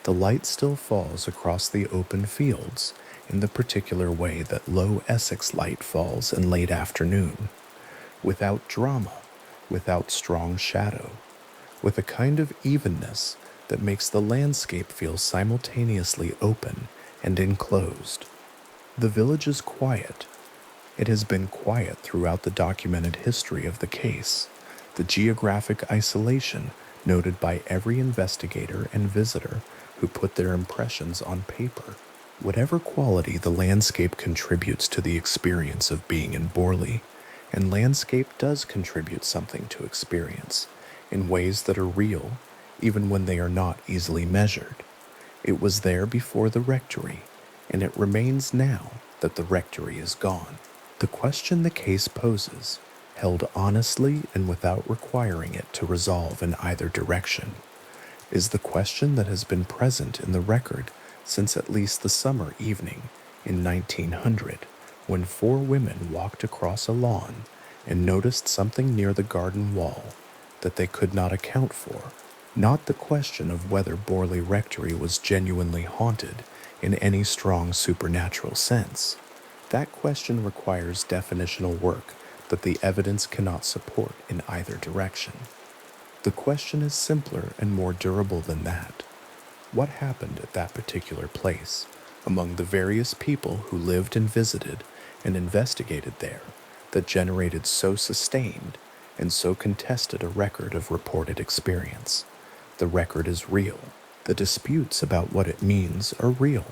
The light still falls across the open fields in the particular way that low Essex light falls in late afternoon, without drama, without strong shadow, with a kind of evenness that makes the landscape feel simultaneously open and enclosed. The village is quiet. It has been quiet throughout the documented history of the case. The geographic isolation noted by every investigator and visitor who put their impressions on paper. Whatever quality the landscape contributes to the experience of being in Borley, and landscape does contribute something to experience in ways that are real, even when they are not easily measured. It was there before the rectory, and it remains now that the rectory is gone. The question the case poses, held honestly and without requiring it to resolve in either direction, is the question that has been present in the record since at least the summer evening in 1900, when 4 women walked across a lawn and noticed something near the garden wall that they could not account for. Not the question of whether Borley Rectory was genuinely haunted in any strong supernatural sense. That question requires definitional work that the evidence cannot support in either direction. The question is simpler and more durable than that. What happened at that particular place, among the various people who lived and visited and investigated there, that generated so sustained and so contested a record of reported experience? The record is real. The disputes about what it means are real.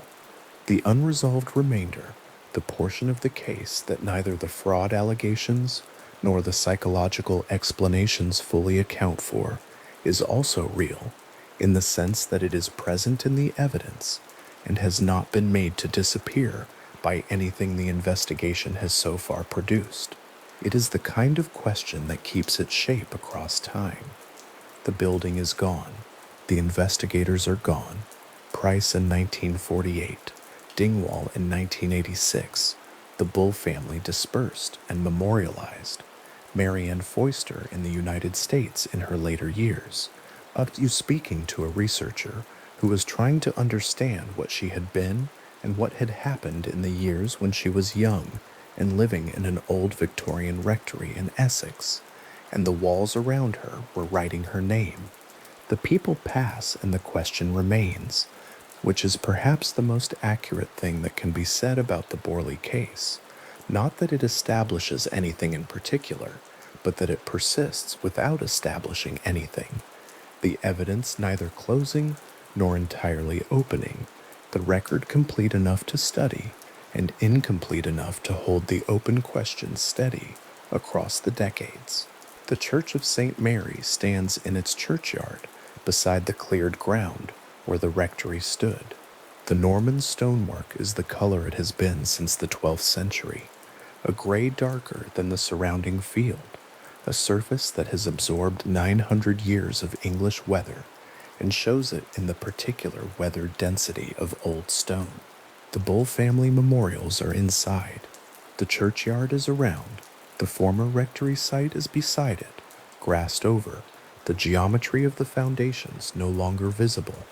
The unresolved remainder, the portion of the case that neither the fraud allegations nor the psychological explanations fully account for, is also real, in the sense that it is present in the evidence and has not been made to disappear by anything the investigation has so far produced. It is the kind of question that keeps its shape across time. The building is gone. The investigators are gone. Price in 1948. Dingwall in 1986. The Bull family dispersed and memorialized. Marianne Foyster in the United States in her later years, up to speaking to a researcher who was trying to understand what she had been and what had happened in the years when she was young and living in an old Victorian rectory in Essex, and the walls around her were writing her name. The people pass and the question remains, which is perhaps the most accurate thing that can be said about the Borley case. Not that it establishes anything in particular, but that it persists without establishing anything. The evidence neither closing nor entirely opening, the record complete enough to study and incomplete enough to hold the open questions steady, across the decades. The Church of St. Mary stands in its churchyard beside the cleared ground where the rectory stood. The Norman stonework is the color it has been since the 12th century, a gray darker than the surrounding field, a surface that has absorbed 900 years of English weather and shows it in the particular weathered density of old stone. The Bull family memorials are inside. The churchyard is around. The former rectory site is beside it, grassed over, the geometry of the foundations no longer visible,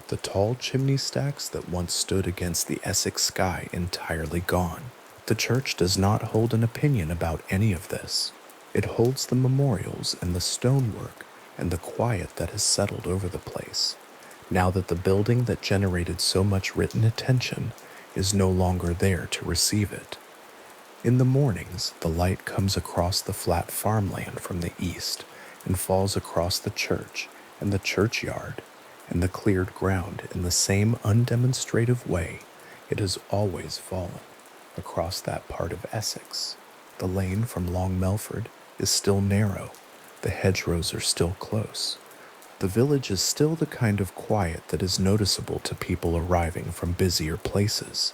the tall chimney stacks that once stood against the Essex sky entirely gone. The church does not hold an opinion about any of this. It holds the memorials and the stonework and the quiet that has settled over the place, now that the building that generated so much written attention is no longer there to receive it. In the mornings, the light comes across the flat farmland from the east and falls across the church and the churchyard and the cleared ground in the same undemonstrative way it has always fallen across that part of Essex. The lane from Long Melford is still narrow. The hedgerows are still close. The village is still the kind of quiet that is noticeable to people arriving from busier places.